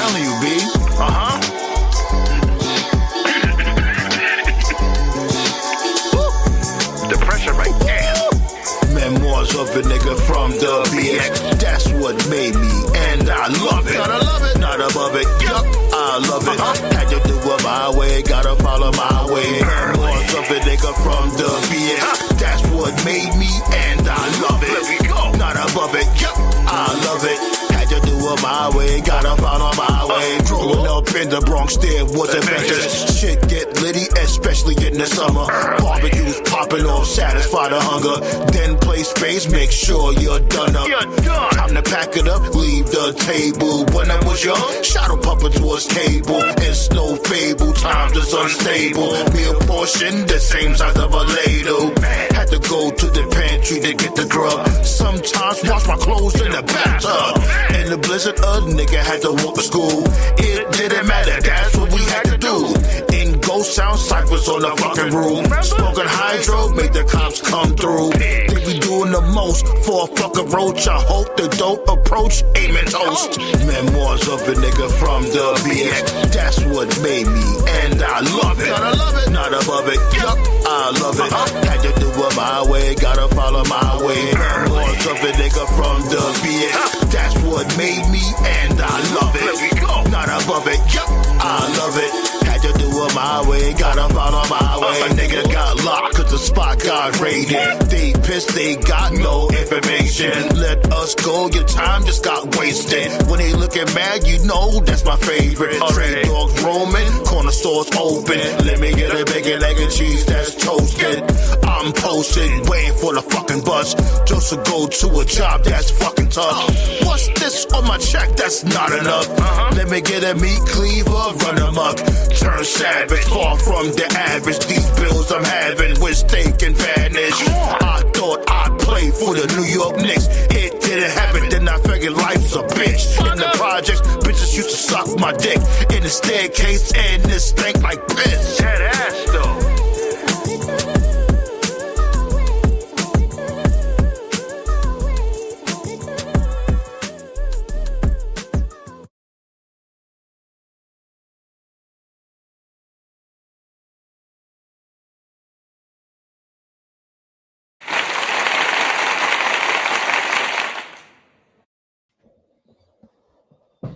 telling you, B. The pressure right there. Memoirs of a nigga from the BX. That's what made me, and I love it. Gotta love it. Not above it, yup, I love it. Had to do it my way, gotta follow my way. Memoirs of a nigga from the BX. That's what made me, and I love it. Let me go. Not above it, yup, I love it. Had to do it my way, gotta follow my way. Growing up in the Bronx, there was adventures. Shit get litty, especially in the summer. Barbecues popping off, satisfy the hunger. Then play space, make sure you're done up. Time to pack it up, leave the table. When I was young, shadow puppets was cable. It's no fable, times is unstable. Meal portion, the same size of a ladle. Had to go to the pantry to get the grub. Sometimes wash my clothes in the bathtub. In the blizzard, a nigga had to walk to school. It didn't matter, that's what we had to do. In ghost sound ciphers on the fucking roof. Smoking hydro, make the cops come through. They be doing the most for a fucking roach. I hope the dope approach, aiming toast. Memoirs of a nigga from the BX. That's what made me, and I love it. Gotta love it. Not above it, yup, I love it. Had to do it my way, gotta follow my way. Memoirs of a nigga from the BX. That's what made me, and I love it. Let me go. Not above it, yup, I love it. Had to do it my way, gotta follow my way. A nigga got locked cause the spot got raided. They pissed, they got no information. Let us go, your time just got wasted. When they looking mad, you know that's my favorite. Trade dogs roaming, corner stores open. Let me get a bacon, egg, and cheese that's toasted. I'm posted, waiting for the fucking bus. Just to go to a job that's fucking tough. What's this on my check? That's not enough. Let me get a meat cleaver, run amok. Turn savage, far from the average. These bills I'm having with steak and vanish. I thought I'd play for the New York Knicks. It didn't happen, then I figured life's a bitch. In the projects, bitches used to suck my dick. In the staircase, and this stank like piss. That ass though.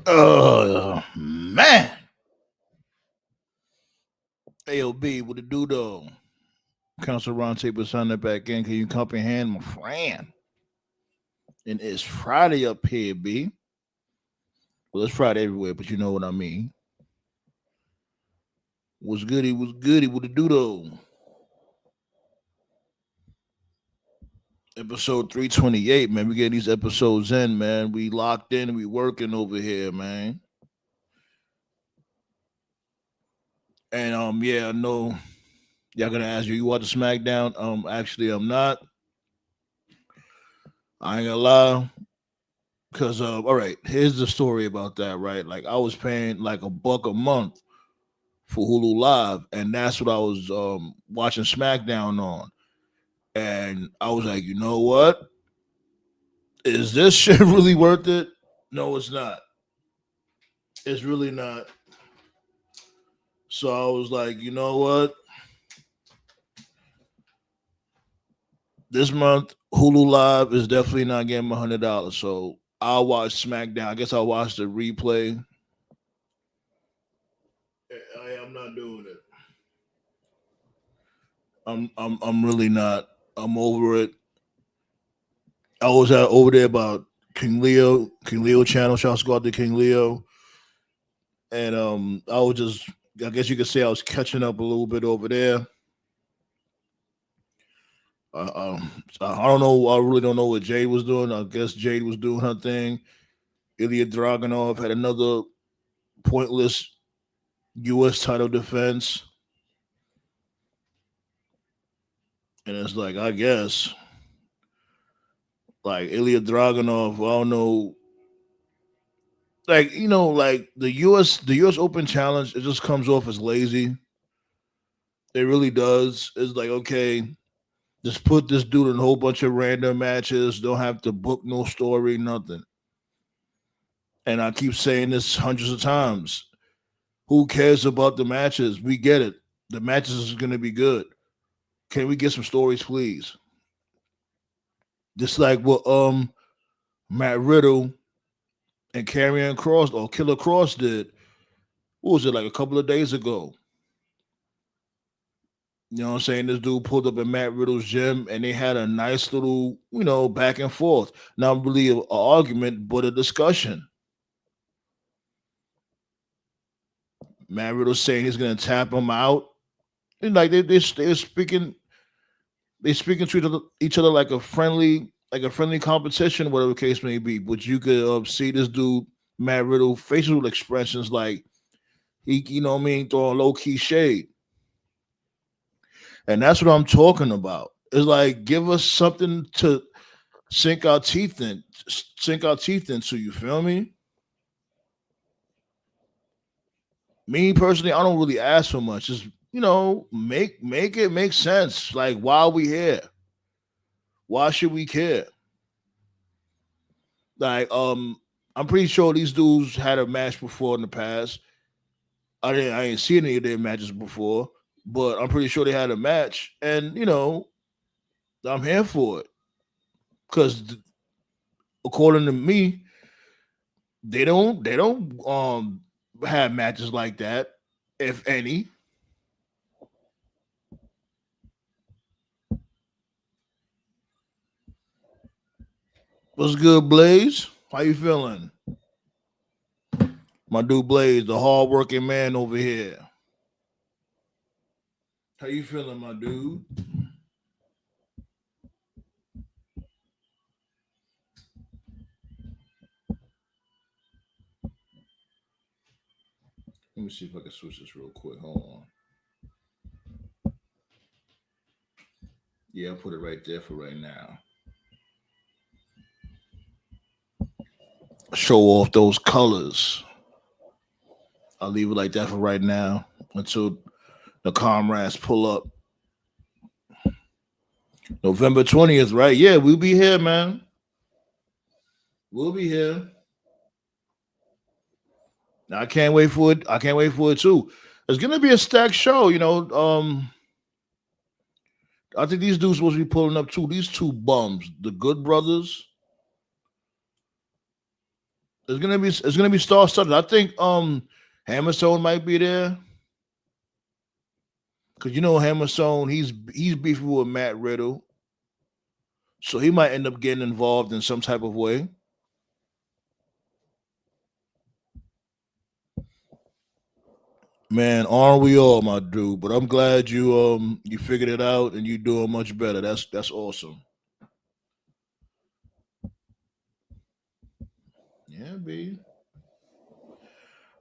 Oh, man. AOB, what it do though? Council Roundtable signing back in. Can you comprehend, my friend? And it's Friday up here, B. Well, it's Friday everywhere, but you know what I mean. What's goody? What's goody? What it do though? Episode 328, man. We get these episodes in, man. We locked in. We working over here, man. And yeah, I know y'all gonna ask you watch the SmackDown. Actually, I'm not. I ain't gonna lie. Cause all right, here's the story about that, right? Like I was paying like $1 a month for Hulu Live, and that's what I was watching SmackDown on. And I was like, you know what? Is this shit really worth it? No, it's not. It's really not. So I was like, you know what? This month, Hulu Live is definitely not getting my $100. So I'll watch SmackDown. I guess I'll watch the replay. I'm not doing it. I'm really not. I'm over it. I was over there about King Leo channel. Shouts go out to King Leo. And I was just, I guess you could say I was catching up a little bit over there. I don't know. I really don't know what Jade was doing. I guess Jade was doing her thing. Ilya Dragunov had another pointless U.S. title defense. And it's like, I guess, like Ilya Dragunov, I don't know. Like, you know, like the US Open Challenge, it just comes off as lazy. It really does. It's like, okay, just put this dude in a whole bunch of random matches. Don't have to book no story, nothing. And I keep saying this hundreds of times. Who cares about the matches? We get it. The matches is going to be good. Can we get some stories, please? Just like what Matt Riddle and Karrion Cross or Killer Cross did. What was it, like a couple of days ago? You know what I'm saying? This dude pulled up at Matt Riddle's gym and they had a nice little, back and forth. Not really an argument, but a discussion. Matt Riddle saying he's gonna tap him out. And like they're speaking to each other like a friendly competition, whatever the case may be. But you could see this dude, Matt Riddle, facial expressions like he, what I mean, throwing low key shade. And that's what I'm talking about. It's like give us something to sink our teeth in, sink our teeth into. You feel me? Me personally, I don't really ask for much. Just make it make sense. Like why are we here? Why should we care? Like I'm pretty sure these dudes had a match before in the past. I didn't see any of their matches before, but I'm pretty sure they had a match, and I'm here for it because according to me, they don't have matches like that, if any. What's good, Blaze? How you feeling? My dude Blaze, the hardworking man over here. How you feeling, my dude? Let me see if I can switch this real quick. Hold on. Yeah, I'll put it right there for right now. Show off those colors. I'll leave it like that for right now until the comrades pull up. November 20th, right? Yeah, we'll be here, man. We'll be here. I can't wait for it. I can't wait for it too. It's gonna be a stacked show, I think these dudes supposed to be pulling up too. These two bums, the Good Brothers. It's gonna be star studded. I think Hammerstone might be there. Cause Hammerstone, he's beefing with Matt Riddle. So he might end up getting involved in some type of way. Man, aren't we all, my dude? But I'm glad you figured it out and you're doing much better. That's awesome. Yeah, B.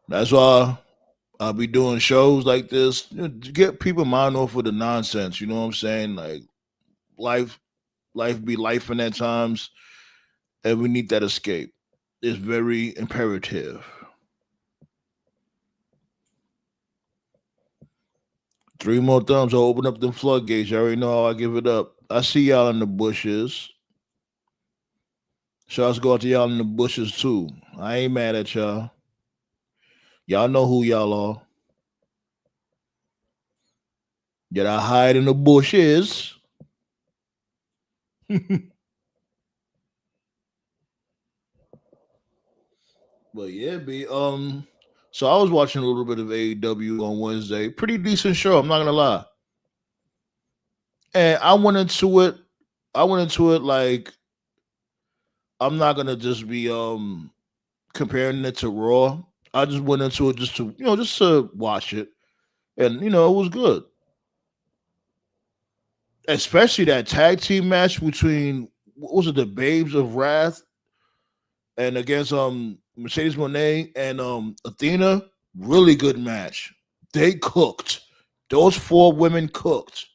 That's why I'll be doing shows like this to get people mind off of the nonsense. You know what I'm saying? Like life, life be life in at times, and we need that escape. It's very imperative. 3 more thumbs. I'll open up the floodgates. You already know how I give it up. I see y'all in the bushes. Shots go out to y'all in the bushes too. I ain't mad at y'all. Y'all know who y'all are. Yet I hide in the bushes. But yeah, B. So I was watching a little bit of AEW on Wednesday. Pretty decent show. I'm not gonna lie. And I went into it. I went into it like I'm not gonna just be comparing it to Raw. I just went into it just to watch it, and it was good. Especially that tag team match between what was it, the Babes of Wrath and against Mercedes Monet and Athena. Really good match. They cooked. Those four women cooked.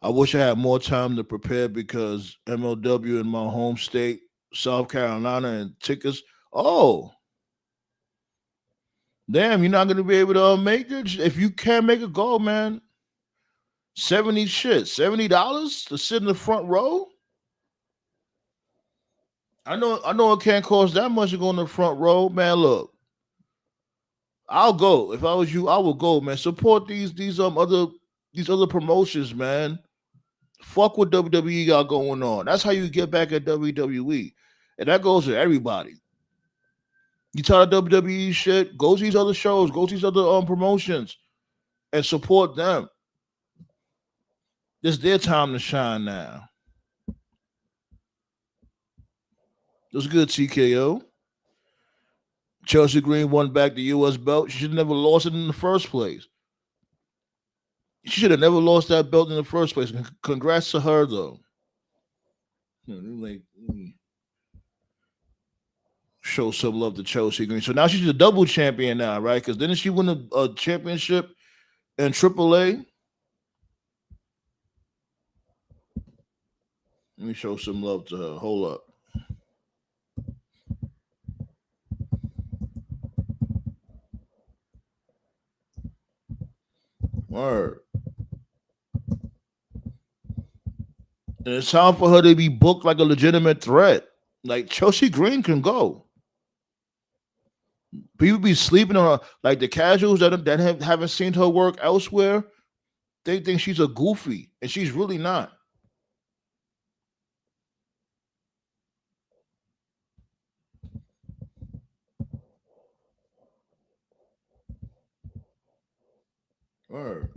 I wish I had more time to prepare because MLW in my home state, South Carolina, and tickets. Oh, damn! You're not gonna be able to make it if you can't make a goal, man. 70 shit, $70 to sit in the front row. I know it can't cost that much to go in the front row, man. Look, I'll go. If I was you, I would go, man. Support these other promotions, man. Fuck what WWE got going on. That's how you get back at WWE. And that goes to everybody. You tired of WWE shit? Go to these other shows, go to these other promotions and support them. It's their time to shine now. It was good, TKO. Chelsea Green won back the US belt. She should have never lost it in the first place. She should have never lost that belt in the first place. Congrats to her, though. Like, show some love to Chelsea Green. So now she's a double champion now, right? Because didn't she win a championship in AAA? Let me show some love to her. Hold up. Word. And it's time for her to be booked like a legitimate threat. Like Chelsea Green can go. People be sleeping on her. Like the casuals that haven't seen her work elsewhere, they think she's a goofy, and she's really not. Word.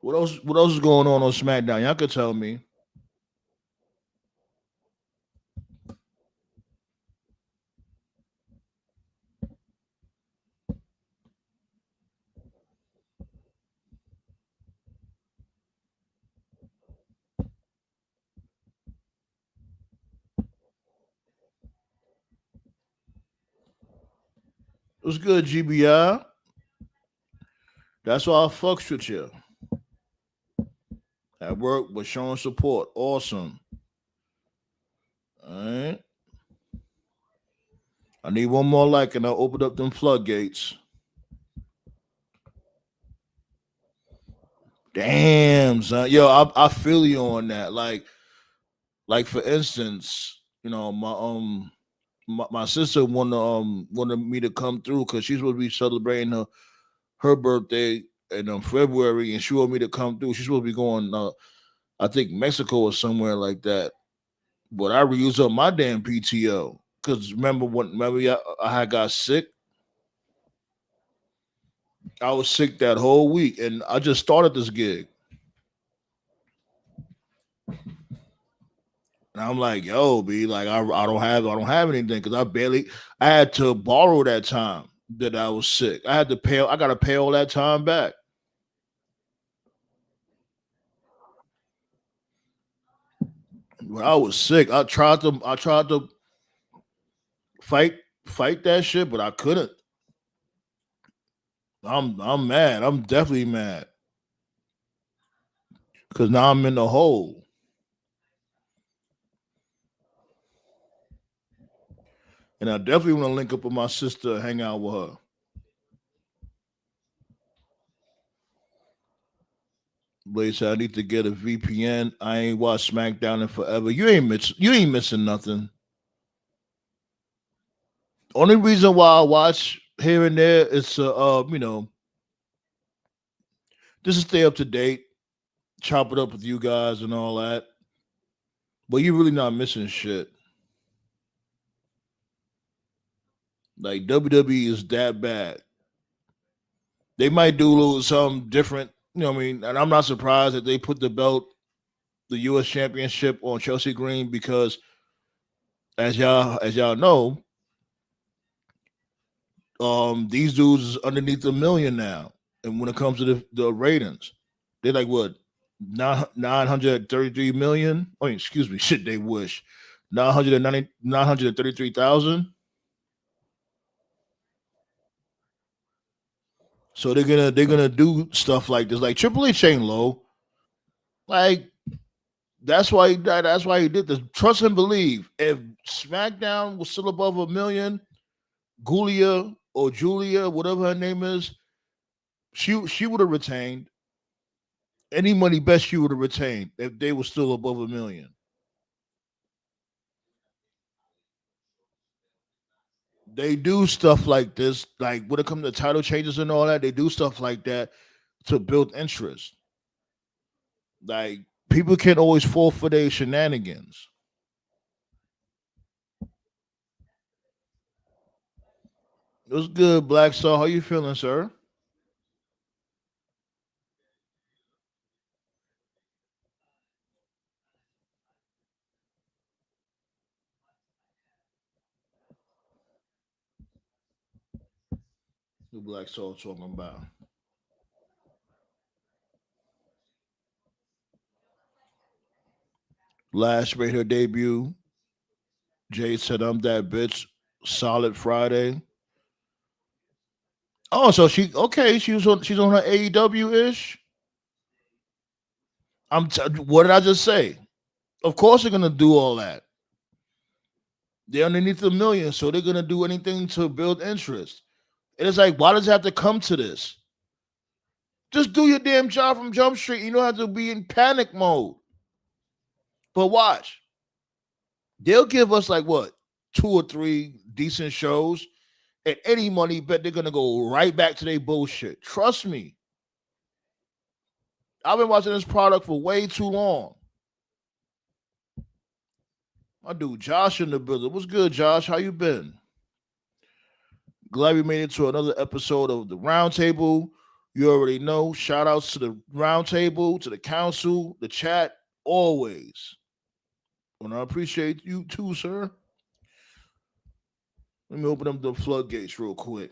What else? What else is going on SmackDown? Y'all could tell me. What's good, GBI? That's why I fucks with you. At work, but showing support. Awesome. All right. I need one more like, and I'll open up them floodgates. Damn, son. Yo, I feel you on that. Like for instance, my sister wanted me to come through because she's supposed to be celebrating her birthday in February, and she wanted me to come through. She's supposed to be going, I think Mexico or somewhere like that. But I reused up my damn PTO because remember I had got sick. I was sick that whole week, and I just started this gig. And I'm like, yo, B, like I don't have anything because I had to borrow that time that I was sick. I gotta pay all that time back. When I was sick, I tried to fight fight that shit, but I couldn't. I'm mad. I'm definitely mad. Cause now I'm in the hole. And I definitely want to link up with my sister and hang out with her. Blaze said I need to get a VPN. I ain't watched SmackDown in forever. You ain't missing nothing. Only reason why I watch here and there is just to stay up to date, chop it up with you guys and all that. But you're really not missing shit. Like WWE is that bad. They might do a little something different, what I mean? And I'm not surprised that they put the US championship on Chelsea Green because as y'all know, these dudes is underneath a million now. And when it comes to the ratings, they're like what 933 million. Oh, excuse me, shit. They wish 933,000. So they're gonna do stuff like this. Like Triple H ain't low. Like that's why he did this. Trust and believe. If SmackDown was still above a million, Julia, whatever her name is, she would have retained. Any money best you would have retained if they were still above a million. They do stuff like this, like when it comes to title changes and all that. They do stuff like that to build interest. Like people can't always fall for their shenanigans. It was good, Black Star. How you feeling, sir? The Black Star talking about Lash made her debut. Jade said, "I'm that bitch." Solid Friday. Oh, so she okay? She's on her AEW ish. What did I just say? Of course they're gonna do all that. They're underneath a million, so they're gonna do anything to build interest. And it's like, why does it have to come to this? Just do your damn job from Jump Street. You don't have to be in panic mode. But watch, they'll give us like what 2 or 3 decent shows, and any money bet they're gonna go right back to their bullshit. Trust me, I've been watching this product for way too long. My dude Josh in the building. What's good, Josh? How you been? Glad we made it to another episode of the Roundtable. You already know. Shout outs to the Roundtable, to the Council, the chat, always. And I appreciate you too, sir. Let me open up the floodgates real quick.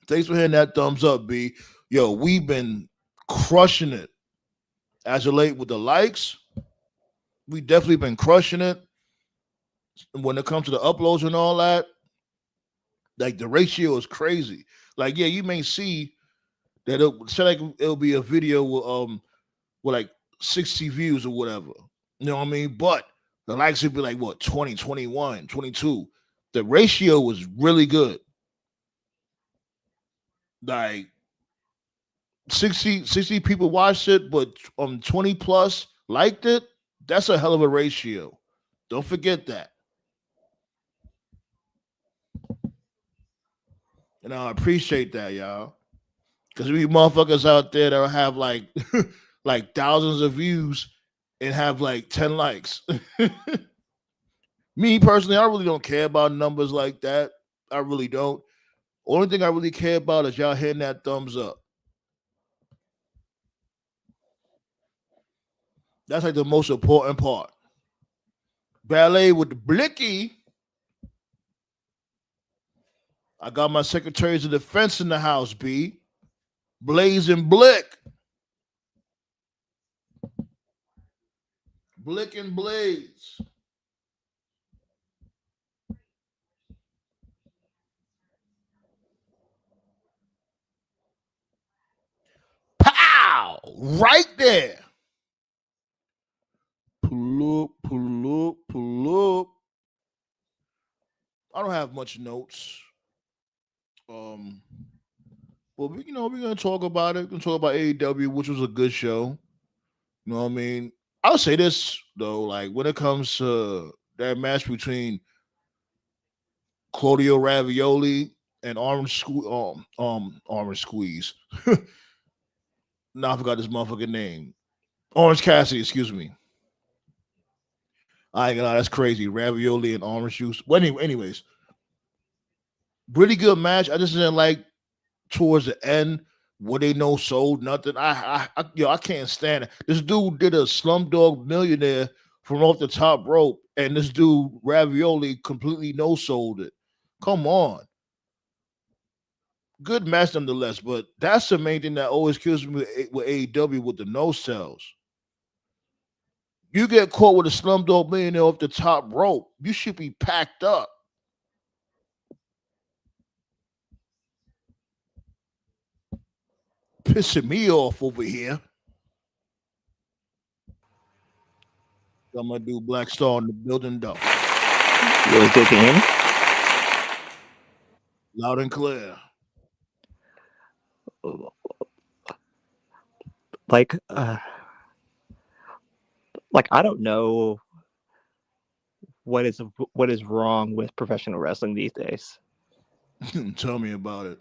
Thanks for hitting that thumbs up, B. Yo, we've been crushing it as of late with the likes. We definitely been crushing it. When it comes to the uploads and all that, like the ratio is crazy. Like, yeah, you may see that say like it'll be a video with like 60 views or whatever. You know what I mean? But the likes would be like what 20, 21, 22. The ratio was really good. Like 60 people watched it, but 20 plus liked it. That's a hell of a ratio. Don't forget that. And I appreciate that, y'all. Because we motherfuckers out there that'll have like like thousands of views and have like 10 likes. Me personally, I really don't care about numbers like that. I really don't. Only thing I really care about is y'all hitting that thumbs up. That's like the most important part. Ballet with the blicky. I got my secretaries of defense in the house, B. Blaze and Blick. Blick and Blaze. Pow! Right there. Pull up, pull up, pull up. I don't have much notes. Um, but we're gonna talk about it. We're gonna talk about AEW, which was a good show. You know what I mean? I'll say this though, like when it comes to that match between Claudio Ravioli and Orange Squeeze. Now I forgot this motherfucking name. Orange Cassidy, excuse me. I ain't gonna lie, that's crazy. Ravioli and orange juice. Well, anyways, really good match. I just didn't like towards the end what they no sold nothing. I can't stand it. This dude did a Slumdog Millionaire from off the top rope, and this dude Ravioli completely no sold it. Come on, good match nonetheless. But that's the main thing that always kills me with AEW with the no sells. You get caught with a Slumdog Millionaire off the top rope, you should be packed up. Pissing me off over here. I'm gonna do Black Star in the building though. What's good, can you hear me? Loud and clear. like I don't know what is wrong with professional wrestling these days. Tell me about it.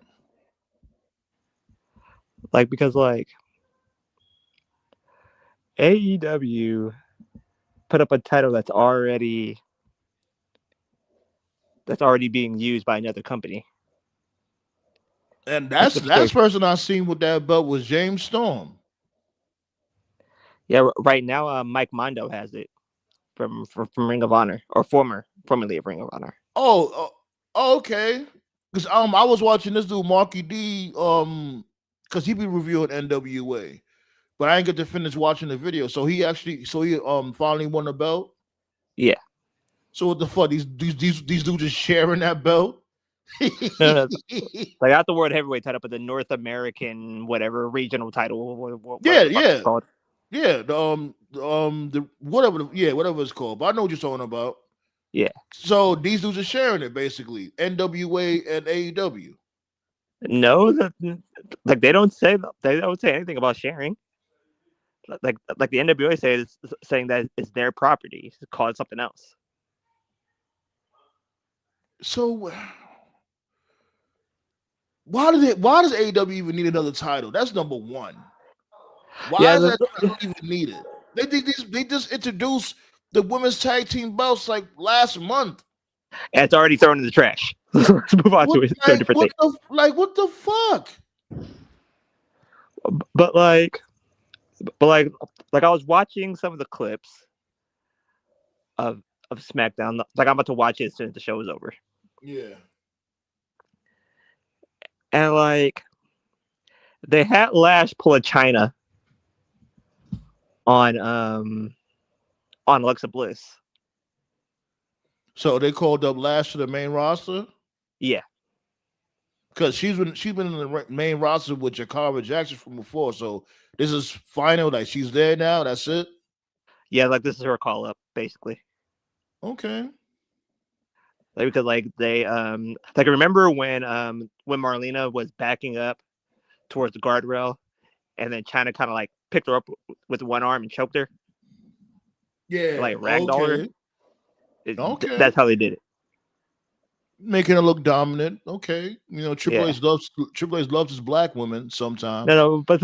Like, because like AEW put up a title that's already being used by another company. And that's the last person I seen with that belt was James Storm. Yeah, right now Mike Mondo has it from Ring of Honor, or formerly of Ring of Honor. Oh, okay. Because I was watching this dude Marky D because he be reviewing NWA, but I didn't get to finish watching the video. So he finally won the belt. Yeah. So what the fuck? These dudes just sharing that belt? No. Like, not the world heavyweight title, but the North American whatever regional title. Whatever it's called. Yeah. The whatever it's called. But I know what you're talking about. Yeah. So these dudes are sharing it basically. NWA and AEW. No, like they don't say anything about sharing. Like the NWA saying that it's their property. It's called something else. So why does AEW even need another title? That's number one. Why does that title even need it? They just introduced the women's tag team belts like last month. And it's already thrown in the trash. Let's move on to a different thing. What the fuck? But I was watching some of the clips of SmackDown. Like, I'm about to watch it as soon as the show is over. Yeah. And like they had Lash pull a China on Alexa Bliss. So they called up Lash to the main roster? Yeah. Because she's been in the main roster with Jakara Jackson from before. So this is final. Like, she's there now. That's it. Yeah, like this is her call up, basically. Okay. Like, because like they like, remember when Marlena was backing up towards the guardrail, and then China kind of like picked her up with one arm and choked her. Yeah. Like ragdoll her. Okay. That's how they did it. Making her look dominant. Okay. You know, Triple H loves his black women sometimes. No, but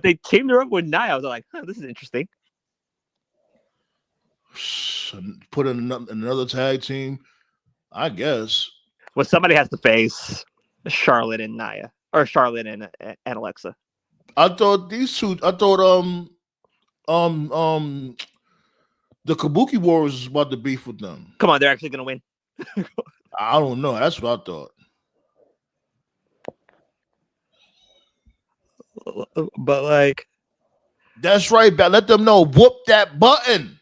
they teamed her up with Nia. I was like, this is interesting. Put in another tag team, I guess. Well, somebody has to face Charlotte and Nia, or Charlotte and Alexa. I thought these two. I thought the Kabuki Warriors was about to beef with them. Come on, they're actually gonna win. I don't know. That's what I thought. But like, that's right. Let them know. Whoop that button.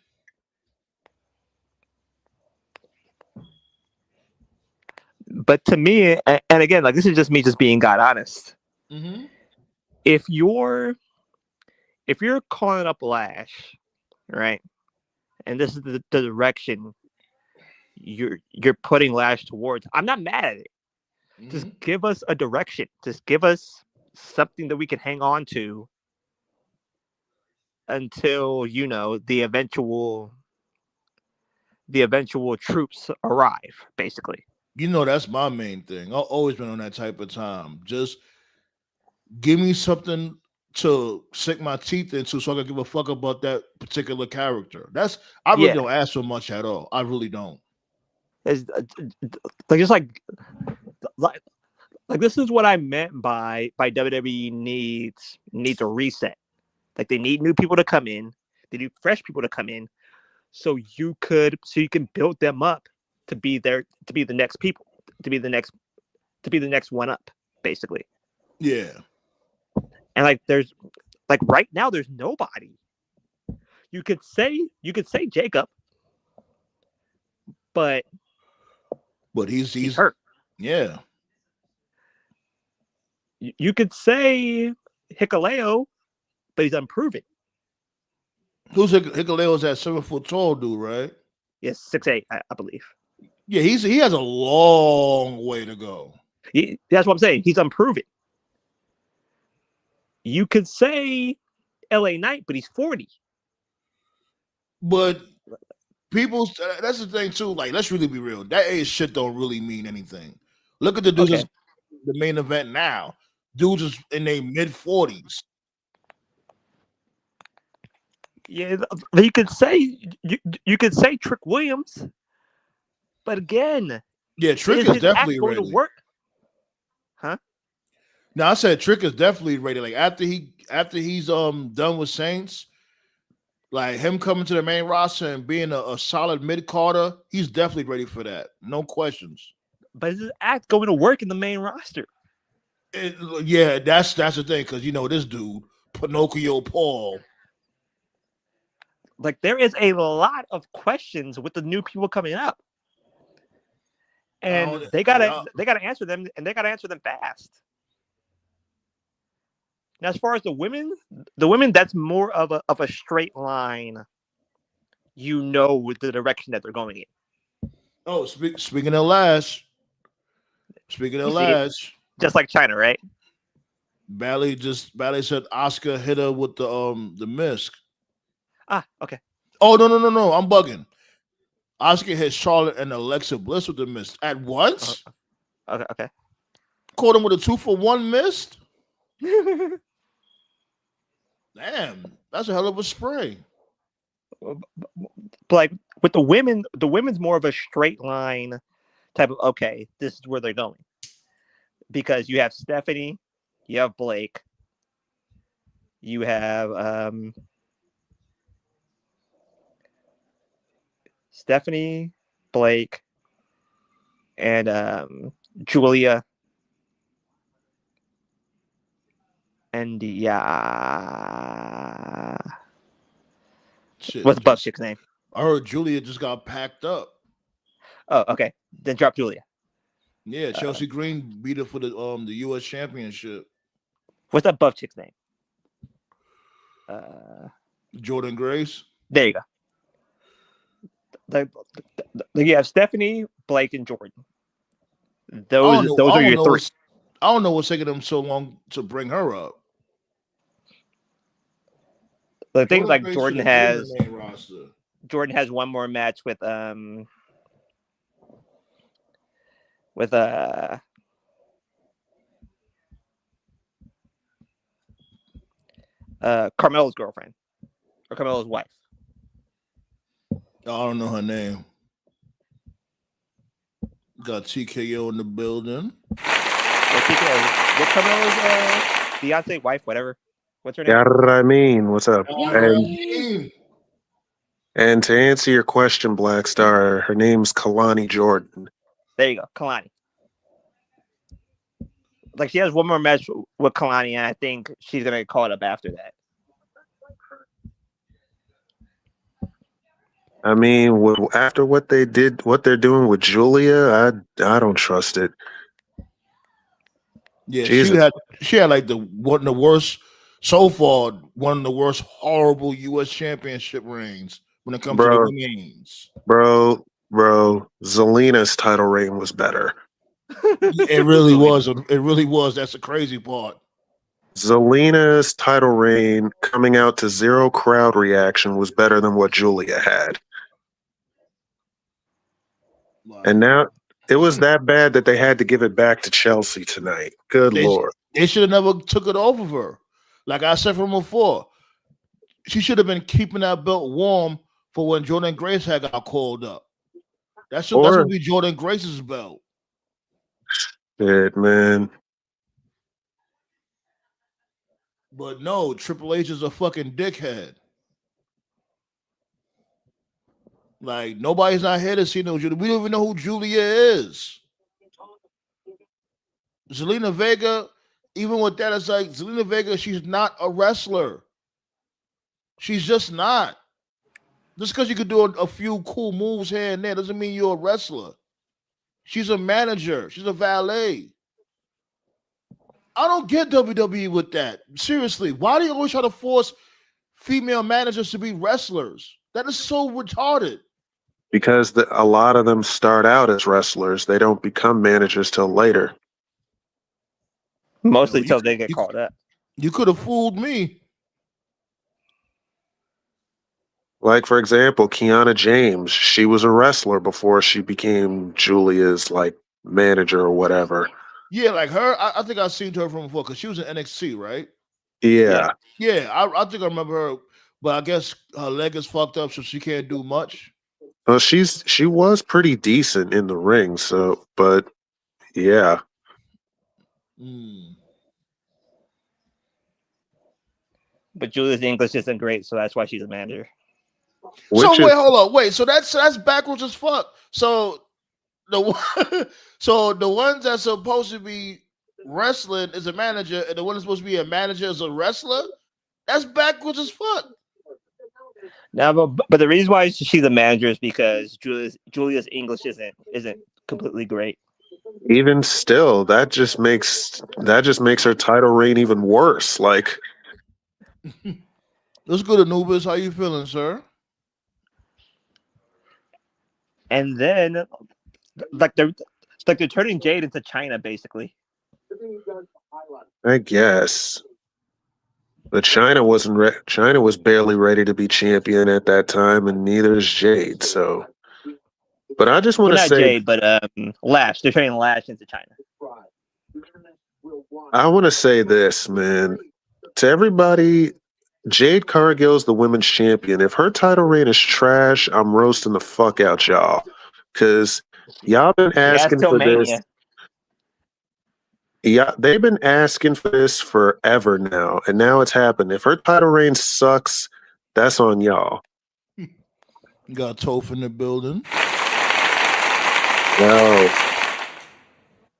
But to me, and again, like, this is just me just being God honest. Mm-hmm. If you're calling up Lash, right, and this is the direction you're putting Lash towards, I'm not mad at it. Mm-hmm. Just give us a direction. Just give us something that we can hang on to until, you know, the eventual troops arrive, basically. You know, that's my main thing. I've always been on that type of time. Just give me something to sink my teeth into so I can give a fuck about that particular character. I really don't ask so much at all. I really don't. It's like, just like this is what I meant by WWE needs a reset. Like, they need new people to come in. They need fresh people to come in, so you can build them up to be the next people, to be the next one up, basically. Yeah. And like, there's like, right now there's nobody. You could say Jacob, but he's hurt. Yeah. You could say Hikuleo, but he's unproven. Who's Hikuleo's that 7 foot tall dude, right? Yes, 6'8", I believe. Yeah, he has a long way to go. That's what I'm saying. He's unproven. You could say LA Knight, but he's 40. But people, that's the thing too. Like, let's really be real. That age shit don't really mean anything. Look at the dudes Okay. the main event now. Dudes is in their mid-40s. Yeah, you could say you could say Trick Williams, but again, Yeah, Trick is is his definitely act going ready. to work? Huh? No, I said Trick is definitely ready. Like after he's done with Saints, like him coming to the main roster and being a solid mid-carder, he's definitely ready for that. No questions. But is his act going to work in the main roster? Yeah, that's the thing, because this dude, Pinocchio Paul. Like there is a lot of questions with the new people coming up. And they gotta answer them, and they gotta answer them fast. Now, as far as the women, that's more of a straight line. With the direction that they're going in. Oh, speaking of Lash, just like China, right? Bally said Oscar hit her with the misc. Ah, okay. Oh no, I'm bugging. Oscar hit Charlotte and Alexa Bliss with the mist at once. Okay. Caught him with a 2-for-1 mist. Damn, that's a hell of a spray. Like with the women's more of a straight line type of. Okay, this is where they're going, because you have Stephanie, you have Blake, you have Stephanie, Blake, and Julia, and what's the buff chick's name? I heard Julia just got packed up. Oh, okay. Then drop Julia. Yeah, Chelsea Green beat her for the U.S. Championship. What's that buff chick's name? Jordan Grace. There you go. You have Stephanie, Blake, and Jordan. Those are your three. I don't know what's taking them so long to bring her up. The things like Jordan has one more match with Carmelo's girlfriend or Carmelo's wife. I don't know her name. Got TKO in the building. What's Carmelo's fiance, wife, whatever? What's her name? Ramin, what's up? And to answer your question, Black Star, her name's Kalani Jordan. There you go, Kalani. Like she has one more match with Kalani, and I think she's gonna get caught up after that. I mean, after what they're doing with Julia, I don't trust it. Yeah, she had like one of the worst horrible U.S. championship reigns when it comes to the women's. Bro, Zelina's title reign was better. It really was. It really was. That's the crazy part. Zelina's title reign coming out to zero crowd reaction was better than what Julia had. Wow. And now it was that bad that they had to give it back to Chelsea tonight. Good Lord. They should have never took it off of her. Like I said from before, she should have been keeping that belt warm for when Jordan Grace had got called up. That would be Jordan Grace's belt. Shit, man. But no, Triple H is a fucking dickhead. Like, nobody's not here to see no Julia. We don't even know who Julia is. Zelina Vega, even with that, it's like Zelina Vega, she's not a wrestler. She's just not. Just because you could do a few cool moves here and there doesn't mean you're a wrestler. She's a manager. She's a valet. I don't get WWE with that. Seriously, why do you always try to force female managers to be wrestlers? That is so retarded. Because a lot of them start out as wrestlers. They don't become managers till later. Mostly till they get called up. You could have fooled me. Like, for example, Kiana James, she was a wrestler before she became Julia's, like, manager or whatever. Yeah, like her. I think I've seen her from before because she was in NXT, right? Yeah. Yeah, I think I remember her, but I guess her leg is fucked up, so she can't do much. Well, she was pretty decent in the ring, so, but yeah. Mm. But Julia's English isn't great, so that's why she's a manager. Which So is wait, hold on, wait. So that's backwards as fuck. So so the ones that's supposed to be wrestling is a manager, and the one that's supposed to be a manager is a wrestler. That's backwards as fuck. Now, but the reason why she's a manager is because Julia's English isn't completely great. even still, that just makes her title reign even worse. Like, Let's go to Anubis. How you feeling, sir? And then, like they're turning Jade into China, basically. I guess. But China was barely ready to be champion at that time, and neither is Jade. So, but I just want Well, to not say, Jade, but Lash. They're turning Lash into China. I want to say this, man, to everybody. Jade Cargill's the women's champion. If her title reign is trash, I'm roasting the fuck out y'all, because y'all been Yeah, asking till for this. Mania. Yeah, they've been asking for this forever now, and now it's happened. If her title reign sucks, that's on y'all. You got Toph in the building. No.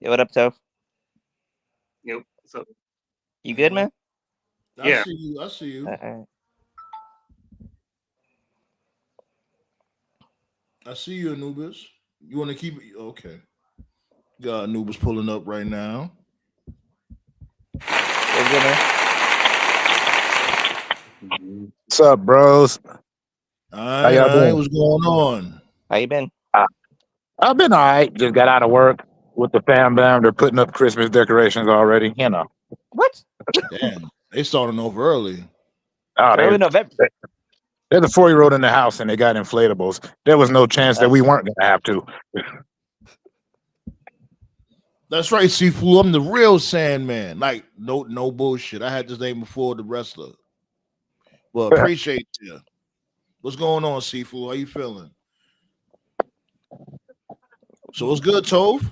Yeah, what up, Toph? Yep. So You good, man? I see you. I see you. Uh-uh. I see you, Anubis. You want to keep it? Okay. Got Anubis pulling up right now. What's good, man? What's up, bros? All y'all right. doing? What's going on? How you been? I've been all right. Just got out of work with the fam bam. They're putting up Christmas decorations already. You know. What? Damn, they starting over early. Oh, Early November. there's a 4-year-old in the house and they got inflatables. There was no chance that we weren't gonna have to. That's right, Sifu. I'm the real Sandman. Like, no bullshit. I had this name before the wrestler. Well, appreciate you. What's going on, Sifu? How you feeling? So what's good, Toph?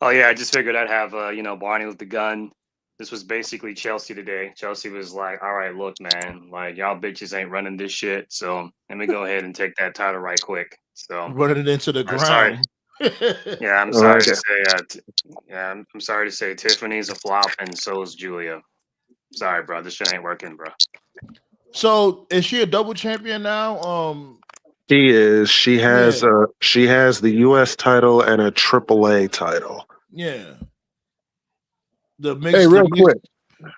Oh yeah, I just figured I'd have Barney with the gun. This was basically Chelsea today. Chelsea was like, "All right, look, man, like y'all bitches ain't running this shit. So let me go ahead and take that title right quick." So Running it into the I'm sorry. ground. Yeah, I'm sorry Okay. to say. I'm sorry to say Tiffany's a flop, and so is Julia. Sorry, bro. This shit ain't working, bro. So is she a double champion now? She is. She has the US title and a AAA title. Yeah. The Hey, mixed, real quick.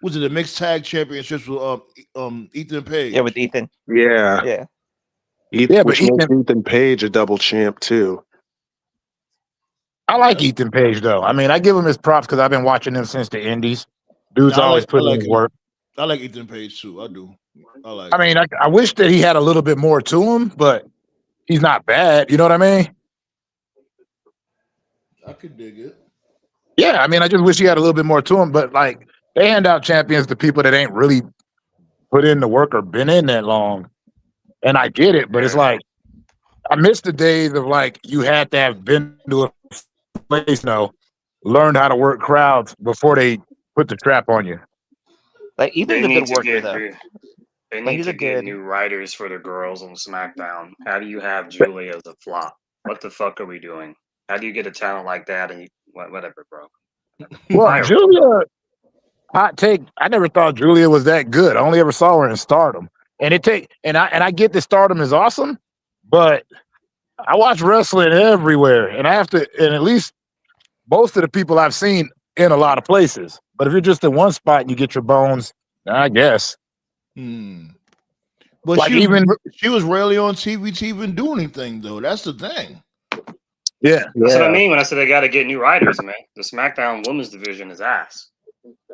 was it the mixed tag championships with Ethan Page? Yeah, with Ethan. Yeah. Yeah. Yeah, but Which makes Ethan, Ethan Page a double champ too. I like Ethan Page though. I mean, I give him his props because I've been watching him since the Indies. Dude's Yeah, always putting in like his him. work. I like Ethan Page too. I do. I mean, I wish that he had a little bit more to him, but he's not bad. You know what I mean? I could dig it. Yeah, I mean, I just wish he had a little bit more to him. But like, they hand out champions to people that ain't really put in the work or been in that long. And I get it, but it's like I miss the days of like you had to have been to a place, learned how to work crowds before they put the trap on you. Like Ethan's They a need good to worker get though. they Like need he's to a get good. new writers for the girls on SmackDown. How do you have Julia as a flop? What the fuck are we doing? How do you get a talent like that and whatever, bro? Well, Fire. Julia, hot take. I never thought Julia was that good. I only ever saw her in Stardom, and I get that Stardom is awesome, but I watch wrestling everywhere, and and at least most of the people I've seen in a lot of places. But if you're just in one spot and you get your bones, I guess. But Like she was rarely on TV to even do anything though. That's the thing. Yeah. That's what I mean when I said they got to get new writers, man. The SmackDown Women's division is ass.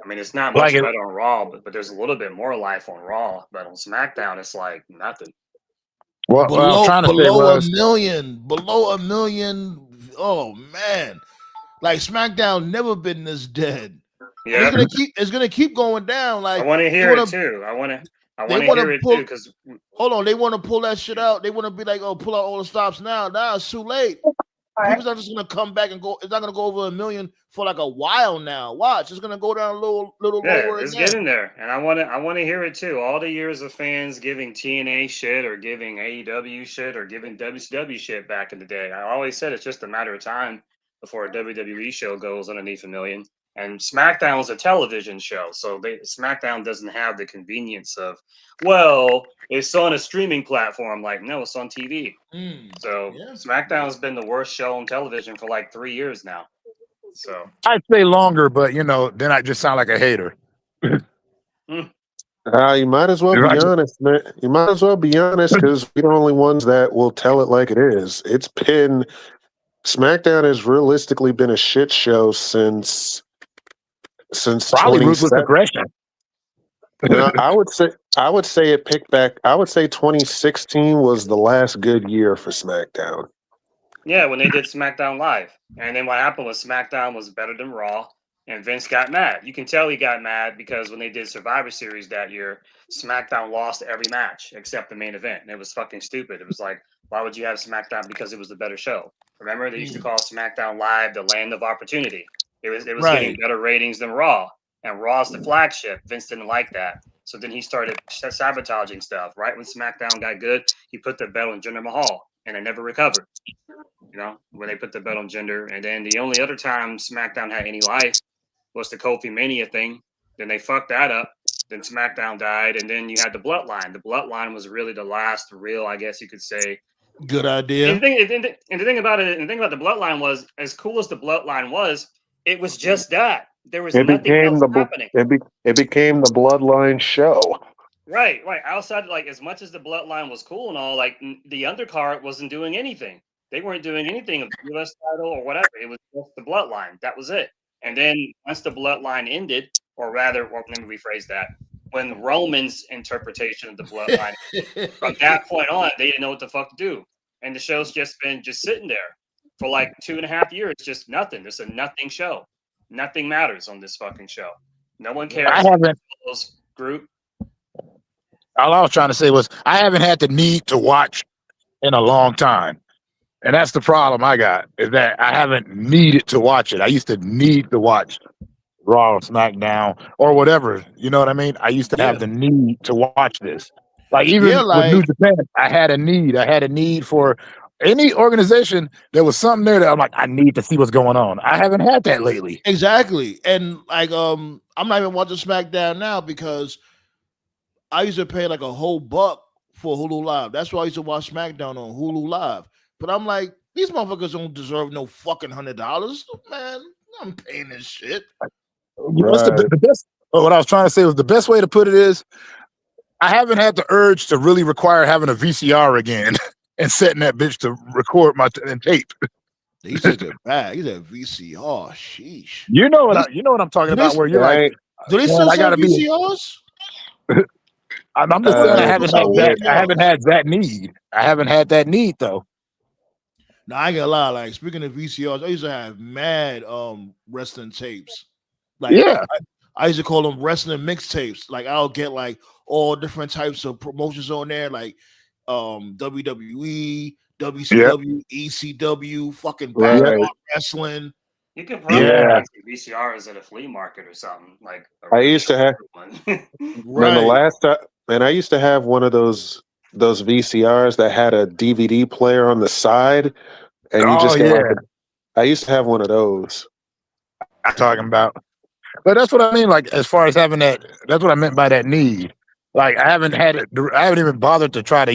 I mean, it's not Like much it, better on Raw, but there's a little bit more life on Raw. But on SmackDown, it's like nothing. what I was trying to say Below a was, million. Below a million. Oh man. Like SmackDown never been this dead. And Yeah, it's gonna keep going down. I Like want to they hear it wanna too. I want they to wanna hear it too pull because hold on, they wanna pull that shit out. They wanna be like, oh, pull out all the stops now. Now it's too late. People's not just gonna come back and go. It's not gonna go over a million for like a while now. Watch, it's gonna go down a little yeah, lower it's again. getting there, and I want to hear it too. All the years of fans giving TNA shit or giving AEW shit or giving WCW shit back in the day. I always said it's just a matter of time before a WWE show goes underneath a million. And SmackDown is a television show, so SmackDown doesn't have the convenience of, well, it's on a streaming platform. Like, no, it's on TV. So Yeah. SmackDown's been the worst show on television for like 3 years now. So I'd say longer, but then I just sound like a hater. You might as well be Right. honest, man. You might as well be honest because we're the only ones that will tell it like it is. It's been SmackDown has realistically been a shit show since Probably ruthless 27. aggression. No, I would say it picked back. I would say 2016 was the last good year for SmackDown. yeah, when they did SmackDown Live. And then what happened was SmackDown was better than Raw, and Vince got mad. You can tell he got mad because when they did Survivor Series that year, SmackDown lost every match except the main event. And it was fucking stupid. It was like, why would you have SmackDown? Because it was the better show. Remember, they used to call SmackDown Live the land of opportunity. It was getting Right. better ratings than Raw. And Raw's the flagship. Vince didn't like that. So then he started sabotaging stuff. Right when SmackDown got good, he put the belt on Jinder Mahal, and it never recovered. When they put the belt on Jinder. And then the only other time SmackDown had any life was the Kofi Mania thing. Then they fucked that up. Then SmackDown died, and then you had the Bloodline. The Bloodline was really the last real, I guess you could say. Good idea. And the thing about it, and the thing about the Bloodline was, as cool as the Bloodline was, it was just that. There was nothing else happening. It became the Bloodline show. Right. Outside, like, as much as the Bloodline was cool and all, like, the undercard wasn't doing anything. They weren't doing anything of the U.S. title or whatever. It was just the Bloodline. That was it. And then once the Bloodline ended, or rather, let me rephrase that, when Roman's interpretation of the Bloodline, from that point on, they didn't know what the fuck to do. And the show's just been sitting there for like 2.5 years, just nothing. It's a nothing show. Nothing matters on this fucking show. No one cares. I haven't. Group. All I was trying to say was I haven't had the need to watch in a long time. And that's the problem I got, is that I haven't needed to watch it. I used to need to watch Raw, SmackDown, or whatever. You know what I mean? I used to have the need to watch this. Like even with New Japan, I had a need. I had a need for any organization. There was something there that I'm like, I need to see what's going on. I haven't had that lately. Exactly. And like I'm not even watching SmackDown now because I used to pay like a whole buck for Hulu Live. That's why I used to watch SmackDown on Hulu Live. But I'm like, these motherfuckers don't deserve no fucking $100. Man, I'm paying this shit. What's the best? What I was trying to say was the best way to put it is I haven't had the urge to really require having a VCR again and setting that bitch to record my tape. He took it back. He said VCR. Sheesh. You know what I'm talking about? Where you're like, do they still sell VCRs? I'm just saying I haven't had that need. I haven't had that need though. No, I ain't gonna lie. Like speaking of VCRs, I used to have mad wrestling tapes. Like I used to call them wrestling mixtapes. Like I'll get like all different types of promotions on there, like WWE, WCW, ECW, fucking Backyard Wrestling. You can probably get VCRs at a flea market or something. Like I used to have one. Man, the last time, man, I used to have one of those VCRs that had a DVD player on the side, and you just get I used to have one of those. I'm talking about, but that's what I mean. Like as far as having that, that's what I meant by that need. Like I haven't had it. I haven't even bothered to try to,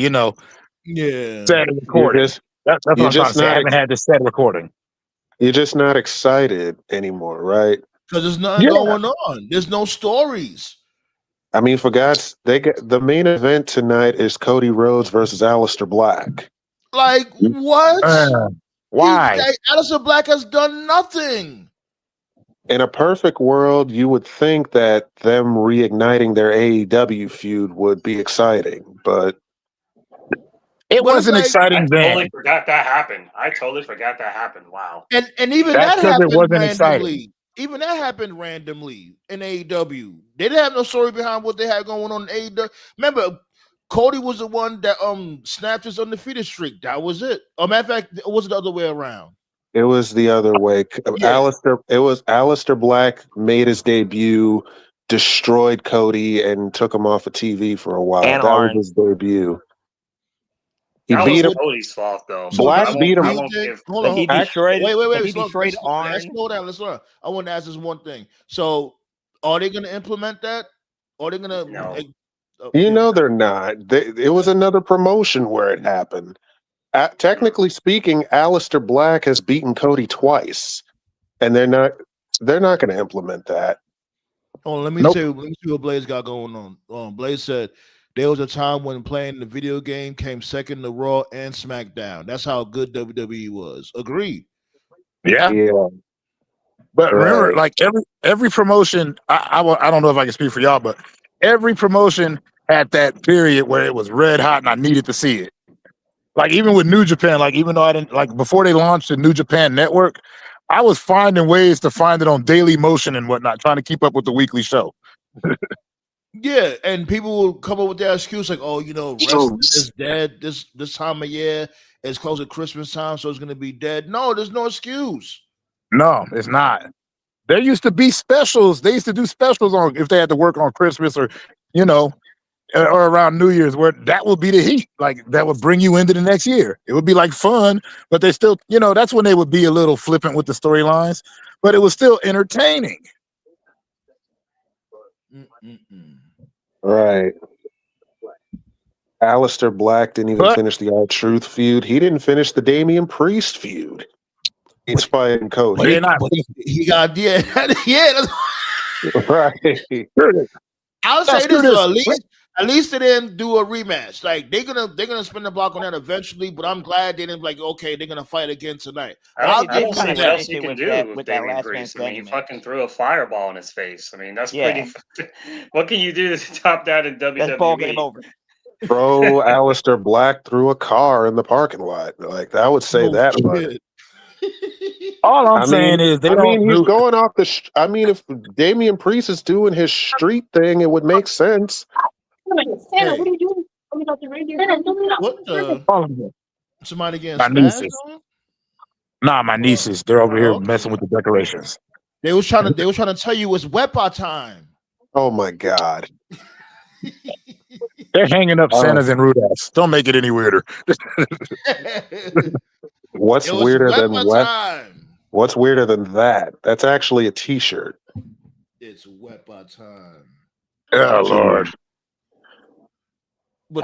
set a recording. That's what I'm trying to say. I haven't had this set recording. You're just not excited anymore, right? Because there's nothing going on. There's no stories. I mean, for God's sake, the main event tonight is Cody Rhodes versus Aleister Black. Like what? Why? Aleister Black has done nothing. In a perfect world, you would think that them reigniting their AEW feud would be exciting, but It But it's wasn't like, exciting I then. totally forgot that happened. I totally forgot that happened. Wow. and even That's that because it happened wasn't exciting. randomly. Even that happened randomly in AEW. They didn't have no story behind what they had going on in AEW. Remember, Cody was the one that snapped his undefeated streak. That was it. Matter of fact, it was the other way around. it was the other way. Yeah. Alistair Black made his debut, destroyed Cody, and took him off of TV for a while. And That was Arn. his debut. He That beat was him. Cody's fault, though. So Black then beat him. I he won't did. give. Hold But on. he destroyed. Wait. But he Slow, destroyed let's Arn. slow down. Let's slow down. I want to ask this one thing. So, are they going to implement that? Are they going to? No. You know they're not. It was another promotion where it happened. Technically speaking, Alistair Black has beaten Cody twice, and they're not going to implement that. Oh, let me Nope. see what Blaze got going on. Blaze said there was a time when playing the video game came second to Raw and SmackDown. That's how good WWE was. Agreed. Yeah. Yeah, But remember, right. like every promotion, I don't know if I can speak for y'all, but every promotion had that period where it was red hot and I needed to see it. Like even with New Japan, like even though I didn't like before they launched the New Japan Network, I was finding ways to find it on Daily Motion and whatnot, trying to keep up with the weekly show. Yeah, and people will come up with their excuse like, "Oh, wrestling is dead this time of year. It's close to Christmas time, so it's going to be dead." No, there's no excuse. No, it's not. There used to be specials. They used to do specials on if they had to work on Christmas or, or around New Year's, where that would be the heat. Like that would bring you into the next year. It would be like fun, but they still, that's when they would be a little flippant with the storylines, but it was still entertaining. Right. Alistair Black didn't even finish the R-Truth feud. He didn't finish the Damian Priest feud. He's fighting Cody. He got yeah. That's, Right. I'll say this: at least they didn't do a rematch. Like they're gonna spin the block on that eventually. But I'm glad they didn't okay. They're gonna fight again tonight. I don't see what else you can do with Damian Priest. I mean, he fucking threw a fireball in his face. I mean, that's pretty. What can you do to top that in WWE? That's ball game over. Throw Alistair Black through a car in the parking lot. Like I would say that much. All I'm saying is he's going off the. If Damian Priest is doing his street thing, it would make sense. Hey. What are you doing? What? Somebody getting my nieces. Nah, my nieces. They're over here messing with the decorations. They was trying to tell you it's Wepa time. Oh my God. They're hanging up Santas and Rudolphs. Don't make it any weirder. What's weirder than what? What's weirder than that? That's actually a T-shirt. It's Wepa time. Oh Lord. But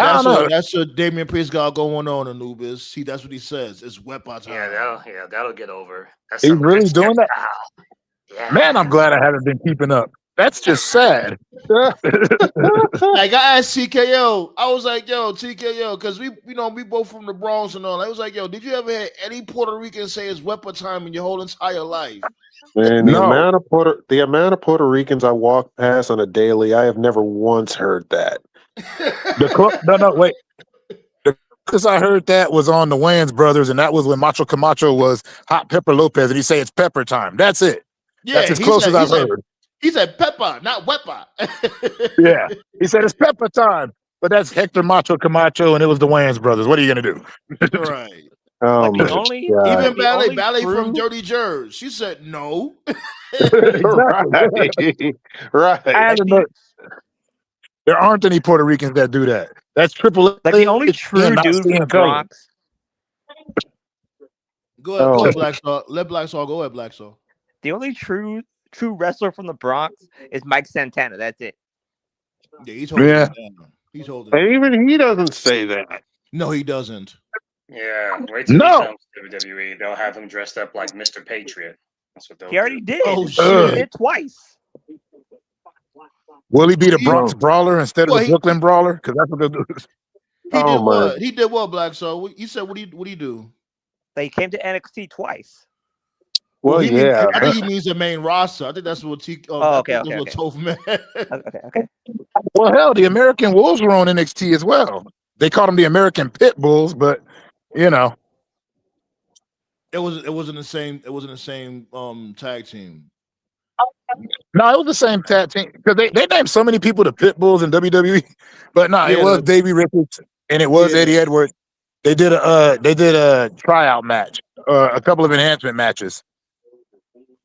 that's what Damian Priest got going on, Anubis. See, that's what he says. It's Wepa time. Yeah, that'll get over. That's He's really doing that? Yeah. Man, I'm glad I haven't been keeping up. That's just sad. Like I asked TKO, I was like, "Yo, TKO," because we both from the Bronx and all. I was like, "Yo, did you ever hear any Puerto Rican say it's Wepa time in your whole entire life?" And the amount of Puerto Ricans I walk past on a daily, I have never once heard that. Wait. Because I heard that was on the Wayans Brothers, and that was when Macho Camacho was Hot Pepper Lopez, and he say it's pepper time. That's it. Yeah, that's as close as I've heard. He said pepper, not Wepa. Yeah, he said it's pepper time, but that's Hector Macho Camacho, and it was the Wayans Brothers. What are you gonna do? Right. Oh my God. Even Ballet from Dirty Jers. She said no. Right. There aren't any Puerto Ricans that do that. That's Triple H. Like the only true dude from the Bronx. Go ahead, Black Star. Let Black Star go ahead, Black Star. The only true wrestler from the Bronx is Mike Santana. That's it. Yeah, he's holding it down. He's holding it. Even he doesn't say that. No, he doesn't. Yeah, wait till he comes to WWE. They'll have him dressed up like Mr. Patriot. That's what they'll He already did. Oh shit! He did twice. Will he be the Bronx Brawler instead of the Brooklyn Brawler? Because that's what they'll do. He did what? He did what, Black Star? He said, "What do you do?" They came to NXT twice. Well, he mean, yeah, I think he means the main roster. I think that's what I okay, think that's what Toph meant. okay. Well, hell, the American Wolves were on NXT as well. They called them the American Pit Bulls, but you know, It wasn't the same tag team. no, it was the same tag team because they named so many people the Pit Bulls in WWE, but no, it was Davey Richards and it was Eddie Edwards. They did a tryout match, a couple of enhancement matches.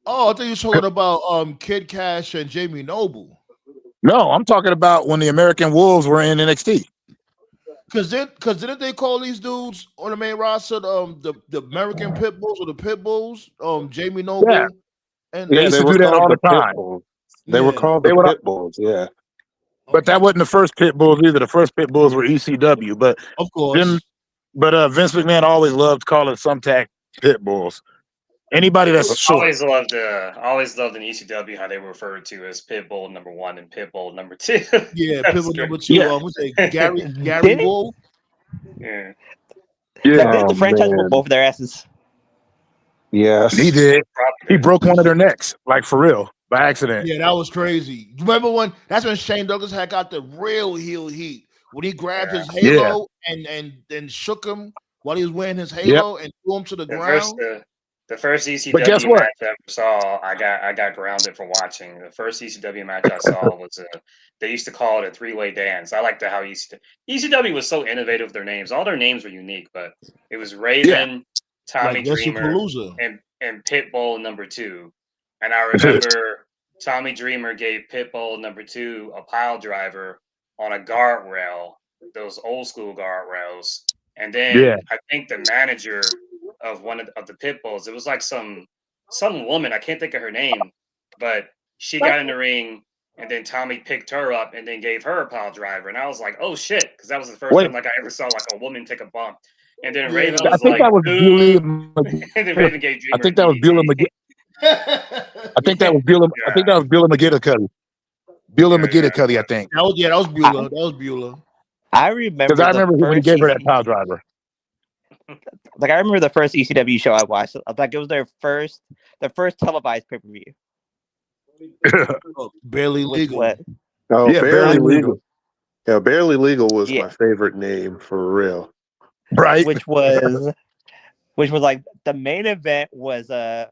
Oh, I think you're talking about Kid Cash and Jamie Noble. No, I'm talking about when the American Wolves were in NXT. Because didn't they call these dudes on the main roster the American Pit Bulls or the Pit Bulls? Jamie Noble. Yeah. And They used to do that all the time. They were called the Pit Bulls, yeah. But that wasn't the first Pit Bulls either. The first Pit Bulls were ECW, but of course. Vince McMahon always loved calling some tag Pit Bulls. Anybody that's short. Always loved in ECW how they were referred to as Pitbull number 1 and Pitbull number 2. Yeah, Pitbull number 2. Yeah. What's that? Gary Wolf. Yeah. Like, did the franchise with both of their asses? Yes, he did. He broke one of their necks, like for real, by accident. Yeah, that was crazy. Remember that's when Shane Douglas had got the real heel heat when he grabbed his halo and shook him while he was wearing his halo and threw him to the ground. The first ECW match I ever saw, I got grounded for watching. The first ECW match I saw was they used to call it a 3-way dance. I liked how ECW was so innovative with their names. All their names were unique, but it was Raven, Tommy Dreamer, and Pitbull number 2. And I remember Tommy Dreamer gave Pitbull number 2 a pile driver on a guardrail, those old school guardrails. And then I think the manager of one of the Pit Bulls, it was like some woman, I can't think of her name, but she got in the ring and then Tommy picked her up and then gave her a pile driver. And I was like, oh shit, because that was the first time like I ever saw like a woman take a bump. And then Raven was like, and then Raven gave Dreamer. I think that was Beulah McGee. I think that was Beulah. I think that was Beulah McGillicuddy. Beulah McGillicuddy, I think. That was Beulah. That was Beulah. I remember because I remember when he gave her that pile driver. Like I remember the first ECW show I watched. Like it was their first televised pay-per-view. Barely Legal. Oh, yeah, Barely Legal. Yeah, Barely Legal was my favorite name for real. Right. Which was like the main event was the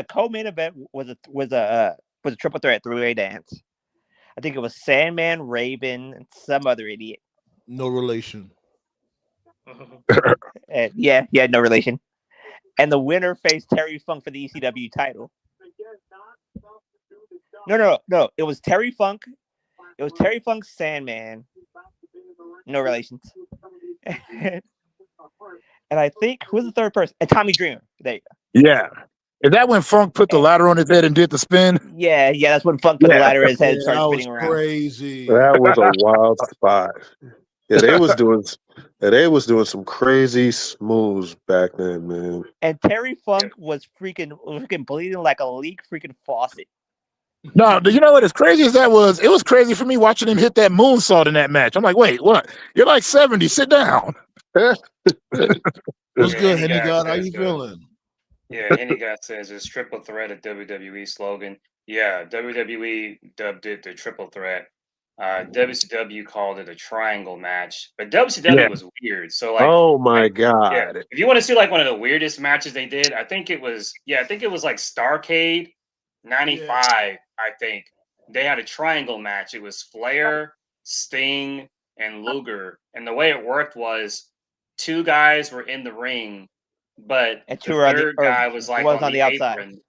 co-main event was a triple threat 3-way dance. I think it was Sandman, Raven, and some other idiot. No relation. No relation. And the winner faced Terry Funk for the ECW title. No. It was Terry Funk. It was Terry Funk, Sandman. No relations. And I think who was the third person? And Tommy Dreamer. There you go. Yeah. Is that when Funk put the ladder on his head and did the spin? Yeah, that's when Funk put the ladder on his head and started spinning around. Crazy. That was a wild spot. Yeah, they was doing some crazy smooths back then, man. And Terry Funk was freaking bleeding like a leak freaking faucet. No, you know what? As crazy as that was, it was crazy for me watching him hit that moonsault in that match. I'm like, wait, what? You're like 70. Sit down. What's good, Henny God? How you feeling? Yeah, Henny God says it's triple threat a WWE slogan. Yeah, WWE dubbed it the triple threat. WCW called it a triangle match, but WCW was weird. So like, oh my god! Yeah, if you want to see like one of the weirdest matches they did, I think it was like Starrcade '95. I think they had a triangle match. It was Flair, Sting, and Luger, and the way it worked was 2 guys were in the ring, but the third guy was like on the outside. Apron.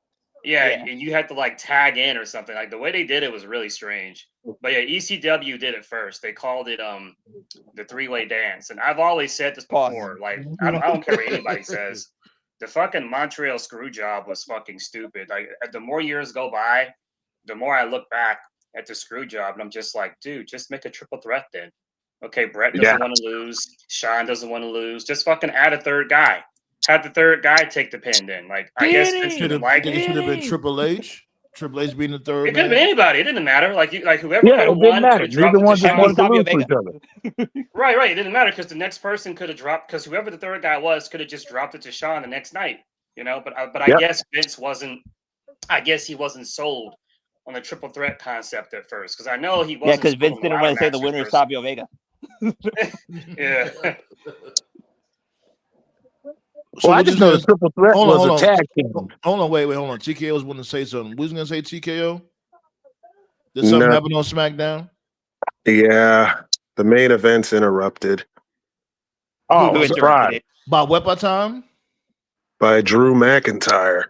Yeah, and you had to like tag in or something. Like the way they did it was really strange. But yeah, ECW did it first. They called it the 3-way dance. And I've always said this before. Like I don't care what anybody says. The fucking Montreal screw job was fucking stupid. Like the more years go by, the more I look back at the screw job, and I'm just like, dude, just make a triple threat then. Okay, Brett doesn't want to lose. Sean doesn't want to lose. Just fucking add a third guy. Have the third guy take the pin then. Like, I guess it should have been Triple H. Triple H being the third. It could have been anybody. It didn't matter. Like whoever could have won. Neither one just wanted to lose to each other. Right. It didn't matter because the next person could have dropped because whoever the third guy was could have just dropped it to Sean the next night. you know. But I guess Vince wasn't. I guess he wasn't sold on the triple threat concept at first, because I know he wasn't. Yeah, because Vince sold on didn't a lot want of to say the matches winner is first. Savio Vega. Yeah. So Well, I we're just know the gonna, triple threat hold was on, a hold on. tag team. Hold on, wait, hold on. TKO was going to say something. We was going to say TKO. Did something No. happen on SmackDown? Yeah, the main event's interrupted Oh, Who I'm interrupted surprised. it? By Wepa time? by Drew McIntyre.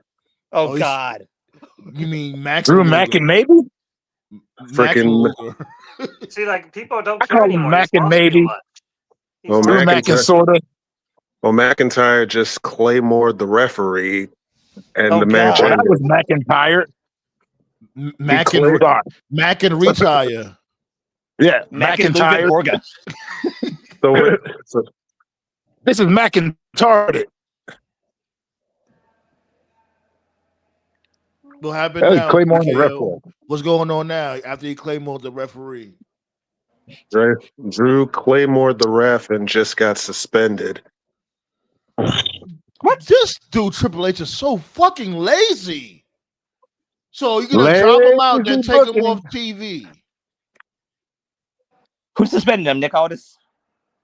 Oh, Oh, he's- God. You mean Max Drew and Mac Luger? and maybe? Max and Freaking Luger. See, like people don't I care call him anymore. Mac He's and lost too maybe. much. He's Well, lost Drew too Mac and much. sorta. Well, McIntyre just Claymored the referee, and Oh, the match God. Well, that ended. was McIntyre. Mac Clay- and Sorry. Mac and retire. Yeah, Mac and Luger McIntyre. Borga. So This is McIntyre. What happened That was now? Claymore and the ref. TKO? What's going on now after he Claymored the referee? Drew Claymored the ref and just got suspended. What? This dude Triple H is so fucking lazy. So you're gonna drop him out, then Lazy take him booking. off TV. Who suspended him? Nick Aldis?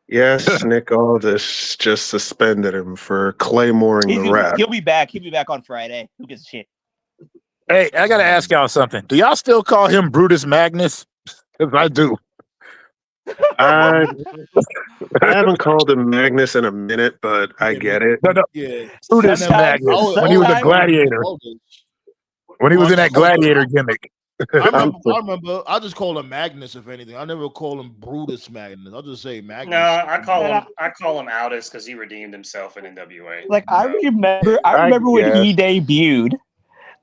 Yes, Nick Aldis just suspended him for Claymoring the ref. He'll be back. He'll be back on Friday. Who gives a shit? Hey, I gotta ask y'all something. Do y'all still call him Brutus Magnus? Because I do. I haven't called him Magnus in a minute, but I get it. No, Yeah. Brutus Sometimes- Magnus when he was a sometimes- gladiator. When he was in that gladiator gimmick. I remember. I just call him Magnus, if anything. I never call him Brutus Magnus. I'll just say Magnus. No, I call him Aldis because he redeemed himself in NWA. Like, I So, remember when guess. he debuted,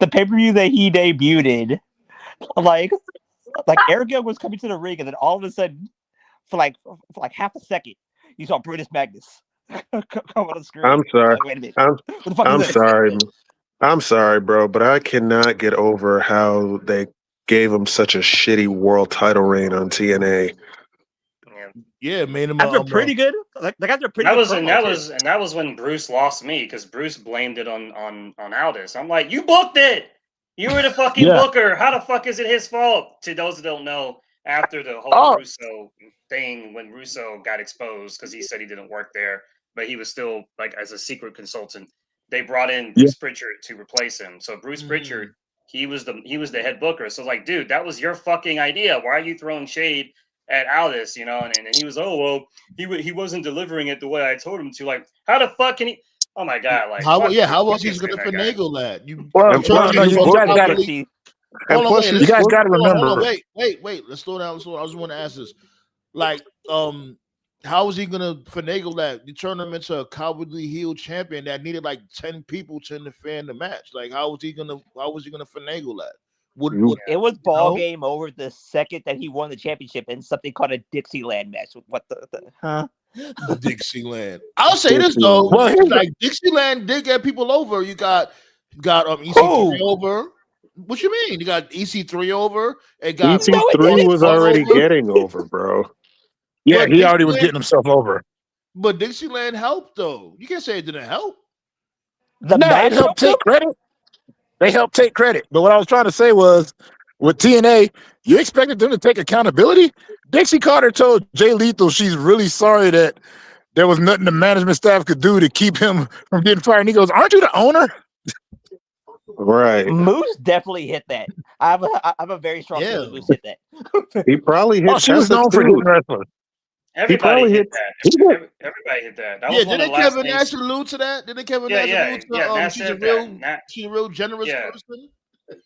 the pay-per-view that he debuted in, like Eric Young was coming to the ring, and then all of a sudden, for like half a second, you saw Brutus Magnus come on the screen. I'm sorry. Like, wait a minute. I'm What the fuck I'm is this? sorry. I'm sorry, bro, but I cannot get over how they gave him such a shitty world title reign on TNA. yeah. Yeah, made him After pretty good, like after pretty That good. was promo, too. that was when Bruce lost me because Bruce blamed it on Aldis. I'm like, you booked it. You were the fucking Yeah. booker. How the fuck is it his fault? To those that don't know, after the whole Oh. Russo thing, when Russo got exposed because he said he didn't work there, but he was still like as a secret consultant, they brought in Bruce Pritchard to replace him. So Bruce Pritchard, he was the head booker. So like, dude, that was your fucking idea. Why are you throwing shade at Aldis? You know, and he was, oh well, he wasn't delivering it the way I told him to. Like, how the fuck can he? Oh my god! Like, how fuck else you he's gonna that guy. finagle that? You Well, you trying to no, make you him guys got probably- it. Hold on, wait, You guys got to hold on, remember. wait. Let's slow down. I just want to ask this. Like, how is he gonna finagle that? You turn him into a cowardly heel champion that needed like 10 people to interfere in the match. Like, how was he gonna finagle that? It was ball No? game over the second that he won the championship in something called a Dixieland match. What the huh? The Dixieland. I'll say this though. Well, here's the- like Dixieland did get people over. You got EC3 Who? over. What you mean? You got EC3 over. It got EC3 was already over. getting over, bro. Yeah, But he already was Dixieland- getting himself over. But Dixieland helped though. You can't say it didn't help. The No, match it helped helped him? take credit. They helped take credit. But what I was trying to say was, with TNA, you expected them to take accountability? Dixie Carter told Jay Lethal she's really sorry that there was nothing the management staff could do to keep him from getting fired. And he goes, aren't you the owner? Right. Moose definitely hit that. I have a very strong Yeah. feeling Moose hit that. He probably hit Oh, she was Tessa known for too. hitting wrestlers. Everybody probably hit hit- that. Everybody hit that. That Yeah, was one of didn't the last Kevin things. Nash allude to that? Didn't Kevin Yeah, Nash yeah, allude to yeah. Nash she's a said real that. she's a real generous Yeah. person?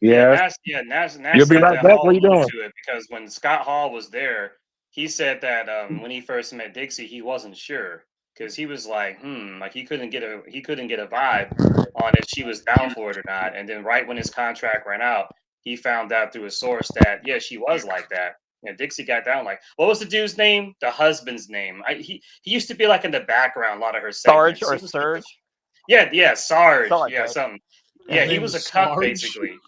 Yeah. Nash You'll be said right that back. Hall What you alluded doing? to it because when Scott Hall was there, he said that when he first met Dixie, he wasn't sure because he was like, like he couldn't get a vibe on if she was down for it or not. And then right when his contract ran out, he found out through a source that yeah, she was like that. And Dixie got down like, what was the dude's name? The husband's name. He used to be like in the background a lot of her Sarge segments. or He was- Surge? Yeah, Sarge. Sarge, Yeah, right? something. His Yeah, he name was a is cunt Sarge? basically.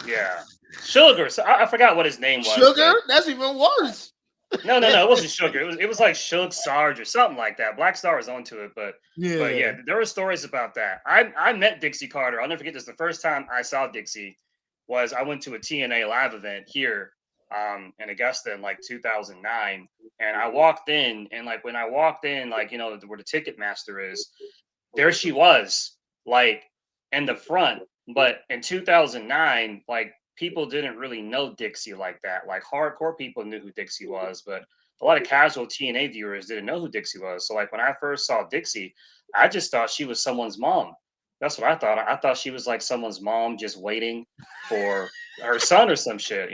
Yeah, Sugar. So I forgot what his name was. Sugar? but- That's even worse. No, it wasn't Sugar. It was like Suge Sarge or something like that. Black Star was onto it, but yeah, there were stories about that. I met Dixie Carter. I'll never forget this. The first time I saw Dixie was I went to a TNA live event here in Augusta in like 2009, and I walked in, and like when I walked in, like where the ticket master is, there she was, like in the front. But in 2009, like people didn't really know Dixie like that. Like hardcore people knew who Dixie was, but a lot of casual TNA viewers didn't know who Dixie was. So like when I first saw Dixie, I just thought she was someone's mom. That's what I thought. I thought she was like someone's mom just waiting for her son or some shit,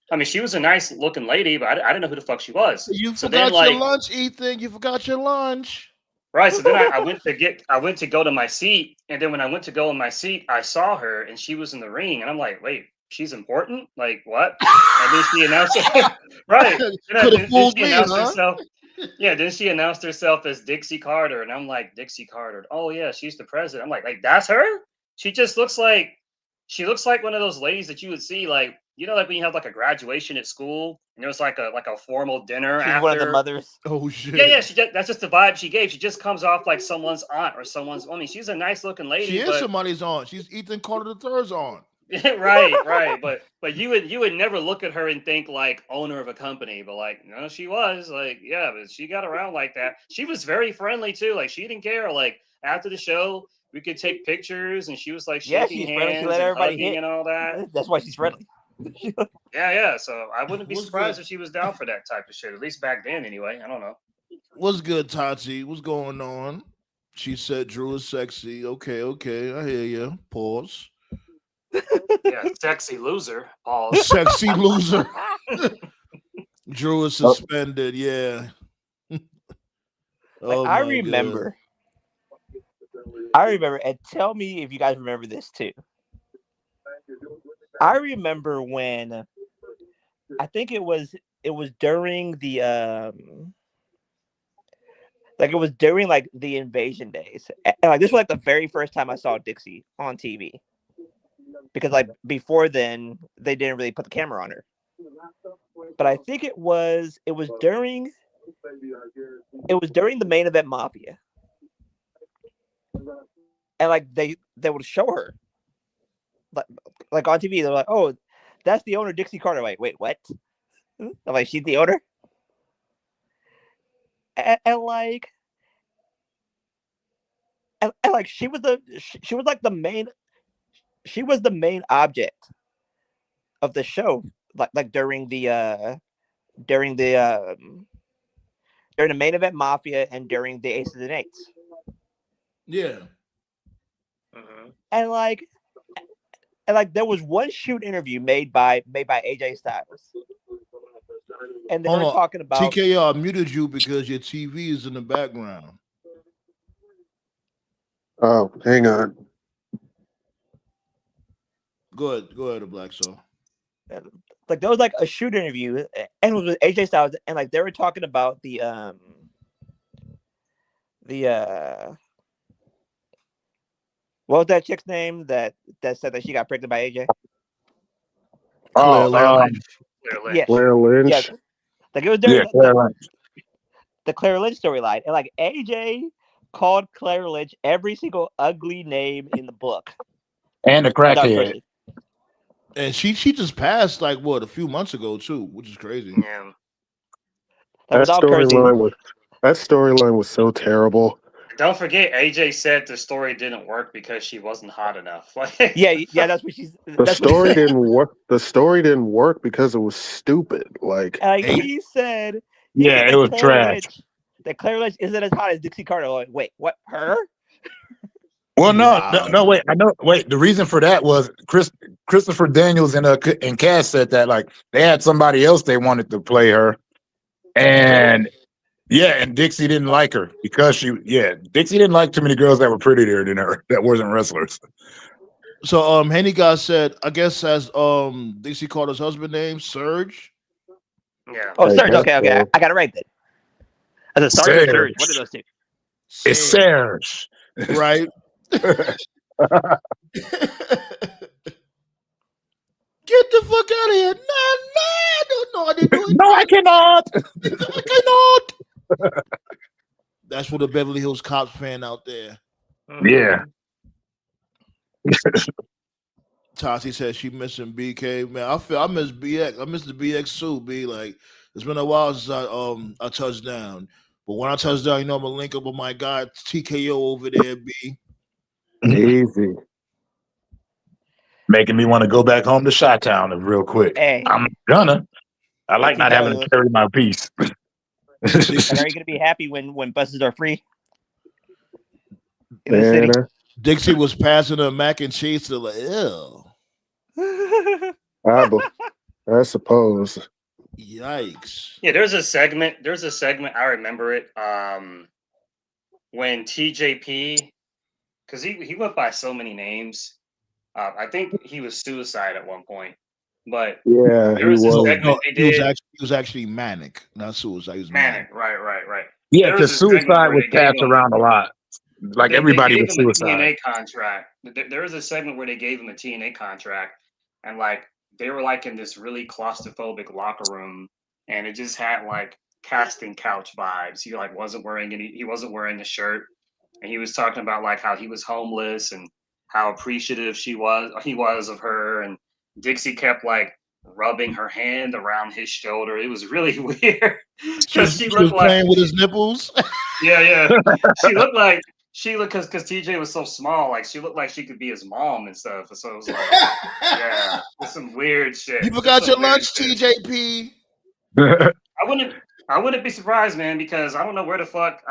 I mean, she was a nice looking lady, but I didn't know who the fuck she was. You So then, forgot your like, lunch, Ethan. You forgot your lunch. right. So then I went to go to my seat, and then when I went to go in my seat, I saw her, and she was in the ring, and I'm like, wait, she's important? Like what? And then she announced, right? Could have Then fooled she me, announced huh? herself. Yeah, then she announced herself as Dixie Carter, and I'm like, Dixie Carter. Oh yeah, she's the president. I'm like that's her. She just looks like one of those ladies that you would see, like like when you have like a graduation at school, and there was like a formal dinner She's one of the after. mothers. Oh shit. Yeah. That's just the vibe she gave. She just comes off like someone's aunt or someone's. I mean, she's a nice looking lady, She is but somebody's aunt. She's Ethan Carter III's aunt. right. But you would never look at her and think like owner of a company, but like no, she was like but she got around like that. She was very friendly too. Like she didn't care. Like after the show, we could take pictures, and she was like shaking she's friendly. She hands let and everybody hugging hit. and all that. That's why she's friendly. Yeah. So I wouldn't be What's surprised good? if she was down for that type of shit. At least back then, anyway. I don't know. What's good, Tati? What's going on? She said Drew is sexy. Okay. I hear you. Pause. Yeah, sexy loser. Pause. Sexy loser. Drew is suspended. Yeah. Oh I my remember, and tell me if you guys remember this too. I remember when I think it was during the like it was during like the invasion days, and like this was like the very first time I saw Dixie on TV, because like before then they didn't really put the camera on her. But I think it was during the main event Mafia, and like they would show her like on TV. They're like, oh, that's the owner, Dixie Carter. Like, wait, what? I'm like, she's the owner, and like. And like she was like the main object of the show, like during the main event Mafia and during the Aces and Eights. Yeah. And like there was one shoot interview made by AJ Styles, and they were talking about TKO. I muted you because your TV is in the background. Oh, hang on. Go ahead, Black Soul. Like there was like a shoot interview, and it was with AJ Styles, and like they were talking about the what was that chick's name that said that she got pregnant by AJ? Oh, Claire Lynch. Yeah, Claire Lynch. Yeah, like it was during the Claire Lynch storyline, and like AJ called Claire Lynch every single ugly name in the book, and a crackhead. And she just passed like what a few months ago too, which is crazy. Yeah. That storyline was so terrible. Don't forget, AJ said the story didn't work because she wasn't hot enough. yeah, that's what she's. The story didn't work. The story didn't work because it was stupid. Like he said, it was trash. That Claire Lynch isn't as hot as Dixie Carter. Like, wait, what? Her? Well, no, wait. I know. Wait, the reason for that was Christopher Daniels and Cass said that like they had somebody else they wanted to play her, and and Dixie didn't like her because Dixie didn't like too many girls that were prettier than her that wasn't wrestlers. So Henny guy said, I guess as Dixie Carter's husband name, Serge. Yeah. Oh, Serge. Okay. I got it right then. I said Serge or Serge. What are those two? It's Serge. Right. Get the fuck out of here. No, I didn't do it. No, I cannot. I cannot. That's for the Beverly Hills Cops fan out there. Yeah. Tati said she missing BK. Man, I miss BX. I miss the BX too. B like it's been a while since I touched down. But when I touch down, I'm gonna link up with my guy TKO over there. B Easy. Making me want to go back home to Chi-Town real quick. Hey. I'm gonna. I like not having to carry my piece. But are you gonna be happy when buses are free in the city? Dixie was passing her mac and cheese to like, ew. I suppose. Yikes. Yeah, there's a segment. I remember it. When TJP, because he went by so many names. I think he was Suicide at one point. But yeah, there was a segment they did. He was actually manic, not suicide. He was manic. Right. Yeah, because Suicide was passed around a lot. Like everybody was Suicide. A TNA contract. There was a segment where they gave him a TNA contract, and like they were like in this really claustrophobic locker room, and it just had like casting couch vibes. He like wasn't wearing a shirt, and he was talking about like how he was homeless and how appreciative he was of her, and Dixie kept like rubbing her hand around his shoulder. It was really weird because she looked like playing with his nipples. Yeah. She looked because TJ was so small, like she looked like she could be his mom and stuff. So it was like, yeah, it's some weird shit. You forgot your lunch, TJP. I wouldn't be surprised, man, because I don't know where the fuck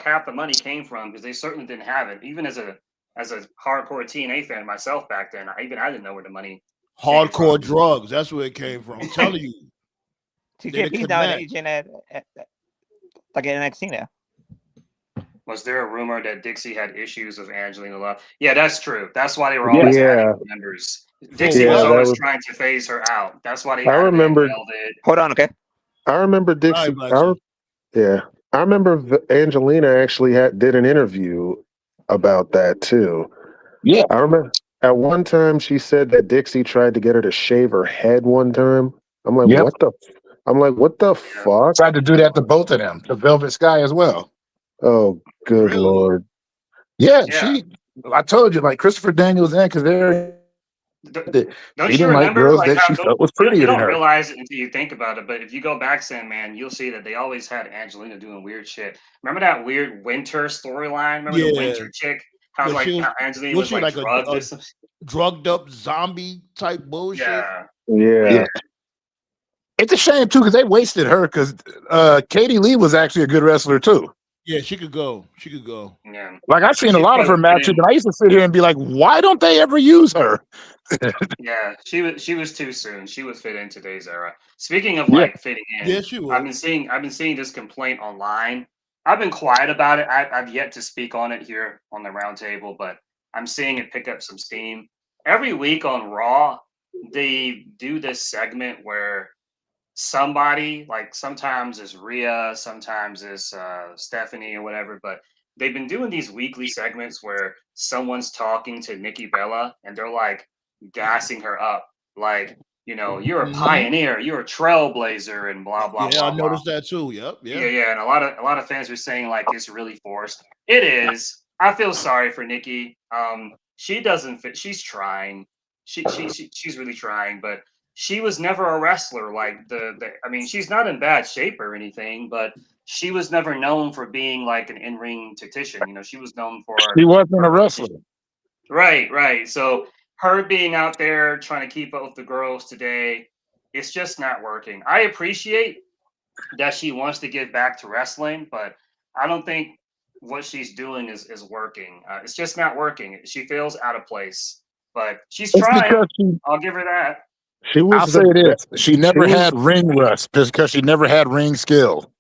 half the money came from, because they certainly didn't have it. Even as a hardcore TNA fan myself back then, I didn't know where the money. Hardcore drugs. That's where it came from. I'm telling you. TJP's now an agent at like an NXT now. Was there a rumor that Dixie had issues with Angelina Love? Yeah, that's true. That's why they were always adding members. Dixie was always trying to phase her out. That's why they remember. Hold on, okay. I remember Dixie. I remember Angelina actually did an interview about that too. Yeah, I remember at one time she said that Dixie tried to get her to shave her head one time. I'm like, what the fuck? Tried to do that to both of them, to Velvet Sky as well. Oh, good Lord. Yeah, I told you, like Christopher Daniels and because don't you remember girls that she felt was prettier than her. You don't realize it until you think about it, but if you go back, man, you'll see that they always had Angelina doing weird shit. Remember that weird winter storyline? Remember the winter chick? How Angelina was like drugged or something? Drugged up zombie type bullshit. Yeah. It's a shame too because they wasted her because Katie Lee was actually a good wrestler too. Yeah, she could go. Yeah. Like I've seen a lot of her matches, and I used to sit here and be like, "Why don't they ever use her?" Yeah, she was too soon. She would fit in today's era. Speaking of like fitting in, she would. I've been seeing this complaint online. I've been quiet about it. I've yet to speak on it here on the roundtable, but I'm seeing it pick up some steam. Every week on Raw, they do this segment where somebody, like sometimes it's Rhea, sometimes it's Stephanie or whatever, but they've been doing these weekly segments where someone's talking to Nikki Bella and they're like gassing her up, like, you're a pioneer, you're a trailblazer, and blah blah blah. I noticed that too. Yep. Yeah, and a lot of fans are saying like it's really forced. It is. I feel sorry for Nikki. She doesn't fit. She's trying. She's really trying, but she was never a wrestler like I mean, she's not in bad shape or anything, but she was never known for being like an in-ring tactician. She was known for. She wasn't a wrestler. Right. So her being out there trying to keep up with the girls today, it's just not working. I appreciate that she wants to get back to wrestling, but I don't think what she's doing is working. It's just not working. She feels out of place, but she's trying. I'll give her that. I'll say this: she never had ring rust because she never had ring skill.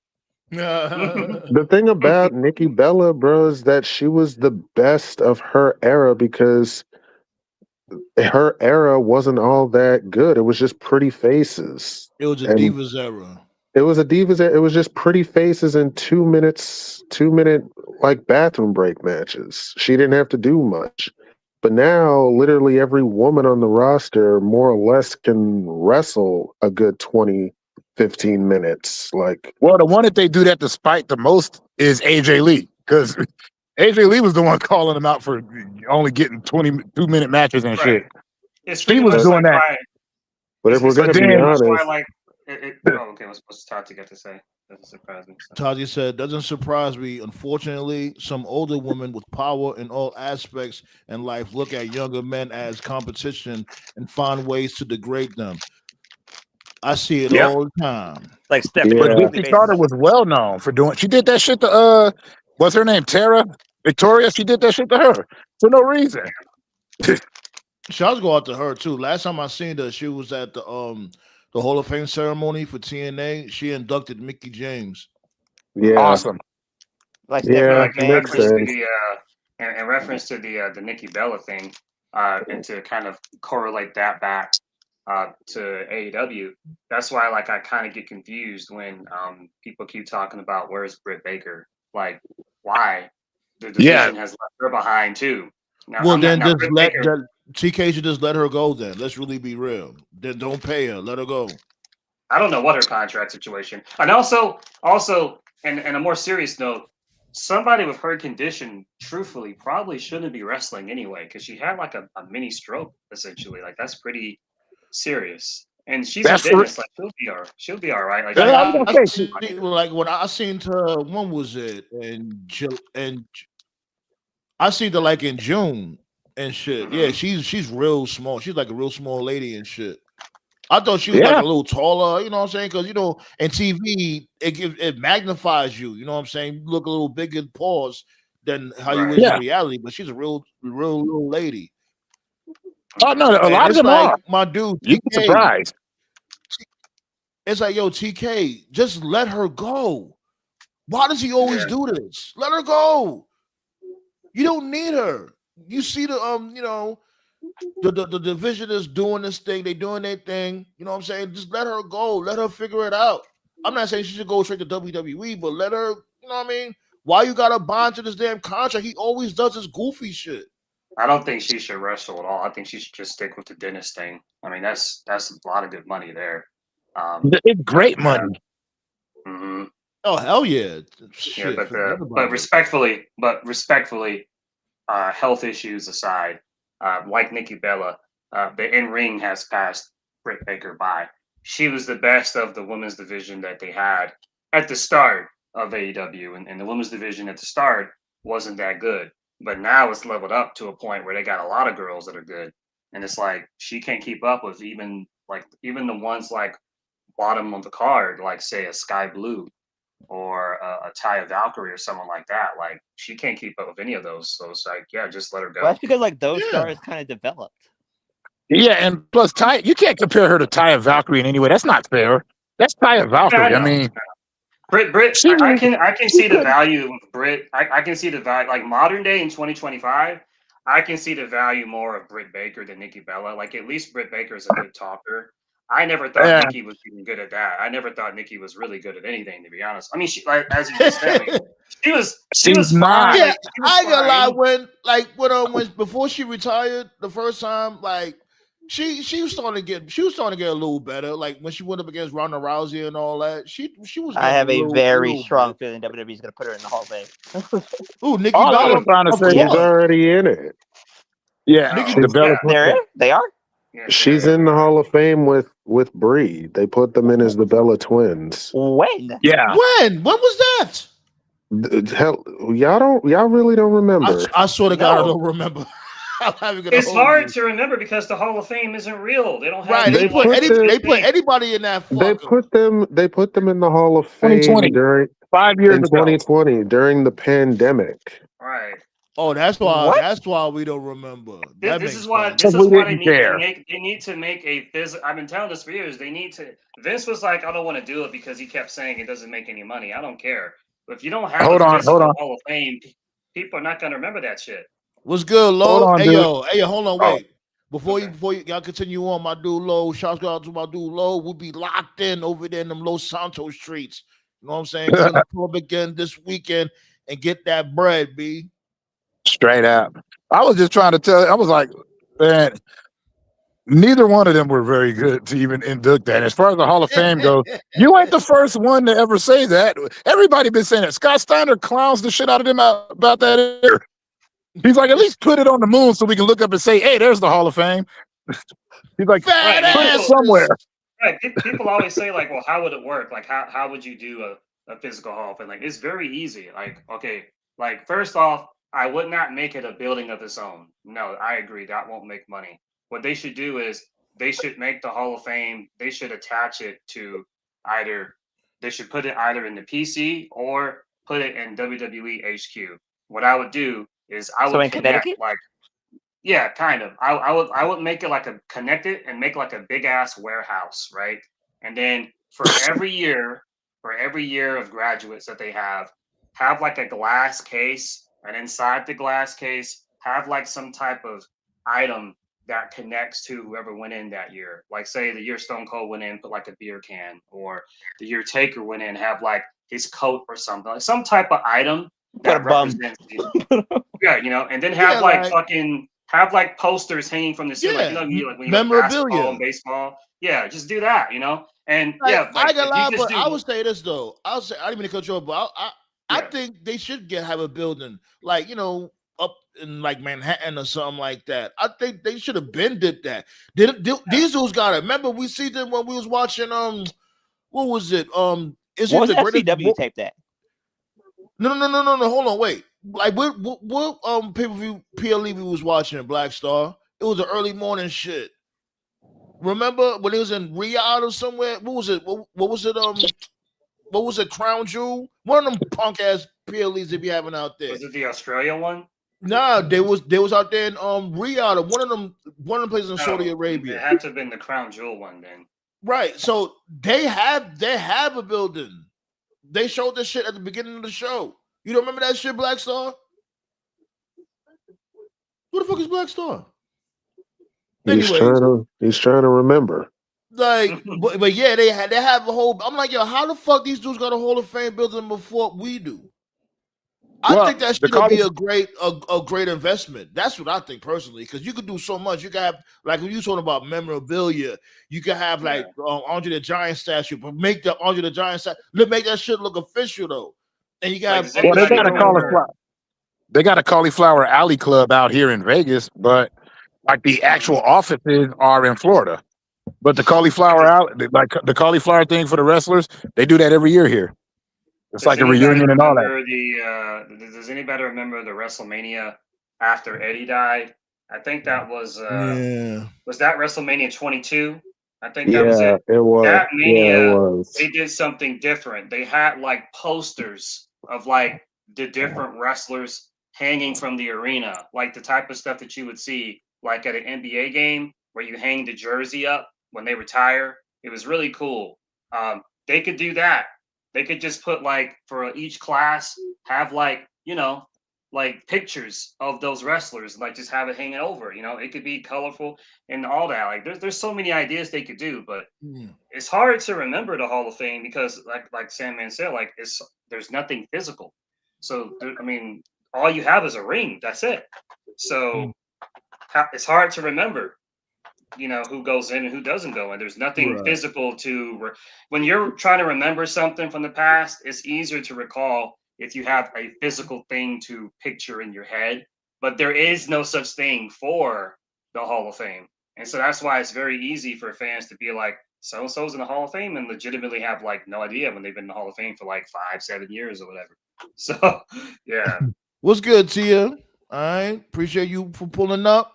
The thing about Nikki Bella, bro, is that she was the best of her era because her era wasn't all that good. It was just pretty faces. It was a Divas era. It was a Divas era. It was just pretty faces and 2 minute like bathroom break matches. She didn't have to do much. But now, literally every woman on the roster more or less can wrestle a good 20, 15 minutes. Like, Well, the one that they do that despite the most is AJ Lee, because AJ Lee was the one calling him out for only getting 22-minute matches and shit. Right. It's She pretty was much doing like that. why. but if we're It's going to But be pretty then- much why honest, like. Oh, okay. What's Tati got to say? Doesn't surprise me. So. Taji said, doesn't surprise me. Unfortunately, some older women with power in all aspects in life look at younger men as competition and find ways to degrade them. I see it Yep. all the time. Like Stephanie Yeah. But on a weekly Dixie Carter basis. was well known for doing. She did that shit to what's her name? Tara Victoria. She did that shit to her for no reason. Shouts go out to her too. Last time I seen her, she was at the Hall of Fame ceremony for TNA. She inducted Mickey James. yeah, Awesome. Like Yeah, Stephanie Like in McMahon. makes reference to sense. in reference to the Nikki Bella thing, and to kind of correlate that back to AEW. That's why like I kind of get confused when people keep talking about where's Britt Baker. Like, why? The Yeah. division has left her behind too. Now, Well, I'm not, then now just Britt let Baker. TK should just let her go. Then let's really be real. Then don't pay her. Let her go. I don't know what her contract situation. And also, and a more serious note, somebody with her condition, truthfully, probably shouldn't be wrestling anyway, because she had like a mini stroke essentially. Like that's pretty serious. And she's That's a for dentist. Like she'll be all right. Like Yeah, she, I was I gonna say, see, like when I seen her, when was it? And I seen her like in June and shit. Yeah, she's real small. She's like a real small lady and shit. I thought she was like Yeah. a little taller, you know what I'm saying? Because in TV it magnifies you, you know what I'm saying? You look a little bigger in pause than how you Right. is in Yeah. reality, but she's a real little lady. Oh no, a And lot of it's them like are. my dude You'd be TK. surprised. It's like, yo, TK, just let her go. Why does he always Yeah. do this? Let her go. You don't need her. You see the the division is doing this thing, they doing their thing. You know what I'm saying? Just let her go. Let her figure it out. I'm not saying she should go straight to WWE, but let her, you know what I mean? Why you gotta bond to this damn contract? He always does this goofy shit. I don't think she should wrestle at all. I think she should just stick with the dentist thing. I mean, that's a lot of good money there. It's great money. hmm Oh hell yeah. Yeah, Shit, but forget about it. respectfully, health issues aside, like Nikki Bella, the in ring has passed Britt Baker by. She was the best of the women's division that they had at the start of AEW, and the women's division at the start wasn't that good. But now it's leveled up to a point where they got a lot of girls that are good, and it's like she can't keep up with even the ones like bottom of the card, like say a Sky Blue or a Taya Valkyrie or someone like that. Like she can't keep up with any of those. So it's like, yeah, just let her go. Well, that's because like those Yeah. stars kind of developed. Yeah, and plus Ty, you can't compare her to Taya Valkyrie in any way. That's not fair. That's Taya Valkyrie. I know. mean, Brit, she I was- can see the value of Brit. I can see the value, like modern day in 2025. I can see the value more of Britt Baker than Nikki Bella. Like at least Britt Baker is a good talker. I never thought Yeah. Nikki was even good at that. I never thought Nikki was really good at anything, to be honest. I mean, she, like as you just said, I mean, she was She's fine. not. Yeah, Like, she was I ain't gonna lie. fine. When before she retired the first time, like she was starting to get a little better. Like when she went up against Ronda Rousey and all that, she was. I have a getting very little strong bit. feeling WWE is going to put her in the Hall of Fame. Ooh, Nikki All I Bella, was trying to of say, She's course. already in it. yeah, Nikki the Bella Yeah. They are. Yeah, She's in the Hall of Fame with Brie. They put them in as the Bella twins. When? Yeah, When was that? Hell, y'all really don't remember. I swear to God, I No. don't remember. I'm not even gonna It's hold hard you. to remember because the Hall of Fame isn't real. They don't have Right, any, They put they put thing. anybody in that They fucker. put them in the Hall of Fame 2020, during 5 years in ago. 2020 during the pandemic. Right. Oh, that's What? why we don't remember. That This makes is why sense. Because we they didn't need to care. make a I've been telling this for years. They need to. Vince was like, I don't want to do it because he kept saying it doesn't make any money. I don't care. But if you don't have a Hold on, physical Hall of Fame, people are not going to remember that shit. What's good, hold Low? on, Hey dude. yo, hold on, Oh, wait. Before Okay. y'all continue on, my dude Low, shouts out to my dude Low. We'll be locked in over there in them Los Santos streets. You know what I'm saying? We're gonna pull up again this weekend and get that bread, B. straight up. I was just trying to tell. I was like, man, neither one of them were very good to even induct that. As far as the Hall of Fame goes, you ain't the first one to ever say that. Everybody been saying it. Scott Steiner clowns the shit out of them about that era. He's like, at least put it on the moon so we can look up and say, hey, there's the Hall of Fame. He's like, Right, put it people, somewhere. right. People always say like, well, how would it work? Like, how would you do a physical Hall of Fame? Like, it's very easy. Like, okay, like first off, I would not make it a building of its own. No, I agree. That won't make money. What they should do is they should make the Hall of Fame. They should attach it to either. They should put it either in the PC or put it in WWE HQ. What I would do is I So would in connect Connecticut? like. Yeah, kind of. I would make it like a connect it and make like a big ass warehouse, right? And then for every year of graduates that they have like a glass case, and inside the glass case, have like some type of item that connects to whoever went in that year. Like say the year Stone Cold went in, put like a beer can, or the year Taker went in, have like his coat or something, like some type of item Put a that bum. represents yeah, and then Yeah, have like like- fucking have like posters hanging from the ceiling. Yeah, You like when you go to basketball and baseball. Yeah, just do that, And Like, yeah, I like got if you lie, just but I do would say this though. I didn't mean to cut you off, but I Yeah. think they should have a building like up in like Manhattan or something like that. I think they should have been did that. These dudes got it. Remember we see them when we was watching what was it is What it was the greatest? FCW tape that? No. Hold on, wait. Like what pay-per-view PLE we was watching Black Star? It was the early morning shit. Remember when it was in Riyadh or somewhere? What was it? What was it? What was it? Crown Jewel? One of them punk ass PLEs they be having out there. Was it the Australia one? Nah, they was out there in Riyadh. One of them places in Saudi It Arabia. had to have been the Crown Jewel one then. Right. So they have a building. They showed this shit at the beginning of the show. You don't remember that shit, Black Star? Who the fuck is Black Star? He's Anyways, trying to remember. like, but yeah, they have a whole. I'm like, yo, how the fuck these dudes got a Hall of Fame building before we do? I think that should be a great investment. That's what I think personally, because you could do so much. You can have like when you talking about memorabilia, you can have like Andre the Giant statue, but make the Andre the Giant statue, make that shit look official though. And you got they got a cauliflower alley club out here in Vegas, but like the actual offices are in Florida. But the cauliflower alley, like the cauliflower thing for the wrestlers, they do that every year here. It's like a reunion and all that. Does anybody remember the WrestleMania after Eddie died? I think that was was that WrestleMania 22? I think that was it. It was. That Mania, it was. They did something different. They had like posters of like the different wrestlers hanging from the arena, like the type of stuff that you would see like at an NBA game where you hang the jersey up when they retire. It was really cool. They could do that. They could just put like for each class, have like, like pictures of those wrestlers, like just have it hanging over, it could be colorful and all that. Like there's so many ideas they could do, but it's hard to remember the Hall of Fame because like Sandman said, like there's nothing physical. So all you have is a ring. That's it. So it's hard to remember, who goes in and who doesn't go in. There's nothing physical when you're trying to remember something from the past, it's easier to recall if you have a physical thing to picture in your head, but there is no such thing for the Hall of Fame. And so that's why it's very easy for fans to be like, so-and-so's in the Hall of Fame and legitimately have like no idea when they've been in the Hall of Fame for like 5-7 years or whatever. So, yeah. What's good, Tia? All right. Appreciate you for pulling up.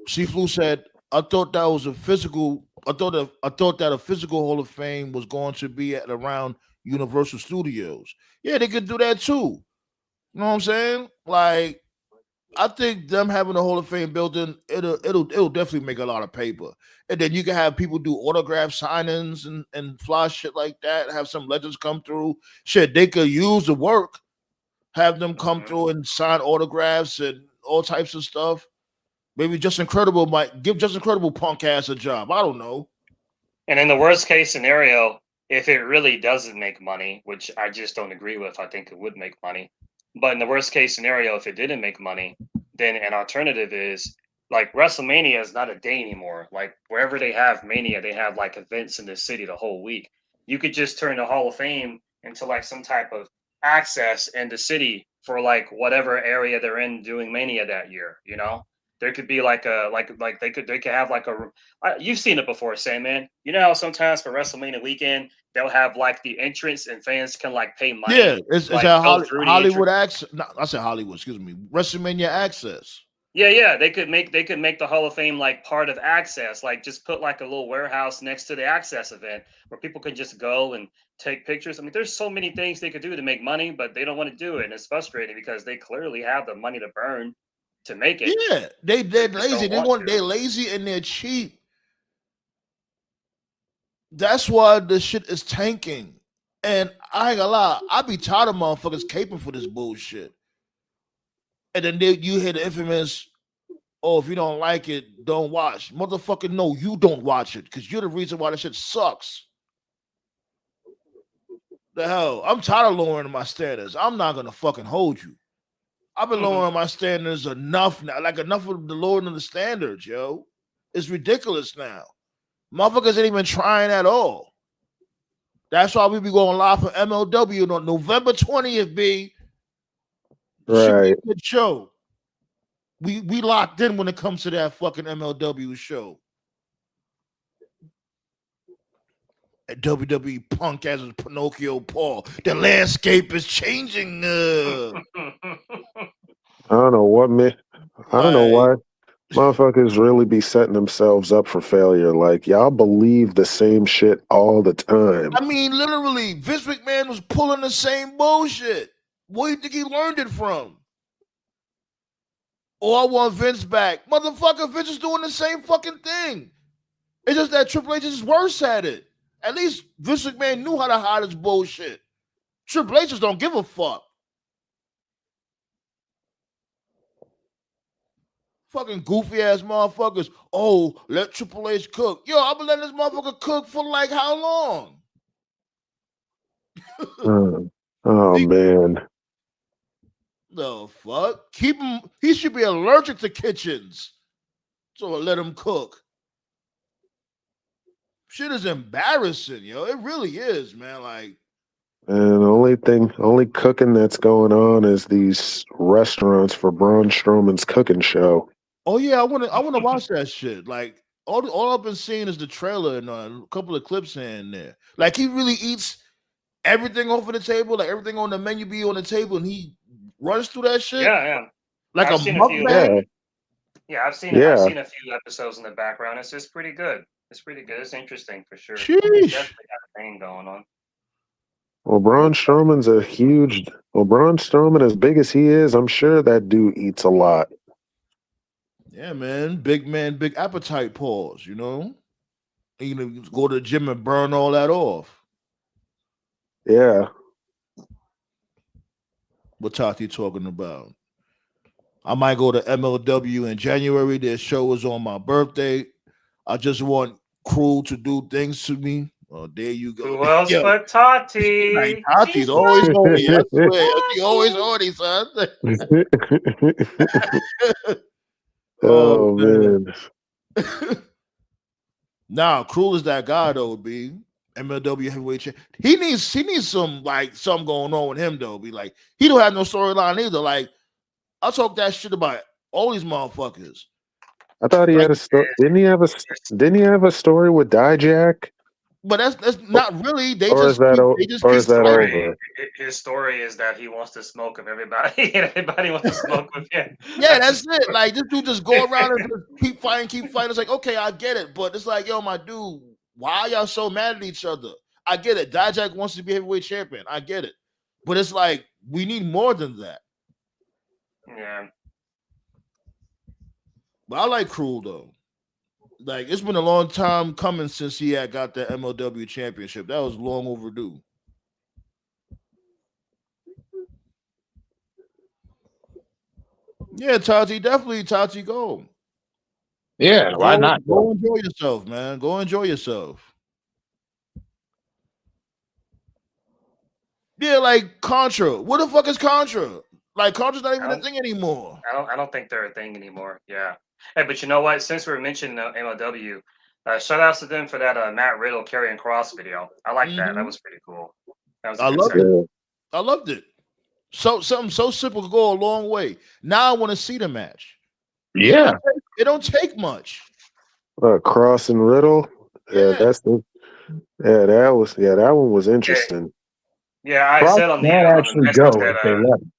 C-Flu said, I thought that was a physical. I thought that a physical Hall of Fame was going to be at around Universal Studios. Yeah, they could do that too. You know what I'm saying? Like, I think them having a Hall of Fame building, it'll definitely make a lot of paper. And then you can have people do autograph signings and fly shit like that. Have some legends come through. Shit, they could use the work. Have them come through and sign autographs and all types of stuff. Maybe Just Incredible might give Just Incredible punk ass a job. I don't know. And in the worst case scenario, if it really doesn't make money, which I just don't agree with, I think it would make money. But in the worst case scenario, if it didn't make money, then an alternative is like WrestleMania is not a day anymore. Like wherever they have Mania, they have like events in the city the whole week. You could just turn the Hall of Fame into like some type of access in the city for like whatever area they're in doing Mania that year. You know, there could be like a like they could have like a you've seen it before, Sandman. You know how sometimes for WrestleMania weekend they'll have like the entrance and fans can like pay money Yeah, it's to like a go through the entrance. Hollywood access. No, I said Hollywood. Excuse me. WrestleMania access. Yeah, they could make the Hall of Fame like part of access. Like just put like a little warehouse next to the access event where people can just go and take pictures. I mean, there's so many things they could do to make money, but they don't want to do it. And it's frustrating because they clearly have the money to burn to make it. Yeah, they're Just lazy. don't want to. They're lazy and they're cheap. That's why the shit is tanking. And I ain't gonna lie, I be tired of motherfuckers caping for this bullshit. And then you hear the infamous, "Oh, if you don't like it, don't watch." Motherfucker, no, you don't watch it because you're the reason why the shit sucks. The hell, I'm tired of lowering my standards. I'm not gonna fucking hold you. I've been lowering my standards enough now, like enough of the lowering of the standards, yo. It's ridiculous now. Motherfuckers ain't even trying at all. That's why we be going live for MLW on November 20th, B. Should be Right. a good show. We locked in when it comes to that fucking MLW show. At WWE punk as Pinocchio Paul. The landscape is changing. I don't know what I don't know why motherfuckers really be setting themselves up for failure. Like y'all believe the same shit all the time. I mean, literally, Vince McMahon was pulling the same bullshit. Where do you think he learned it from? Oh, I want Vince back. Motherfucker, Vince is doing the same fucking thing. It's just that Triple H is worse at it. At least Vince McMahon knew how to hide his bullshit. Triple H just don't give a fuck. Fucking goofy ass motherfuckers. Oh, let Triple H cook. Yo, I've been letting this motherfucker cook for like how long? Oh man. The fuck? Keep him. He should be allergic to kitchens. So let him cook. Shit is embarrassing, yo. It really is, man. Like, And the only cooking that's going on is these restaurants for Braun Strowman's cooking show. oh yeah, I wanna watch that shit. Like, all I've been seeing is the trailer and a couple of clips here and there. Like, he really eats everything over the table, like everything on the menu be on the table, and he runs through that shit. Yeah. Like I've a seen a few. mukbang. I've seen Yeah. a few episodes in the background. It's just pretty good. It's pretty good. It's interesting for sure. Sheesh. It's definitely got a thing going on. Well, Braun Strowman, as big as he is, I'm sure that dude eats a lot. Yeah, man, big appetite pause. You know, go to the gym and burn all that off. Yeah. What Tati talking about? I might go to MLW in January. Their show is on my birthday. I just want Crew to do things to me. Oh, there you go. Who else Yo, but Tati? like, Tati's always on it. That's the way. She always on it, son. Oh man. Nah, Crew is that guy though, B. MLW heavyweight champ. He needs some like something going on with him though. Be like, he don't have no storyline either. Like, I talk that shit about all these motherfuckers. I thought he had a story. Didn't he have a story with Dijak? But that's not really. They Or is that over? His story is that he wants to smoke with everybody, and everybody wants to smoke with him. Yeah, that's it. Like, this dude just go around and just keep fighting. It's like, okay, I get it, but it's like, yo, my dude, why are y'all so mad at each other? I get it. Dijak wants to be heavyweight champion. I get it, but it's like we need more than that. Yeah. But I like Cruel though. Like, it's been a long time coming since he had got the MLW championship. That was long overdue. Yeah, Tati, definitely Tati, go. Yeah, why not? Go enjoy yourself, man. Go enjoy yourself. Yeah, like Contra. What the fuck is Contra? Like culture's not even I a thing anymore. I don't think they're a thing anymore. Yeah. Hey, but you know what? Since we're mentioning MLW, shout outs to them for that Matt Riddle carrying cross video. I like that. That Mhm. was pretty cool. That was a I good loved segment. it. I loved it. So something so simple could go a long way. Now I want to see the match. Yeah. It don't take much. Cross and Riddle. Yeah, Yeah. that one was interesting. Yeah, I Cross said on the can actually message go that if they let him.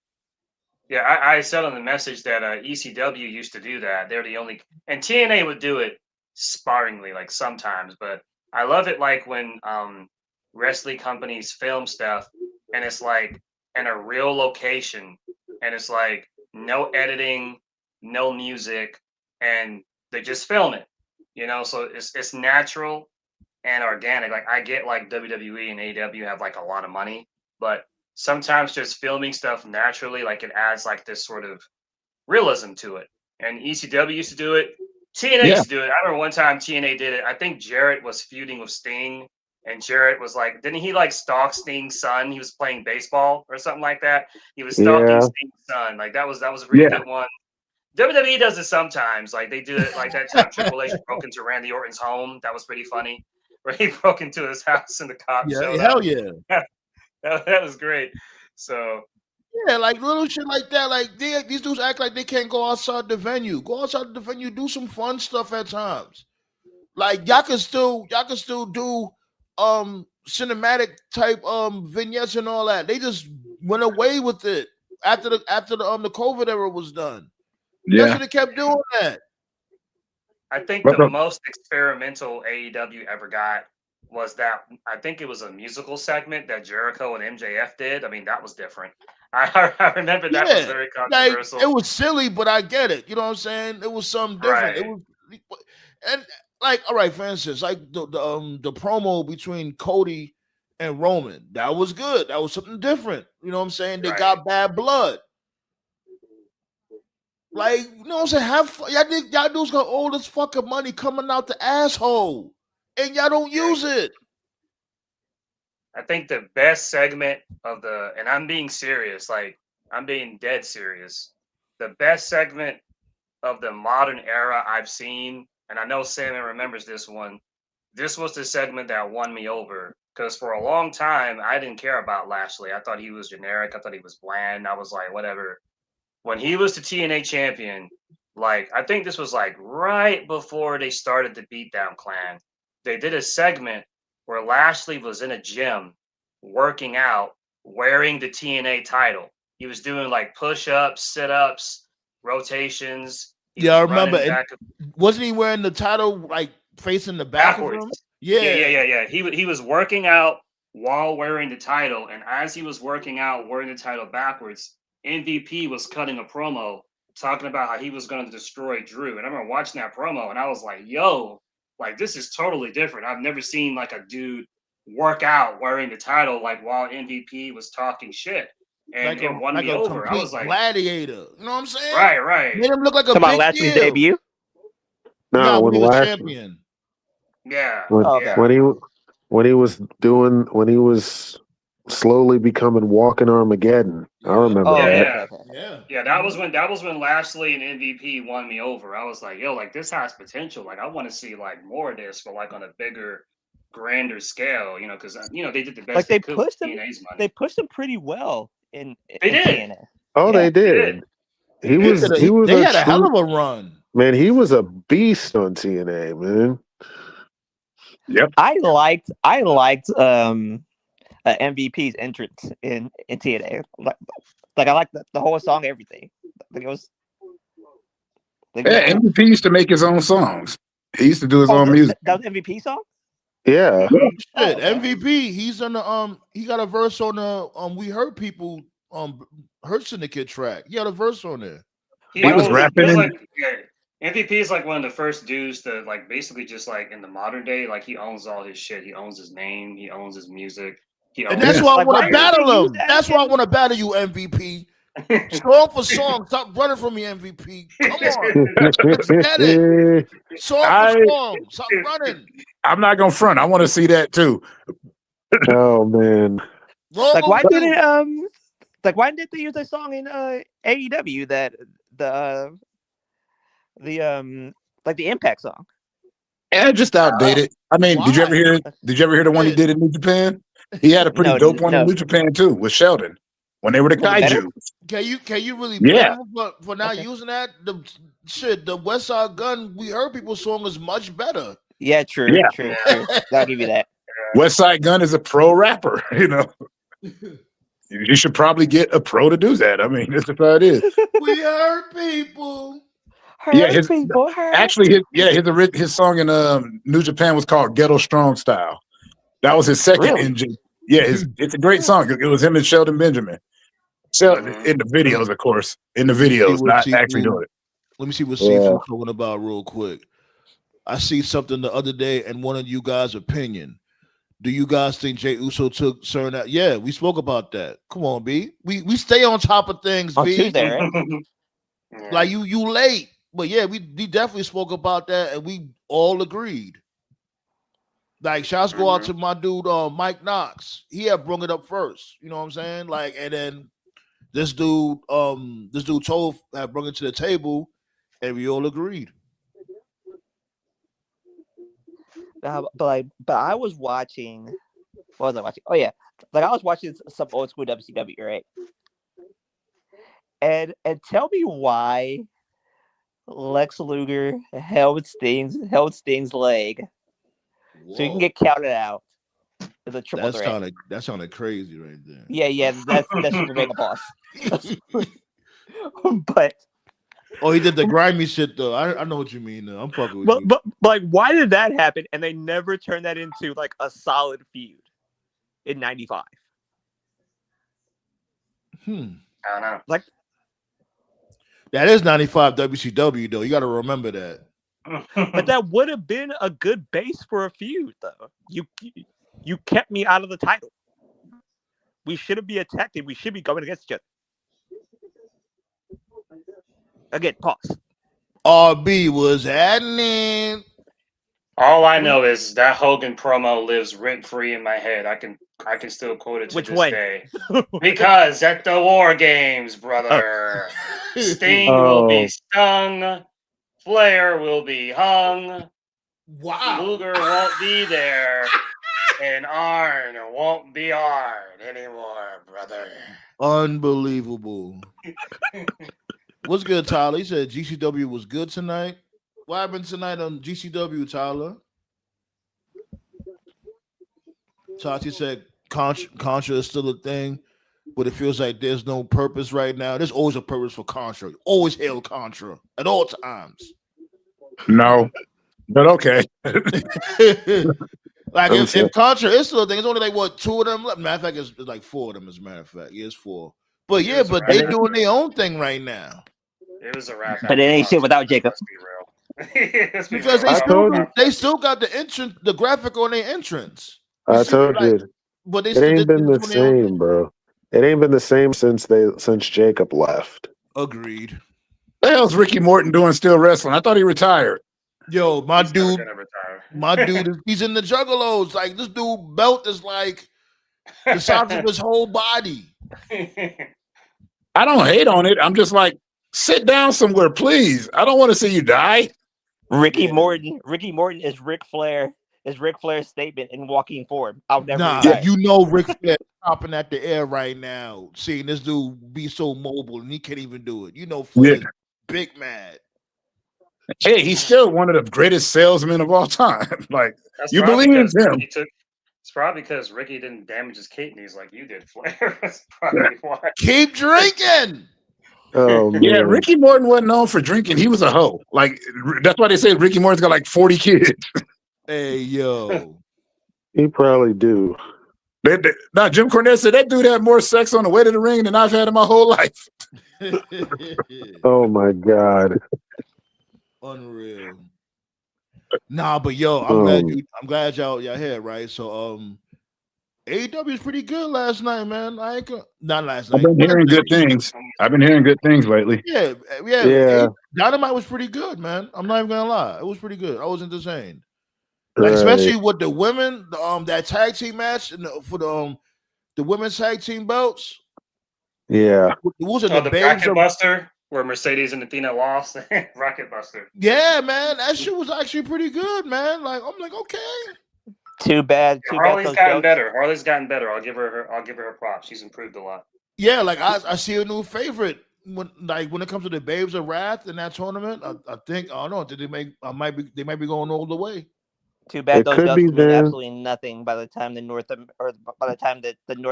yeah, I said on the message that ECW used to do that. They're the only, and TNA would do it sparingly, like sometimes. But I love it, like when wrestling companies film stuff, and it's like in a real location, and it's like no editing, no music, and they just film it. You know, so it's natural and organic. Like I get like WWE and AEW have like a lot of money, but sometimes just filming stuff naturally, like it adds like this sort of realism to it. And ECW used to do it. TNA Yeah. used to do it. I remember one time TNA did it. I think Jarrett was feuding with Sting, and Jarrett was like, didn't he like stalk Sting's son? He was playing baseball or something like that. He was stalking Yeah. Sting's son. Like that was a really Yeah. good one. WWE does it sometimes. Like they do it like that time Triple H broke into Randy Orton's home. That was pretty funny. Where he broke into his house and the cops Yeah, showed hell up. yeah. That was great. So Yeah, like little shit like that. Like these dudes act like they can't go outside the venue. Go outside the venue, do some fun stuff at times. Like y'all can still do cinematic type vignettes and all that. They just went away with it after the COVID era was done. Y'all Yeah. should have kept doing that. I think But the the- most experimental AEW ever got was that I think it was a musical segment that Jericho and MJF did. I mean, that was different. I remember that was Yeah, very like controversial. it was silly, but I get it. You know what I'm saying? It was something different. It Right. was, and like, all right, for instance, like the promo between Cody and Roman, that was good. That was something different. You know what I'm saying? They Right. got bad blood. Like, you know what I'm saying? Have fun. Y'all dudes got all this fucking money coming out the asshole, and y'all don't use it. I think the best segment of and I'm being serious, like I'm being dead serious. The best segment of the modern era I've seen, and I know Salmon remembers this one. This was the segment that won me over because for a long time I didn't care about Lashley. I thought he was generic. I thought he was bland. I was like, whatever. When he was the TNA champion, like I think this was like right before they started the Beatdown Clan. They did a segment where Lashley was in a gym working out, wearing the TNA title. He was doing like push-ups, sit-ups, rotations. He Yeah, I was remember. running And back wasn't he wearing the title like facing the back of him? backwards. Yeah. Yeah. He was working out while wearing the title, and as he was working out wearing the title backwards, MVP was cutting a promo talking about how he was going to destroy Drew. And I remember watching that promo, and I was like, "Yo, like this is totally different. I've never seen like a dude work out wearing the title like while MVP was talking shit." And it won me a over. I complete was like, gladiator. You know what I'm saying? right. Made him look like a Talking about big Lashley's deal. debut. No, Yeah, when when he was Lashley, champion. Yeah. Okay. when he was slowly becoming walking Armageddon. I remember Oh, that. okay. Yeah. That was when Lashley and MVP won me over. I was like, yo, like this has potential. Like I want to see like more of this, but like on a bigger, grander scale. You know, because they did the best Like they could with pushed him. TNA's money. They pushed him pretty well in They did. TNA. Oh, Yeah. they did. He was They had a hell true, of a run. man. He was a beast on TNA, man. Yep. I liked MVP's entrance in TNA. Like I liked the whole song, everything. Like it was. Yeah, MVP used to make his own songs. He used to do his own music. That was MVP song. Yeah. Shit, okay. MVP. He's on the he got a verse on the We Hurt People Hurt Syndicate track. He had a verse on there. He was rapping in- MVP is like one of the first dudes to like basically just like in the modern day, like he owns all his shit. He owns his name. He owns his music. And that's why I Like, want why to did they battle use him. that That's why I in- want to battle you, MVP. Song for song. Stop running from me, MVP. Come on. Let's get it. Song for song. Stop running. I'm not gonna front. I want to see that too. Oh man. Roll Like why over didn't It's like, why didn't they use that song in AEW? That the like the Impact song. Yeah, just outdated. I mean, did you ever Why? hear? Did you ever hear the one he Yeah. did in New Japan? He had a pretty No, dope one in no. New Japan too with Sheldon when they were the Was it better? kaiju. Can you really Yeah. blame him for not Okay. using that? The West Side Gun we heard people's song is much better. Yeah, true, Yeah. true, true. I'll give you that. West Side Gun is a pro rapper. You know, you should probably get a pro to do that. I mean, that's just how it is. We hurt people. Yeah, Hurt his people, hurt. actually his song in New Japan was called Ghetto Strong Style. That was his second Really? engine. Yeah, it's a great song. It was him and Sheldon Benjamin. Sheldon in the videos, of course. In the videos, what not actually doing it. Let me see what Yeah. Seafood's talking about real quick. I see something the other day and one of you guys' opinion. Do you guys think Jay Uso took certain out? Yeah, we spoke about that. Come on, B. We stay on top of things, On B. Tuesday, right? Yeah. Like you late. But yeah, we definitely spoke about that and we all agreed. Like shouts go out to my dude Mike Knox. He had brung it up first. You know what I'm saying? Like, and then this dude Toph had brung it to the table and we all agreed. But I was watching. What was I watching? Oh yeah, like I was watching some old school WCW, right? And tell me why Lex Luger held Sting's leg so he can get counted out as a triple threat. That sounded crazy right there. Yeah, that's Super Mega Boss. But he did the grimy shit though. I know what you mean. Though. I'm fucking with you. But like, why did that happen? And they never turned that into like a solid feud in '95. I don't know. Like that is '95 WCW though. You got to remember that. But that would have been a good base for a feud, though. You kept me out of the title. We shouldn't be attacking. We should be going against each other. Again, pause. RB was happening. All I know is that Hogan promo lives rent free in my head. I can still quote it to Which this one? day. Because at the War Games, brother, Sting will be stung, Flair will be hung, Wow. Luger won't be there, and Arn won't be Arn anymore, brother. Unbelievable. What's good, Tyler? He said GCW was good tonight. What happened tonight on GCW, Tyler? Tati said Contra is still a thing, but it feels like there's no purpose right now. There's always a purpose for Contra. Always hail Contra at all times. No, but okay. Like if Contra is still a thing, it's only like what, 2 of them left. Matter of fact, it's like 4 of them. As a matter of fact, it's 4. But yeah, but they doing their own thing right now. It was a wrap. But it ain't shit without Jacob. Let's be real. Because they still got the entrance, the graphic on their entrance. I told you, but it ain't been the same, bro. It ain't been the same since Jacob left. Agreed. The hell's Ricky Morton doing still wrestling? I thought he retired. Yo, my dude, he's in the Juggalos. Like this dude belt is like the size of his whole body. I don't hate on it. I'm just like, sit down somewhere, please. I don't want to see you die. Ricky Morton is Ric Flair. Is Ric Flair's statement in walking form. I'll never retire. You know Ric Flair chopping at the air right now, seeing this dude be so mobile and he can't even do it. You know Flair's big mad. Hey, he's still one of the greatest salesmen of all time. Like, That's you believe in him. It's probably because Ricky didn't damage his kidneys like you did, Flair. That's probably why. Keep drinking. Oh man. Yeah, Ricky Morton wasn't known for drinking. He was a hoe. Like, that's why they say Ricky Morton's got like 40 kids. Hey, yo. He probably do. Now, Jim Cornette said that dude had more sex on the way to the ring than I've had in my whole life. Oh my God. Unreal. Nah, but yo, I'm glad y'all here, right? So AEW is pretty good last night, man. Not last night. I've been hearing good things. I've been hearing good things lately. Yeah. Dynamite was pretty good, man. I'm not even gonna lie. It was pretty good. I was entertained. Like, especially with the women, that tag team match for the women's tag team belts. Yeah. What was it? Oh, The the Babes Bracket of Buster, where Mercedes and Athena lost. Rocket Buster. Yeah, man, that shit was actually pretty good, man. Like I'm like, okay. Too bad. Yeah, Too bad. Harley's Those gotten jokes. better. Harley's gotten better. I'll give her props. She's improved a lot. Yeah, like I see a new favorite when it comes to the Babes of Wrath in that tournament. I think I don't know. Did they they might be going all the way. Too bad It those could be belts mean them. absolutely nothing by the time the North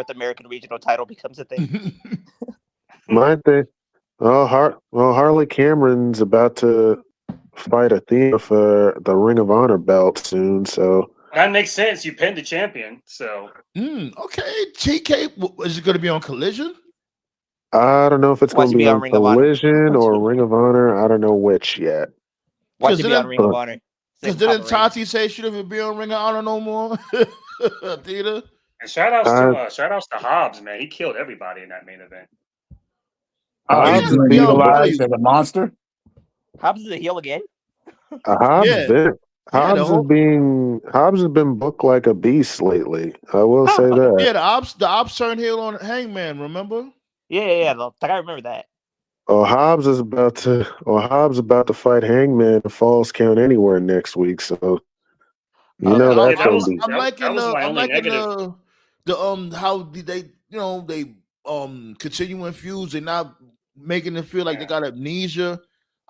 American regional title becomes a thing. Might they? Harley Cameron's about to fight Athena for the Ring of Honor belt soon, so That makes sense. You pinned the champion, so Okay, TK is it going to be on Collision? I don't know if it's Watch going to it be be on on Ring of Honor. Collision or Ring of Honor. I don't know which yet. Watch 'Cause it be on didn't- Ring of Honor. Because Second didn't Papa Reigns. Tati say she doesn't be on Ring of Honor no more? Athena? and shout outs to Hobbs, man. He killed everybody in that main event. Oh, he's Yeah, being yeah, utilized really. as a monster. Hobbs is a heel again. Hobbs Yeah. Hobbs has been booked like a beast lately. I will say that. Yeah, the ops turned heel on Hangman, remember? Yeah. I remember that. Hobbs about to fight Hangman in Falls Count Anywhere next week, so you know that's that gonna was- be. I'm liking my only negative. how they continuing feuds. They're not making it feel like they got amnesia.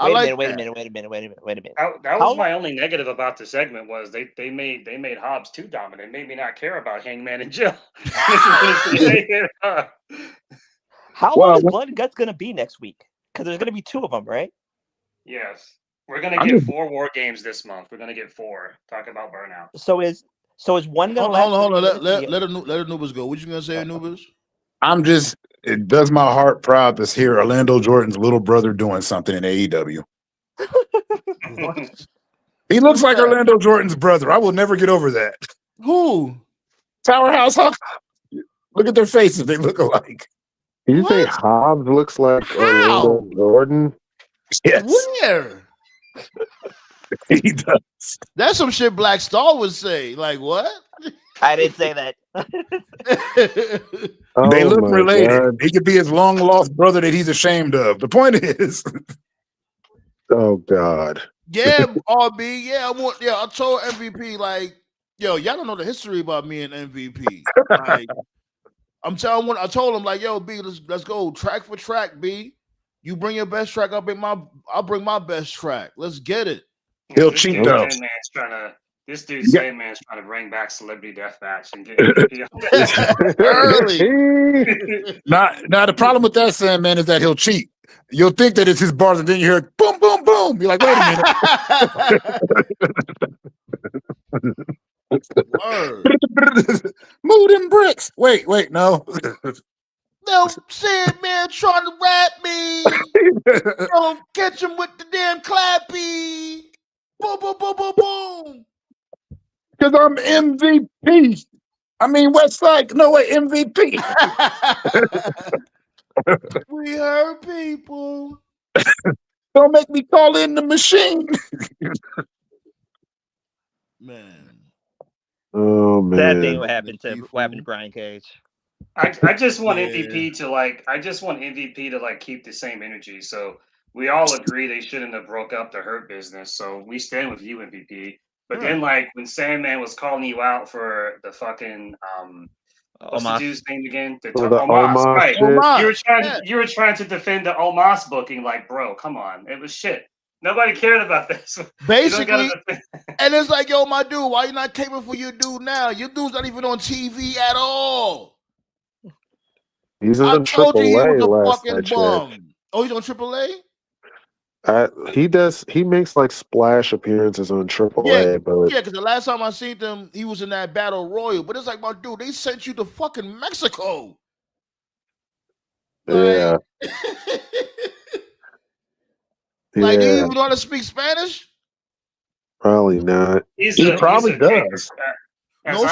Wait a minute. That How was my only negative about the segment was they made Hobbs too dominant. Made me not care about Hangman and Jill. How Well, long is Blood and Guts gonna be next week? Because there's gonna be 2 of them, right? Yes. We're gonna get 4 war games this month. We're gonna get 4. Talk about burnout. So is one gonna Hold last? on. for the Let year? Anubis go. What you gonna say, Anubis? it does my heart proud to hear Orlando Jordan's little brother doing something in AEW. What? He looks like that? Orlando Jordan's brother. I will never get over that. Who? Powerhouse Hawk. Look at their faces. They look alike. Did you say What? Hobbs looks like How? Orlando Jordan? Yes, Where? he does. That's some shit Black Star would say. Like what? I didn't say that. Oh They look my related. God. He could be his long lost brother that he's ashamed of. The point is, Oh God. Yeah, RB. Yeah, I told MVP like, yo, y'all don't know the history about me and MVP. Like, I told him like, yo, B, let's go track for track, B. You bring your best track, I'll bring my best track. Let's get it. he'll This cheat dude though. Sandman's trying to bring back Celebrity Deathmatch and get MVP on Early. Now the problem with that Sandman is that he'll cheat. You'll think that it's his bars, and then you hear boom, boom, boom. You're like, wait a minute. Move them bricks. Wait, no. No, Sandman trying to rap me. Don't catch him with the damn clappy. Boom, boom, boom, boom, boom. Because I'm MVP. I mean, Westside. No way, MVP. We heard people. Don't make me call in the machine. Man. Oh man. That thing what happened to Brian Cage. I just want Yeah. MVP to keep the same energy. So we all agree they shouldn't have broke up the Hurt Business. So we stand with you, MVP. But then when Sandman was calling you out for the fucking what's the dude's name again? The Omos, Omos right? shit. You were trying to defend the Omos booking, like, bro, come on, it was shit. Nobody cared about this. Basically, and it's like, yo, my dude, why you not caping for your dude now? Your dude's not even on TV at all. He's I on told you he was AAA a last I fucking checked. bum. Oh, he's on AAA? He makes like splash appearances on AAA, but because the last time I seen them, he was in that battle royal. But it's like, my dude, they sent you to fucking Mexico. yeah. Like, do you Yeah, even know how to speak Spanish? probably not. He probably does. As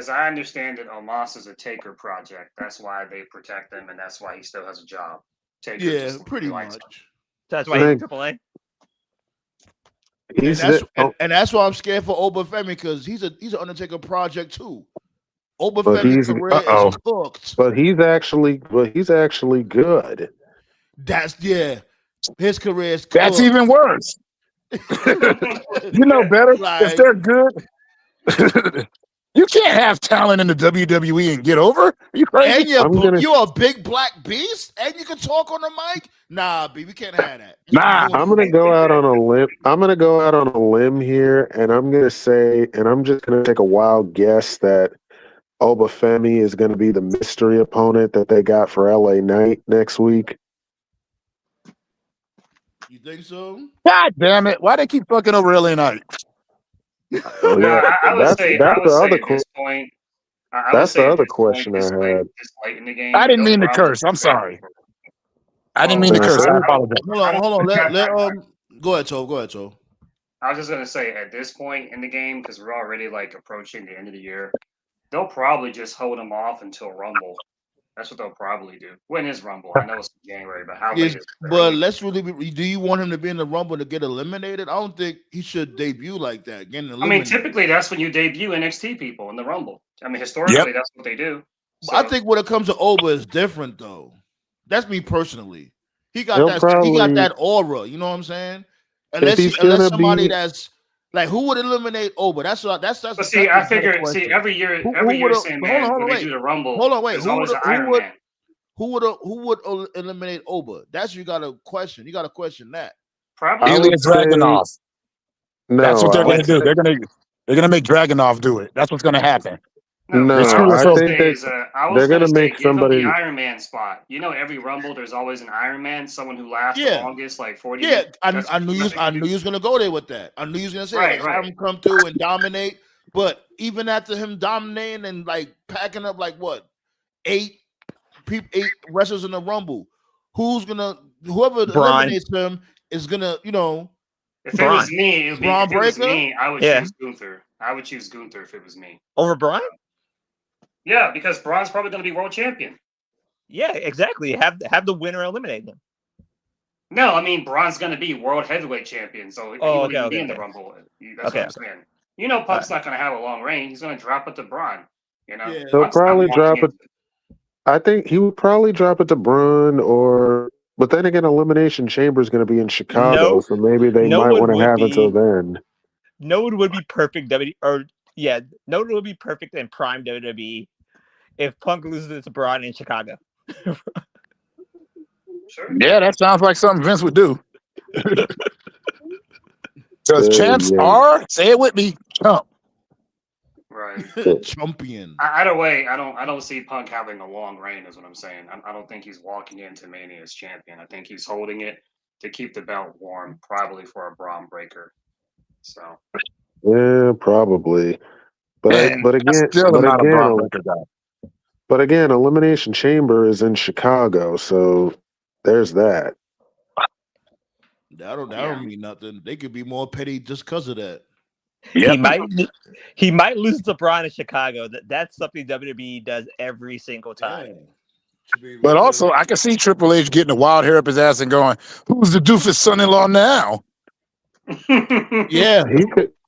I understand it, Omos is a taker project. That's why they protect him, and that's why he still has a job. Taker Yeah, pretty much. That's why he's in AAA. And that's why I'm scared for Oba Femi, because he's an Undertaker project too. Oba But Femi's he's career is cooked. but he's actually good. That's his career is That's cooked. even worse. You know better if Like, they're good. You can't have talent in the WWE and get over. Are you crazy? and I'm gonna you're a big black beast, and you can talk on the mic. Nah, B, we can't have that. Nah. I'm gonna go out on a limb. I'm gonna go out on a limb here, and I'm gonna say, and I'm just gonna take a wild guess that Oba Femi is gonna be the mystery opponent that they got for LA Knight next week. You think so? God damn it! Why they keep fucking over LA Knight? Oh No, yeah, I would that's say that's the other at this point, I would that's the say at other this point, question I had. this late in the game, I didn't they'll mean to probably curse. I'm do that. sorry. I didn't Oh, mean to Nah, curse. I I- apologize. Hold on. think Let go ahead, Tove. Go ahead, Tove. I was just gonna say at this point in the game, because we're already like approaching the end of the year, they'll probably just hold him off until Rumble. That's what they'll probably do. When is Rumble? I know it's January, but how late Yes, is it? but let's really do you want him to be in the Rumble to get eliminated? I don't think he should debut like that, getting I mean, eliminated. typically that's when you debut NXT people in the Rumble. I mean, Yep. historically that's what they do. I So think when it comes to Oba, it's different though. That's me personally. He got He'll that probably aura. You know what I'm saying? if he's Unless gonna somebody be that's like, who would eliminate Oba? That's but the see, I better figure question. every year Who would same hold man, on, when they wait. do the Rumble, Hold on, wait. there's always an Iron Man. Who would eliminate Oba? That's you got to question. You got to question that. Probably I Ilya would say Dragunov. That's no. what they're I gonna would do. They're gonna make Dragunov do it. That's what's gonna happen. No, They no. what I screw was us I gonna over. think say is, I was they're gonna gonna say, make give him the somebody. Iron Man spot. You know, every Rumble, there's always an Iron Man, someone who lasts the Yeah. longest, like 40 Yeah, minutes. I knew you was gonna go there with that. I knew you was gonna say that, Right, like have right. him come through and dominate. But even after him dominating and like packing up like what eight wrestlers in the Rumble, whoever Braun. eliminates him is gonna If it Braun. was me, Braun if it was Breaker. me, I would Yeah. choose Gunther. I would choose Gunther if it was me. Over Braun? Yeah, because Braun's probably gonna be world champion. Yeah, exactly. Have the winner eliminate him. No, I mean Braun's gonna be world heavyweight champion, so he wouldn't even be in the Rumble. That's what I'm saying. You know, Punk's not gonna have a long reign. He's gonna drop it to Braun. You know, Yeah. He'll Punk's not probably walking drop it. into. I think he would probably drop it to Braun or. But then again, Elimination Chamber is going to be in Chicago, so maybe they no might one want to would have until be then. no one would be perfect no one would be perfect in prime WWE if Punk loses to Braun in Chicago. Sure. Yeah, that sounds like something Vince would do. Because champs Yeah. are, say it with me, chump. Right. Champion. Either way, I don't see Punk having a long reign. Is what I'm saying. I don't think he's walking into Mania as champion. I think he's holding it to keep the belt warm, probably for a Braun breaker. So. Yeah, probably. But again, Elimination Chamber is in Chicago, so there's that. That don't mean nothing. They could be more petty just because of that. Yep. He might lose to Braun in Chicago. That's something WWE does every single time. Yeah. But also, I can see Triple H getting a wild hair up his ass and going, "Who's the doofus son-in-law now?" Yeah,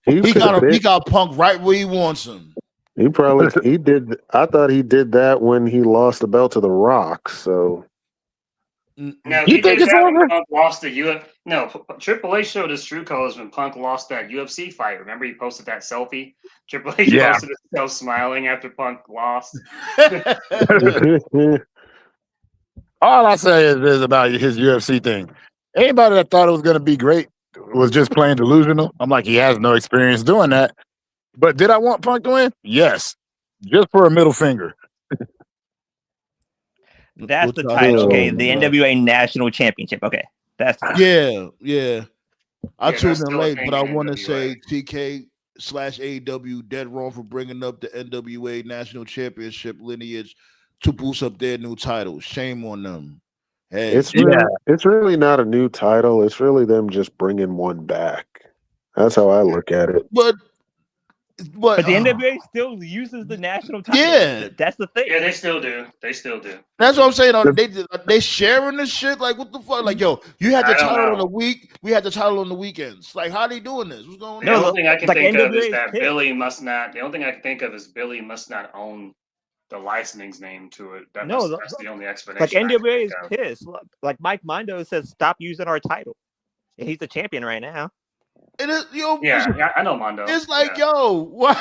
he got Punk right where he wants him. He did. I thought he did that when he lost the belt to The Rock. So Now, you think it's over? When Punk lost the UFC. No, Triple H showed his true colors when Punk lost that UFC fight. Remember, he posted that selfie. Triple H posted himself smiling after Punk lost. All I say is about his UFC thing. Anybody that thought it was going to be great was just plain delusional. I'm like, he has no experience doing that. But did I want Punk to win? Yes, just for a middle finger. That's the title. Okay, the NWA National Championship. Okay, that's yeah. I tuned in still a late, thing but I in want to NWA. say TK/AEW dead wrong for bringing up the NWA National Championship lineage to boost up their new title. Shame on them. Hey, it's really not a new title. It's really them just bringing one back. That's how I look at it. But But the NWA still uses the national title. Yeah. That's the thing. Yeah, they still do. They still do. That's what I'm saying. They sharing this shit. Like, what the fuck? Like, yo, you had the I don't title on know. the week. We had the title on the weekends. Like, how they doing this? What's going The on? only thing I can like think of NWA is is that pissed. Billy must not. The only thing I can think of is Billy must not own the licensing name to it. That's the only like explanation. I can NWA think is of. pissed. Like Mike Mondo says, stop using our title. And he's the champion right now. And it, yo, Yeah, I know Mondo. it's like, yeah. yo,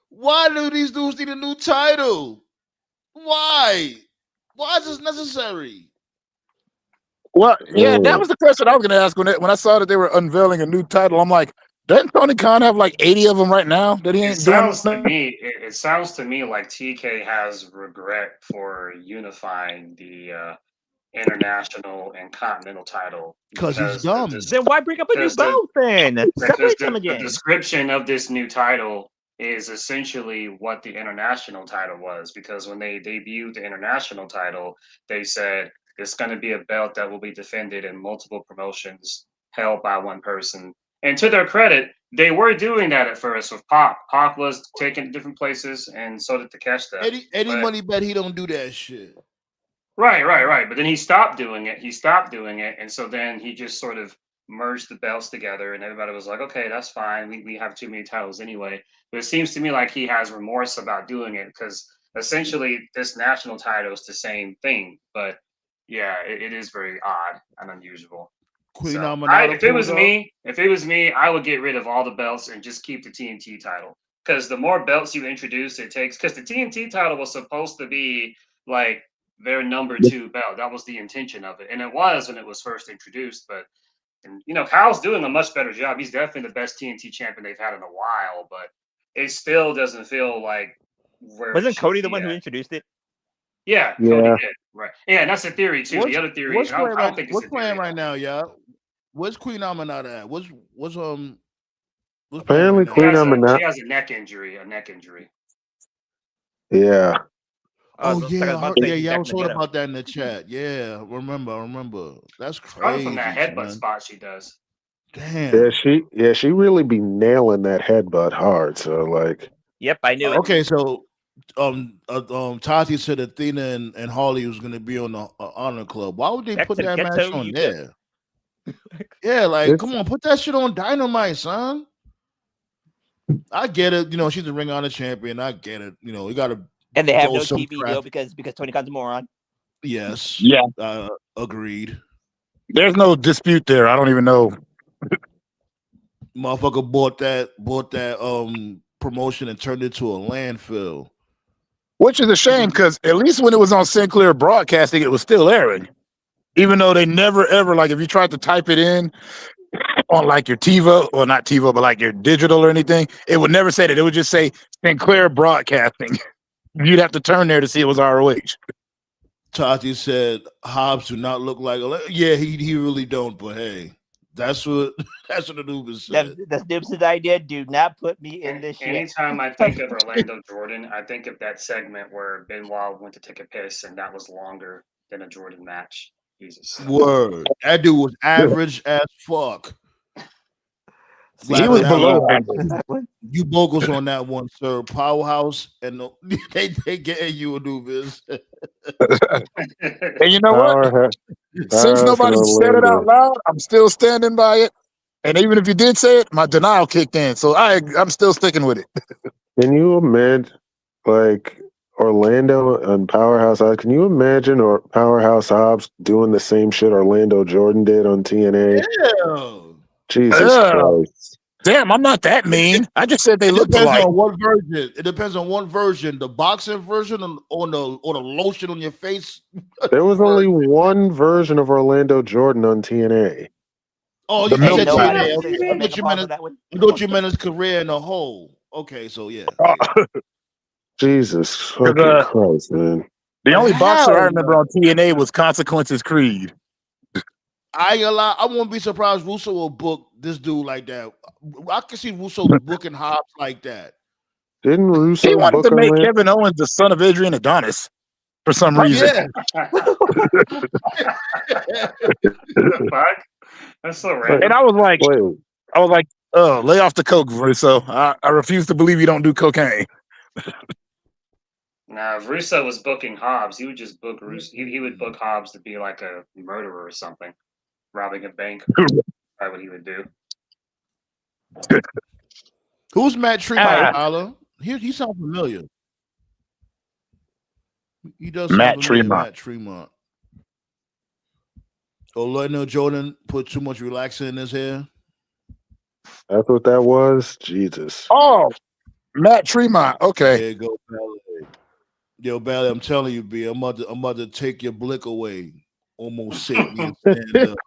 why do these dudes need a new title? Why? Why is this necessary? Well, yeah, that was the question I was going to ask when I saw that they were unveiling a new title. I'm like, doesn't Tony Khan have like 80 of them right now that he It ain't doing? sounds to me. It sounds to me like TK has regret for unifying the international and continental title Because he's dumb. Then why bring up a new belt then? Separate them the again. description of this new title is essentially what the international title was, because when they debuted the international title, they said it's going to be a belt that will be defended in multiple promotions held by one person. And to their credit, they were doing that at first with Pac. Pac was taken to different places, and so did Takeshita. Eddie Money bet he don't do that shit. Right. But then he stopped doing it. And so then he just sort of merged the belts together, and everybody was like, okay, that's fine. We have too many titles anyway. But it seems to me like he has remorse about doing it, because essentially this national title is the same thing. But yeah, it is very odd and unusual. Queen So if it was me, I would get rid of all the belts and just keep the TNT title. Because the more belts you introduce, it takes. Because the TNT title was supposed to be like their number 2 belt. That was the intention of it, and it was when it was first introduced. But Kyle's doing a much better job. He's definitely the best TNT champion they've had in a while. But it still doesn't feel like where. Wasn't Cody the one who introduced it? Yeah, Cody did. Right. Yeah, and that's a theory too. The other theory. What's playing right now, y'all? Where's Queen Aminata at? What's apparently right Queen Aminata? She has a neck injury. Yeah. Oh yeah, I was talking about that in the chat. Yeah, remember. That's crazy. Probably from that headbutt spot she does. Damn. She really be nailing that headbutt hard. So like. Yep, I knew it. Okay, so Tati said Athena and Harley was going to be on the Honor Club. Why would they put that match on there? Yeah, like come on, put that shit on Dynamite, son. I get it. She's the Ring Honor champion. I get it. We got to. And they have no TV deal because Tony Khan's a moron. Yes. Yeah. Agreed. There's no dispute there. I don't even know. Motherfucker bought that promotion and turned it to a landfill. Which is a shame, because at least when it was on Sinclair Broadcasting, it was still airing. Even though they never ever, like, if you tried to type it in on like your TiVo, or not TiVo, but like your digital or anything, it would never say that. It would just say Sinclair Broadcasting. You'd have to turn there to see it was ROH. Tati said Hobbs do not look like. Yeah, he really don't. But hey, that's what Anubis said. That's Dibs' idea. Do not put me in this shit. Anytime I think of Orlando Jordan, I think of that segment where Benoit went to take a piss, and that was longer than a Jordan match. Jesus. Word. That dude was average as fuck. He was below average. You bogus on that one, sir. Powerhouse, and they getting you Anubis. And you know what? Since nobody said it out loud, I'm still standing by it. And even if you did say it, my denial kicked in. So I'm still sticking with it. Can you imagine, like, Orlando and Powerhouse Hobbs? Can you imagine Powerhouse Hobbs doing the same shit Orlando Jordan did on TNA? Yeah. Jesus Christ. Damn, I'm not that mean. I just said they looked alike. On what version. It depends on what version. The boxing version or the lotion on your face. There was only one version of Orlando Jordan on TNA. Oh, you said TNA. I thought you meant his career in a whole. Okay, so yeah. Jesus fucking Christ, man. The only boxer I remember on TNA was Consequences Creed. I ain't gonna lie, I won't be surprised Russo will book this dude like that. I can see Russo booking Hobbs like that. Didn't Russo? He wanted to make Kevin Owens the son of Adrian Adonis for some reason. Yeah. Fuck. That's so random. And I was like, Oh, lay off the coke, Russo. I refuse to believe you don't do cocaine. Now, if Russo was booking Hobbs, he would just book Russo. He would book Hobbs to be like a murderer or something, robbing a bank. That's what he would do. Who's Matt Tremont, Ah. Tyler? He sounds familiar. He does Matt sound familiar, Tremont. Matt Tremont. Orlando Jordan put too much relaxer in his hair. That's what that was. Jesus. Oh, Matt Tremont. Okay. There you go, Ballet. Yo, Ballet, I'm telling you, B, I'm about to take your blick away. Almost sapien stand up.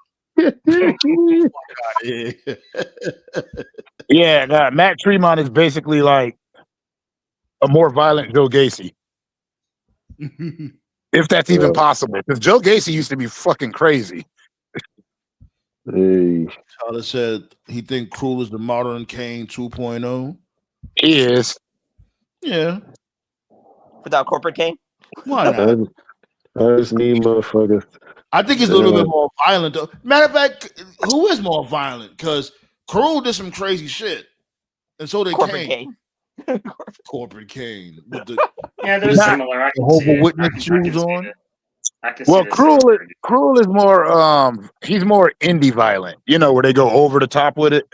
Yeah, Matt Tremont is basically like a more violent Joe Gacy, if that's even possible. Because Joe Gacy used to be fucking crazy. Hey. Tyler said he think Cruel is the modern Kane 2.0. He is. Yeah. Without corporate Kane? Why not? I just need motherfuckers. I think he's a little bit more violent, though. Matter of fact, who is more violent? Because Cruel did some crazy shit, and so did Corporate Kane. Kane. Corporate Kane. With the, Yeah, they're similar. I can see Jehovah's it. Witness shoes on. Well, Cruel is more he's more indie violent, where they go over the top with it.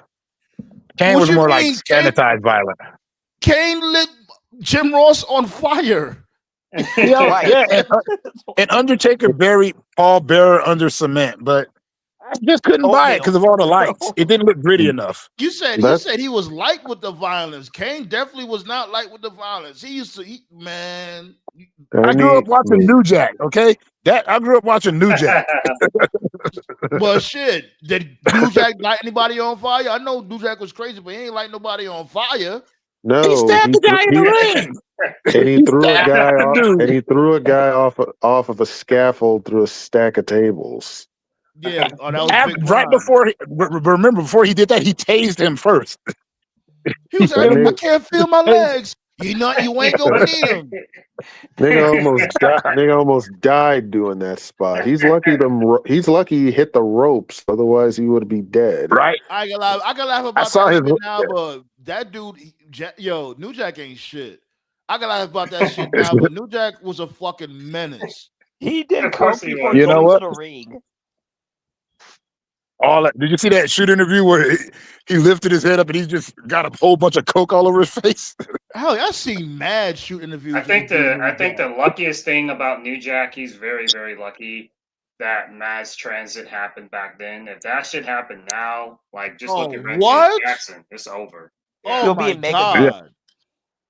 Kane What was you more like mean, sanitized violent. Kane lit Jim Ross on fire. Yeah, and Undertaker buried Paul Bearer under cement, but I just couldn't buy it because of all the lights. It didn't look gritty enough. You said he said he was light with the violence. Kane definitely was not light with the violence. He used to man. I grew up watching New Jack, okay? I grew up watching New Jack. Well, shit. Did New Jack light anybody on fire? I know New Jack was crazy, but he ain't light nobody on fire. No, he stabbed the guy in the ring. And he threw a guy off, and he threw a guy off of a scaffold through a stack of tables. Yeah, that was big right before. Remember, before he did that, he tased him first. He was like, I can't feel my legs. You ain't gonna need them. Nigga almost died doing that spot. He's lucky he hit the ropes, otherwise he would be dead. Right? I can laugh about that shit now, but that dude, New Jack ain't shit. I can laugh about that shit now, but New Jack was a fucking menace. He did coke before you know going what? to the ring. Did you see that shoot interview where he lifted his head up and he just got a whole bunch of coke all over his face? Hell, I seen mad shoot interviews. I think the luckiest thing about New Jack, he's very, very lucky that mass transit happened back then. If that shit happened now, like just look at Red Jackson, it's over. Yeah. Oh my god!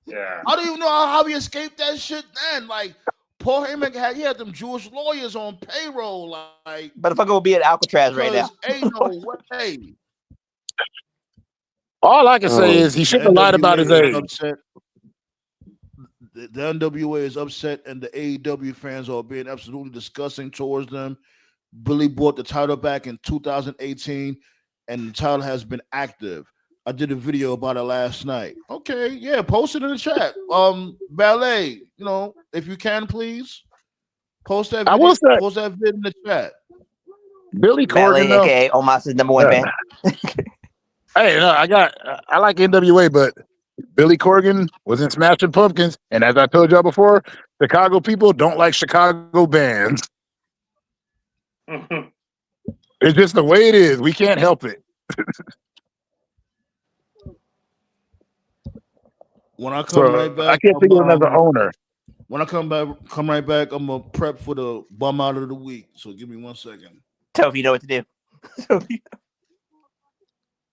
Yeah. I don't even know how he escaped that shit then. Like Paul Heyman had them Jewish lawyers on payroll. Like, but if I go be at Alcatraz right now, ain't no way. All I can say is he shouldn't have lied about his age. Upset. The NWA is upset, and the AEW fans are being absolutely disgusting towards them. Billy bought the title back in 2018, and the title has been active. I did a video about it last night. Okay, yeah, post it in the chat. Ballet, if you can, please post that video. Post that video in the chat. Billy Corgan, aka Omas's #1 fan. Hey, no, I like NWA, but Billy Corgan was in Smashing Pumpkins, and as I told y'all before, Chicago people don't like Chicago bands. It's just the way it is. We can't help it. When I come right back, I can't think of another owner. When I come right back, I'm gonna prep for the bum out of the week. So give me 1 second. Tell if you know what to do.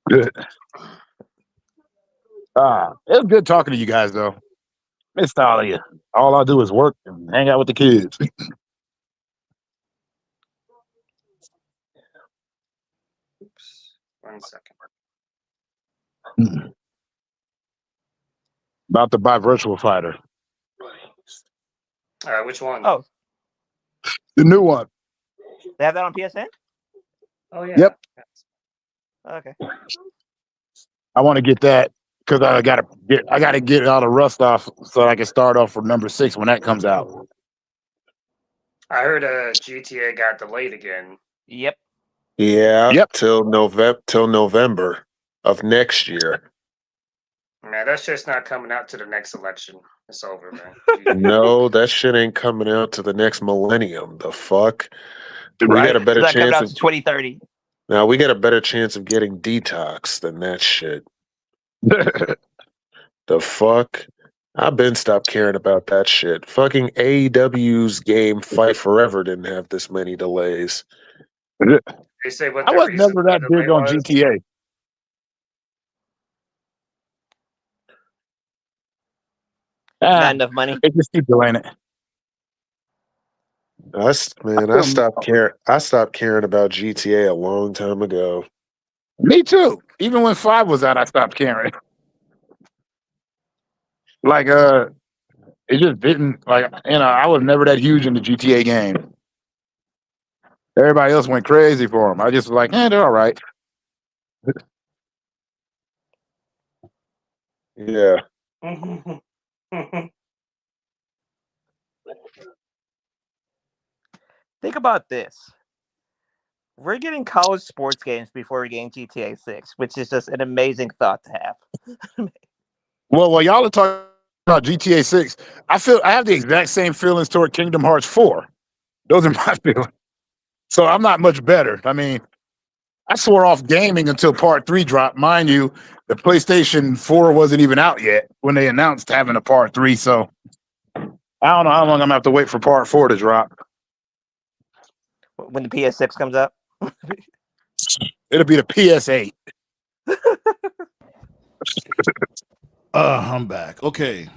Good. It was good talking to you guys, though. Missed all of you. All I do is work and hang out with the kids. Oops. 1 second. About to buy Virtual Fighter. All right, which one? Oh, the new one. They have that on PSN? Oh yeah. Yep. Okay. I want to get that because I gotta get all the rust off so I can start off for number 6 when that comes out. I heard GTA got delayed again. Yep. Yeah. Yep. Till November. of next year. Man, that shit's not coming out to the next election. It's over, man. No, that shit ain't coming out to the next millennium. The fuck? We Right. got a better It's not coming chance out of to 2030. now. We got a better chance of getting detox than that shit. The fuck? I've been stopped caring about that shit. Fucking AEW's game Fight Forever didn't have this many delays. They say what I the was reason never for that the big delay on was. GTA. Not enough money. They just keep delaying it. I stopped caring. I stopped caring about GTA a long time ago. Me too. Even when 5 was out, I stopped caring. Like, it just didn't, like, I was never that huge in the GTA game. Everybody else went crazy for them. I just was like, they're all right. Yeah. Think about this. We're getting college sports games before we're getting GTA 6, which is just an amazing thought to have. Well, while y'all are talking about GTA 6, I have the exact same feelings toward Kingdom Hearts 4. Those are my feelings. So I'm not much better. I mean, I swore off gaming until Part 3 dropped. Mind you, the PlayStation 4 wasn't even out yet when they announced having a Part 3. So I don't know how long I'm going to have to wait for Part 4 to drop. When the PS6 comes up? It'll be the PS8. I'm back. Okay.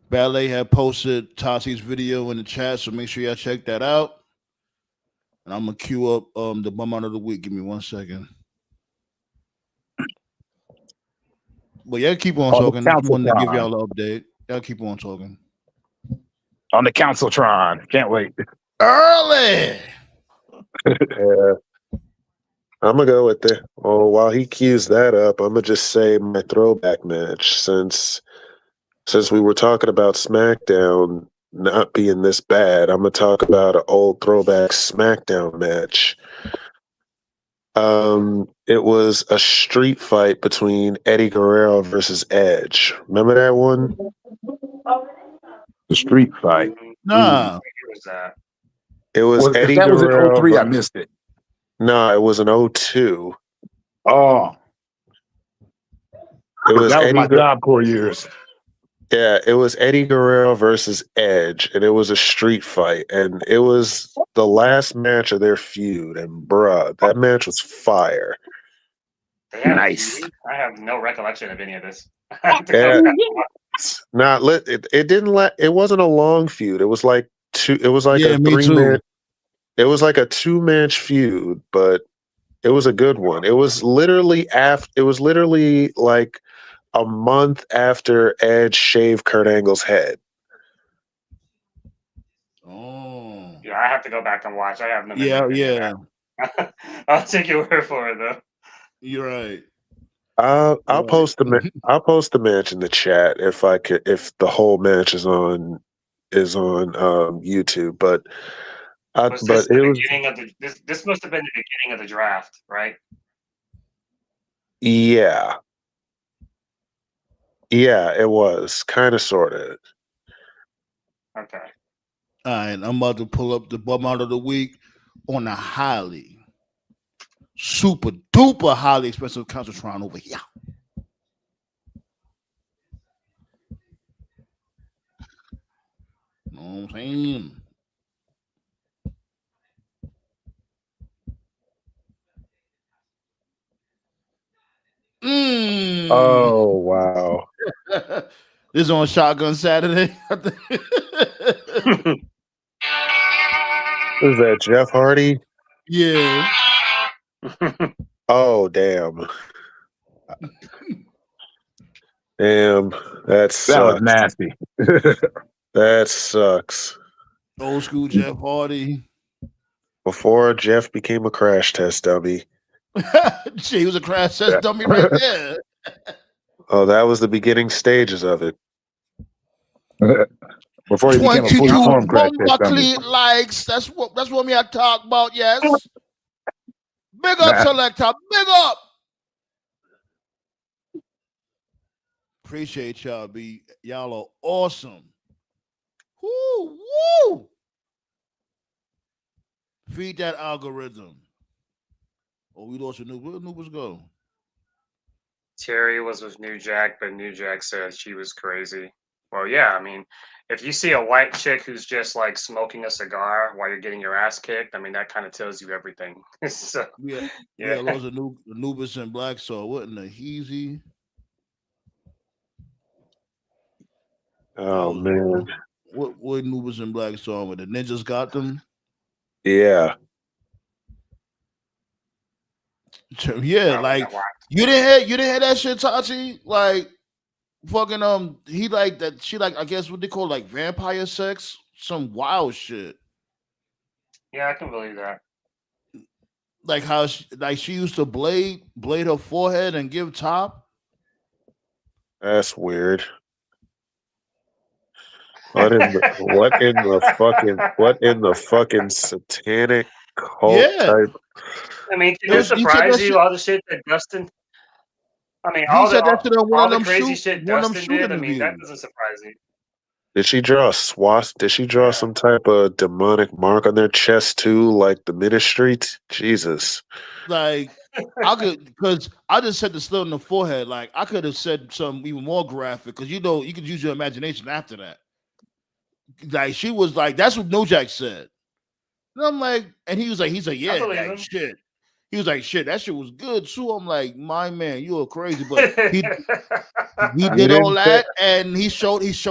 Ballet had posted Tasi's video in the chat, so make sure y'all check that out. And I'm gonna queue up the bum out of the week. Give me 1 second. But y'all keep on talking. I just wanted to give y'all an update. Y'all keep on talking. On the Counciltron. Can't wait. Early. Yeah. I'm gonna go with it. Oh, while he queues that up, I'm gonna just say my throwback match since we were talking about SmackDown not being this bad. I'm gonna talk about an old throwback SmackDown match. It was a street fight between Eddie Guerrero versus Edge. Remember that one? The street fight. Nah. It was Eddie If that Guerrero. was in 03, I missed it. No, it was an 02. Oh. It was that was Eddie my Job Corps years. Yeah, it was Eddie Guerrero versus Edge, and it was a street fight, and it was the last match of their feud. And bruh, that match was fire. Nice. I have no recollection of any of this. Yeah, not lit. It didn't let. It wasn't a long feud. It was like two. It was like Yeah, a me 3-man. too. It was like a 2-match feud, but it was a good one. It was literally It was literally like a month after Edge shaved Kurt Angle's head. Oh. Yeah, I have to go back and watch. I have no memory. Yeah. I'll take your word for it, though. You're right. I'll post the match in the chat if the whole match is on YouTube. But This must have been the beginning of the draft, right? Yeah, it was kind of sort of. Okay. All right, I'm about to pull up the bum out of the week on a super duper highly expensive Counciltron over here. You know what I'm saying? Oh wow! This is on Shotgun Saturday. Is that Jeff Hardy? Yeah. Oh damn! Damn, that was nasty. That sucks. Old school Jeff Hardy. Before Jeff became a crash test dummy. He was a crash test dummy right there. Oh, that was the beginning stages of it. Before he became a fully formed crash test dummy. Likes. That's what me I talk about. Yes. Big up, Selector. Big up. Appreciate y'all. Y'all are awesome. Woo, woo. Feed that algorithm. Oh, we lost a new. Where Noobers go? Terry was with New Jack, but New Jack said she was crazy. Well, yeah, I mean, if you see a white chick who's just like smoking a cigar while you're getting your ass kicked, I mean, that kind of tells you everything. So, We yeah. lost a new Anubis and Black Soul. What in the heezy? Oh man. What Anubis and Black Soul? When the ninjas got them? Yeah. Yeah, Probably like got whacked. you didn't hear that shit, Tati? Like fucking he like that she like I guess what they call like vampire sex, some wild shit. Yeah, I can believe that. Like how she used to blade her forehead and give top. That's weird. What in the fucking satanic cult Yeah, type? I mean, can it he said that surprise you shit. all the shit that Dustin? I mean, He said that shit on all the crazy shit one of them Dustin shoot did. I mean, that interviews. doesn't surprise you. Did she draw a swast? Did she draw Yeah. some type of demonic mark on their chest too, like the ministry? Jesus. Like I could, because I just said the slit on the forehead. Like I could have said something even more graphic, because you could use your imagination after that. Like she was like, that's what No Jack said. And I'm like, and he's like, I yeah, believe like him. shit. He was like, shit, that shit was good too. I'm like, my man, you are crazy, but he You did all didn't say that, and he showed his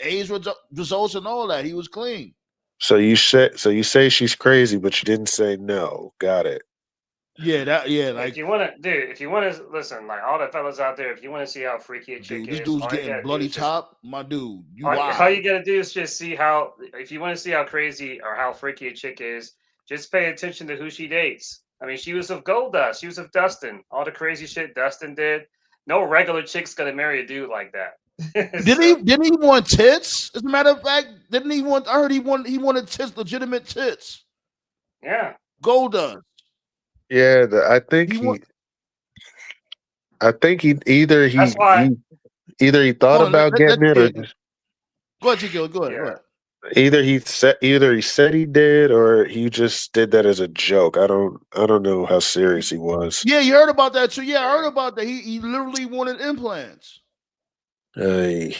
age results and all that. He was clean. so you say she's crazy, but you didn't say no. Got it. Yeah, If like you want to, dude, if you want to listen, like all the fellas out there, if you want to see how freaky a chick dude, this is, dude's all you getting gotta do bloody is just top. My dude, you all you wild. gotta do is just see how. If you want to see how crazy or how freaky a chick is, just pay attention to who she dates. I mean, she was with Goldust, she was with Dustin. All the crazy shit Dustin did. No regular chick's gonna marry a dude like that. So Didn't he want tits? As a matter of fact, didn't he want? I heard he wanted tits, legitimate tits. yeah, Goldust. Yeah, He want. I think he that's why. either he thought Hold on, about getting it or go ahead, TKO. Go ahead. Go Yeah, ahead. either he said he did or he just did that as a joke. I don't know how serious he was. Yeah, you heard about that too. Yeah, I heard yeah. about that. He literally wanted implants. Hey,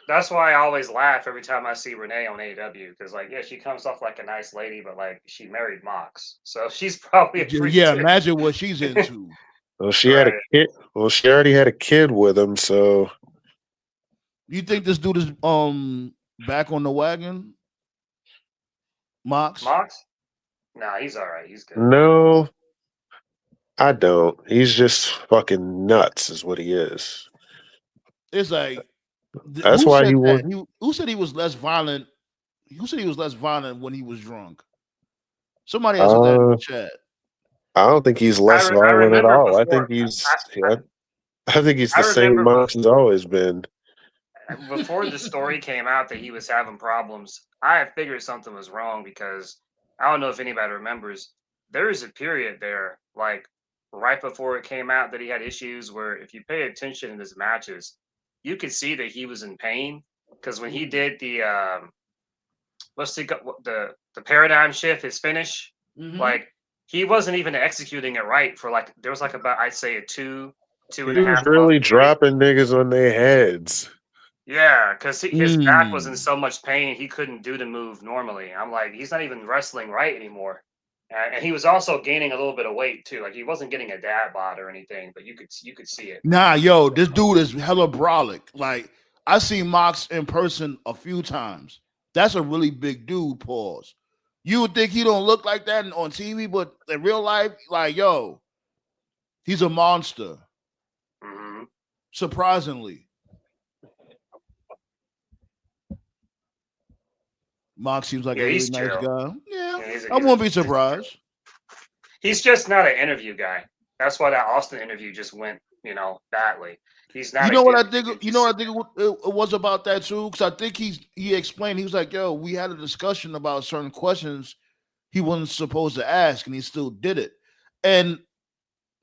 That's why I always laugh every time I see Renee on AEW because, like, yeah, she comes off like a nice lady, but like she married Mox, so she's probably a freak Yeah, too. imagine what she's into. well, she had a Right. kid. Well, she already had a kid with him, so You think this dude is back on the wagon, Mox? Mox? Nah, he's all right. He's good. no, I don't. He's just fucking nuts, is what he is. It's like That's why he won. Who said he was less violent? Who said he was less violent when he was drunk? Somebody answered that in Uh, the chat. I don't think he's I less I violent at remember all. before. I think he's I the same remember Mox he's always been. before the story came out that he was having problems. I figured something was wrong because I don't know if anybody remembers. There was a period there, like right before it came out, that he had issues where, if you pay attention in his matches, you could see that he was in pain because when he did the the paradigm shift, his finish, like he wasn't even executing it right for like there was like about I'd say a two and He a was half month really period. dropping niggas on their heads. Yeah, because his back was in Mm. so much pain he couldn't do the move normally. I'm like, he's not even wrestling right anymore. And he was also gaining a little bit of weight too. Like he wasn't getting a dad bod or anything, but you could see it. Nah, yo, this dude is hella brolic. Like I seen Mox in person a few times. That's a really big dude. Pause. You would think he don't look like that on TV, but in real life, like yo, he's a monster. Hmm. Surprisingly, Mox seems like a Yeah, really he's nice chill. guy. Yeah, Yeah, I wouldn't be surprised. he's just not an interview guy. That's why that Austin interview just went, badly. He's You not a know what I dude you think? can You know just. what I think it was about that too, because I think he explained. He was like, "Yo, we had a discussion about certain questions he wasn't supposed to ask, and he still did it." And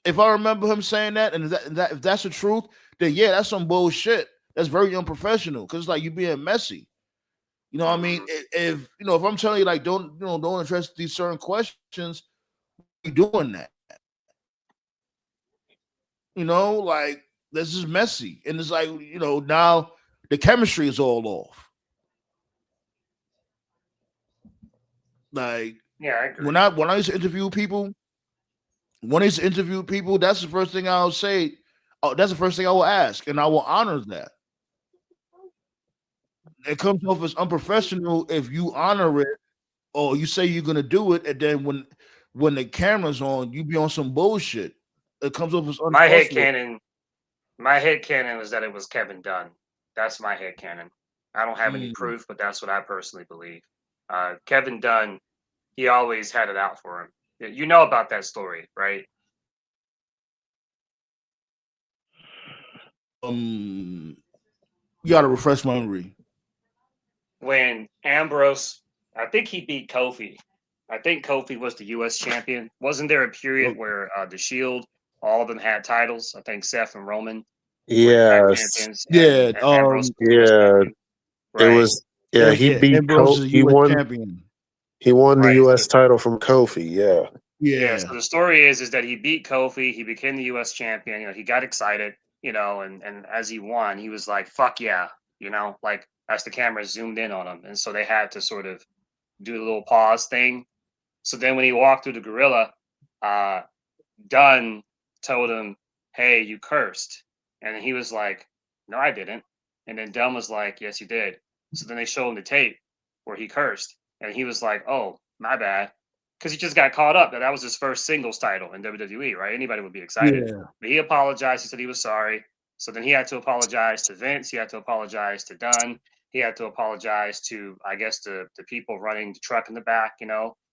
If I remember him saying that, and if that's the truth, then yeah, that's some bullshit. That's very unprofessional because it's like you being messy. You know what I mean? If if I'm telling you like don't address these certain questions, you doing that? Like this is messy, and it's like now the chemistry is all off. Like Yeah, I agree. when I used to interview people, that's the first thing I'll say. Oh, that's the first thing I will ask, and I will honor that. It comes off as unprofessional if you honor it or you say you're gonna do it, and then when the camera's on, you be on some bullshit. It comes off as My head unprofessional. canon. My head canon was that it was Kevin Dunn. That's my head canon. I don't have any Mm. proof, but that's what I personally believe. Kevin Dunn, he always had it out for him. You know about that story, right? You gotta refresh my memory. When Ambrose, I think he beat Kofi. I think Kofi was the U.S. champion. Wasn't there a period where the Shield, all of them had titles? I think Seth and Roman were the tag Yes. champions, Yeah, and Ambrose was the U.S. Yeah. champion. It Right. was. Yeah. He beat. Ambrose is a He U.S. won. champion. He won the Right. U.S. title from Kofi. Yeah. Yeah, Yeah, so the story is that he beat Kofi, he became the US champion, he got excited, and as he won, he was like, fuck yeah, like as the camera zoomed in on him. And so they had to sort of do the little pause thing. So then when he walked through the gorilla, uh Dunn told him, hey, you cursed. And he was like, no, I didn't. And then Dunn was like, yes, you did. So then they showed him the tape where he cursed. And he was like, oh, my bad. Because he just got caught up that was his first singles title in WWE, right? Anybody would be excited. yeah. But he apologized. He said he was sorry. So then he had to apologize to Vince. He had to apologize to Dunn. He had to apologize to, I guess, the people running the truck in the back. He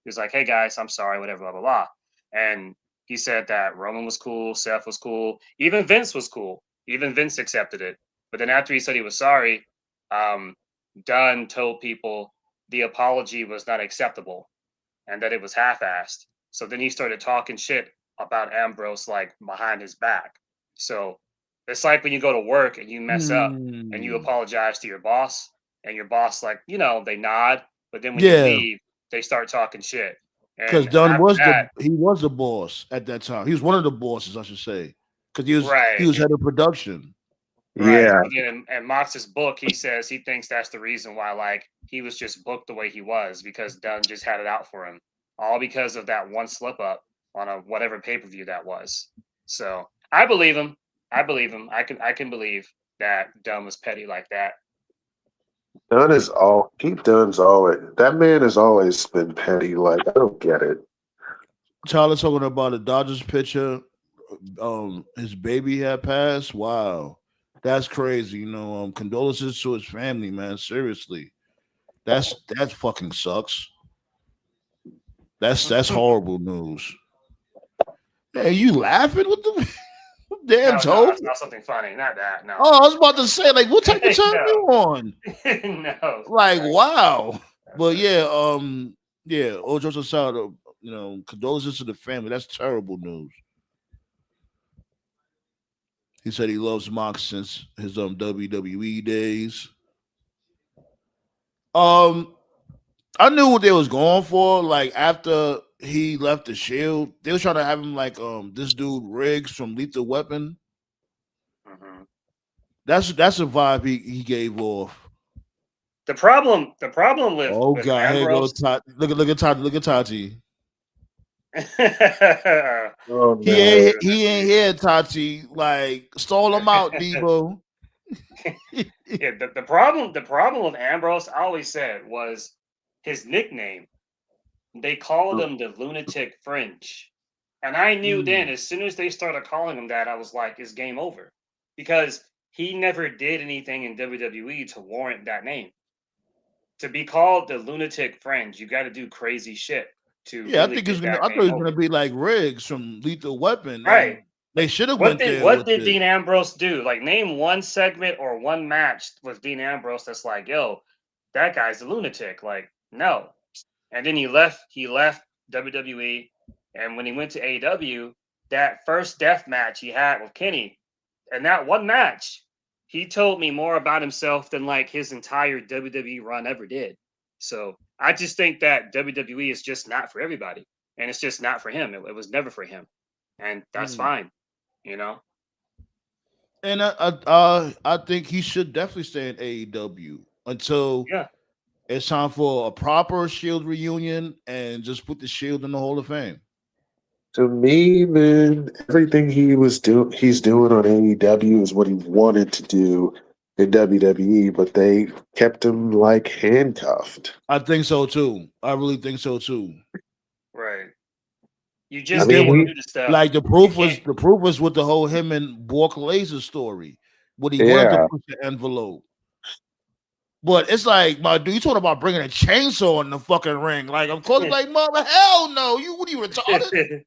was like, hey, guys, I'm sorry, whatever, blah, blah, blah. And he said that Roman was cool, Seth was cool, even Vince was cool. Even Vince accepted it. But then after he said he was sorry, Dunn told people the apology was not acceptable and that it was half-assed. So then he started talking shit about Ambrose like behind his back. So it's like when you go to work and you mess up and you apologize to your boss, and your boss like they nod, but then when you Yeah, leave, they start talking shit. because And Dunn after was that, the boss at that time. He was one of the bosses, I should say, because he right. was head of production. Right. Yeah. So then in Mox's book, he says he thinks that's the reason why, like, he was just booked the way he was because Dunn just had it out for him, all because of that one slip up on a whatever pay per view that was. So I believe him. I believe him. I can believe that Dunn was petty like that. Pete Dunne's always, that man has always been petty. Like, I don't get it. Tyler talking about a Dodgers pitcher. His baby had passed. Wow, that's crazy. Condolences to his family, man. Seriously, that fucking sucks. That's horrible news. Hey, you laughing with the damn No, Toph? it's not something funny. Not that. No. Oh, I was about to say, like, what type of time No. you on? No. Like, Right. wow. But yeah, all jokes aside, condolences to the family. That's terrible news. He said he loves Mox since his WWE days. I knew what they was going for. Like after he left the Shield, they was trying to have him like this dude Riggs from Lethal Weapon. Mm-hmm. That's a vibe he gave off. The problem with Oh God, here goes Ambrose. Tati. Look at Tati. Oh He no. ain't here, Tati. Like stall him out, Debo. Yeah, the problem with Ambrose, I always said, was his nickname. They called him the lunatic fringe. And I knew then, as soon as they started calling him that, I was like, it's game over. Because he never did anything in WWE to warrant that name. To be called the lunatic fringe, you got to do crazy shit to Yeah, I really think he's get gonna. that I thought he name was gonna over. be like Riggs from Lethal Weapon, Right. and they should have What went did there what with did it. Dean Ambrose do? Like name one segment or one match with Dean Ambrose that's like, yo, that guy's a lunatic. Like, no. And then he left WWE, and when he went to AEW, that first death match he had with Kenny, and that one match, he told me more about himself than like his entire WWE run ever did. So I just think that WWE is just not for everybody, and it's just not for him. It was never for him, and that's fine, you know. And I think he should definitely stay in AEW until Yeah, it's time for a proper Shield reunion and just put the Shield in the Hall of Fame. To me, man, everything he's doing on AEW is what he wanted to do in WWE, but they kept him like handcuffed. I think so too. I really think so too. right. You I just And then can't mean, when do the stuff. like You can't. the proof was with the whole him and Bork Laser story. What he wanted to yeah, push the envelope. But it's like, my dude, you talking about bringing a chainsaw in the fucking ring. Like, of course, like, mother, hell no. What are you retarded?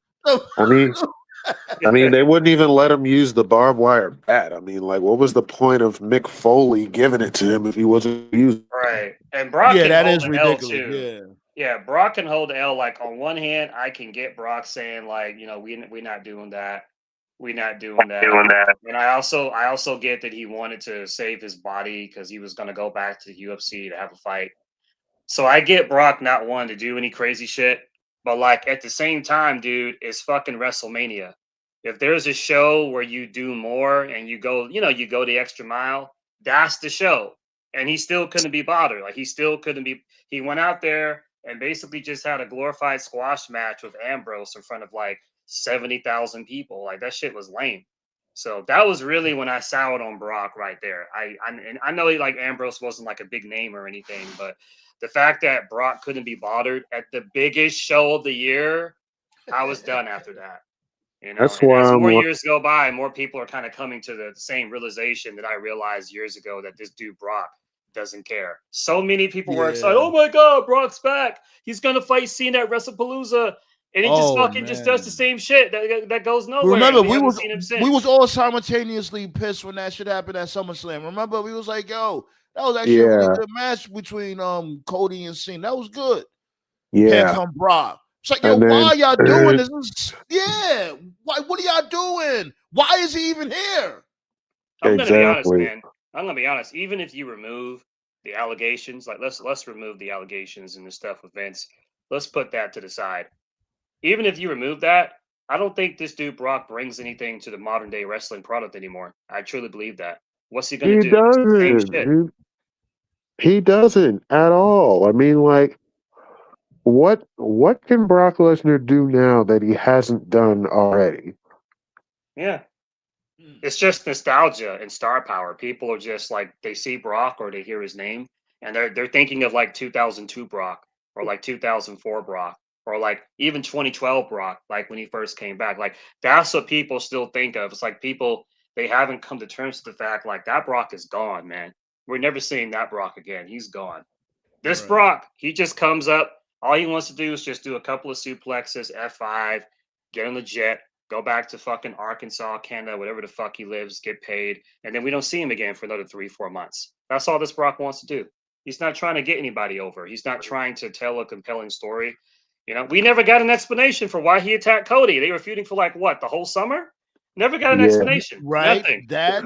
I mean, they wouldn't even let him use the barbed wire bat. I mean, like, what was the point of Mick Foley giving it to him if he wasn't using? Right. And Brock Yeah, can that hold is the L ridiculous. too. Yeah. Yeah, Brock can hold the L. Like on one hand, I can get Brock saying like, we're not doing that. We're not doing that. And I also get that he wanted to save his body because he was gonna go back to the UFC to have a fight. So I get Brock not wanting to do any crazy shit, but like at the same time, dude, it's fucking WrestleMania. If there's a show where you do more and you go the extra mile, that's the show. And he still couldn't be bothered. Like he still couldn't be. He went out there and basically just had a glorified squash match with Ambrose in front of like 70,000 people. Like that shit was lame. So that was really when I soured on Brock right there. And I know like Ambrose wasn't like a big name or anything, but the fact that Brock couldn't be bothered at the biggest show of the year, I was done after that. That's And as why more years go by, more people are kind of coming to the same realization that I realized years ago that this dude Brock doesn't care. So many people were excited. Yeah. Oh my God, Brock's back. He's gonna fight Cena at WrestlePalooza, and he just Oh fucking just does the man. same shit that goes But nowhere, and remember, we haven't seen him we was since. all simultaneously pissed when that shit happened at SummerSlam. Remember, we was like, yo, that was actually a really yeah, good match between Cody and Cena. That was good. Here yeah, come Brock. It's like, yo, and why then are y'all doing this? Yeah. Why what are y'all doing? Why is he even here? I'm gonna be honest, exactly. man. I'm gonna be honest. Even if you remove the allegations, like let's remove the allegations and the stuff with Vince. Let's put that to the side. Even if you remove that, I don't think this dude Brock brings anything to the modern day wrestling product anymore. I truly believe that. What's he gonna He do? It's the same doesn't. shit. He doesn't at all. I mean, like, what can Brock Lesnar do now that he hasn't done already? Yeah. It's just nostalgia and star power. People are just like they see Brock or they hear his name and they're thinking of like 2002 Brock or like 2004 Brock or like even 2012 Brock, like when he first came back. Like that's what people still think of. It's like people they haven't come to terms with the fact like that Brock is gone, man. We're never seeing that Brock again. He's gone. This Right. Brock, he just comes up. All he wants to do is just do a couple of suplexes, F5, get on the jet, go back to fucking Arkansas, Canada, whatever the fuck he lives, get paid, and then we don't see him again for another 3, 4 months. That's all this Brock wants to do. He's not trying to get anybody over. He's not trying to tell a compelling story. We never got an explanation for why he attacked Cody. They were feuding for like what, the whole summer? Never got an Yeah, explanation. Right. Nothing. That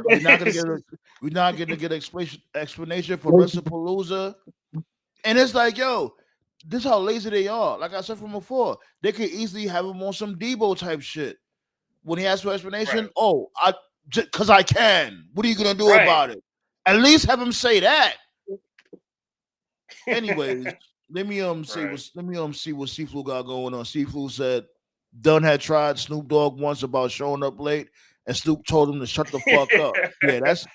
we're not gonna get explanation for WrestlePalooza. And it's like, yo, this is how lazy they are. Like I said from before, they could easily have him on some Debo type shit. When he asks for explanation, Right. oh, because I can. What are you gonna do Right. about it? At least have him say that. Anyways, Right. let me see what Seaflu got going on. Seaflu said Dunn had tried Snoop Dogg once about showing up late, and Snoop told him to shut the fuck up. That's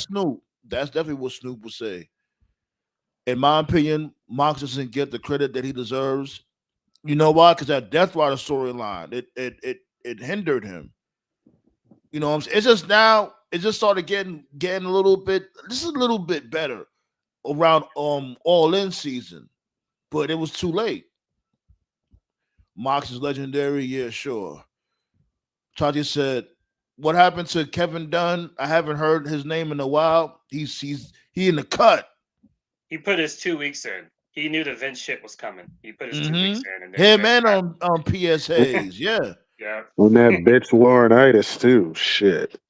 Snoop. That's definitely what Snoop would say. In my opinion, Mox doesn't get the credit that he deserves. You know why? Because that Death Rider storyline, it hindered him. You know what I'm saying? It's just now, it just started getting a little bit, this is a little bit better around all in season, but it was too late. Mox is legendary, yeah, sure. Tati said, "What happened to Kevin Dunn? I haven't heard his name in a while. He in the cut. He put his 2 weeks in. He knew the Vince shit was coming. He put his 2 weeks Mm-hmm. in, and then Him Vince and snapped. on PS Hayes, yeah. Yeah. On that bitch Laurinaitis too. Shit.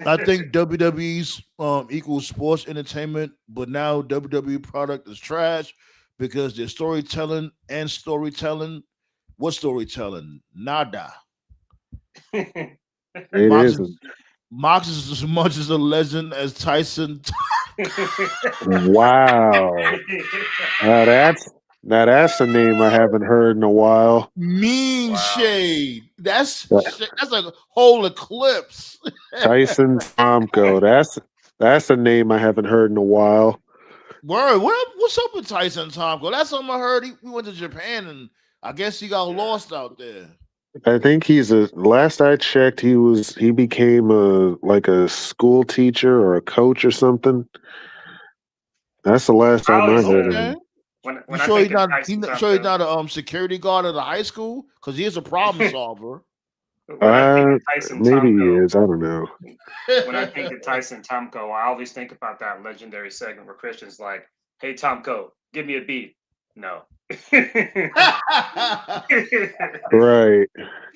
I think WWE's equals sports entertainment, but now WWE product is trash because their storytelling and storytelling. What storytelling? Nada. It Mox is. is, Mox is as much as a legend as Tyson. Wow. Now that's a name I haven't heard in a while. Mean Wow. Shade. That's a whole eclipse. Tyson Tomko. That's a name I haven't heard in a while. Word. What's up with Tyson Tomko? That's something I heard. We went to Japan and I guess he got lost out there. I think last I checked, he became a school teacher or a coach or something. That's the last I time I always heard of Okay. him. when You I sure think he's of not? Tyson Sure he's Tomko, not a security guard at a high school? Because he is a problem solver. when I think of Tyson Maybe he Tomko, is. I don't know. when I think of Tyson Tomko, I always think about that legendary segment where Christian's like, "Hey Tomko, give me a beat." No. Right.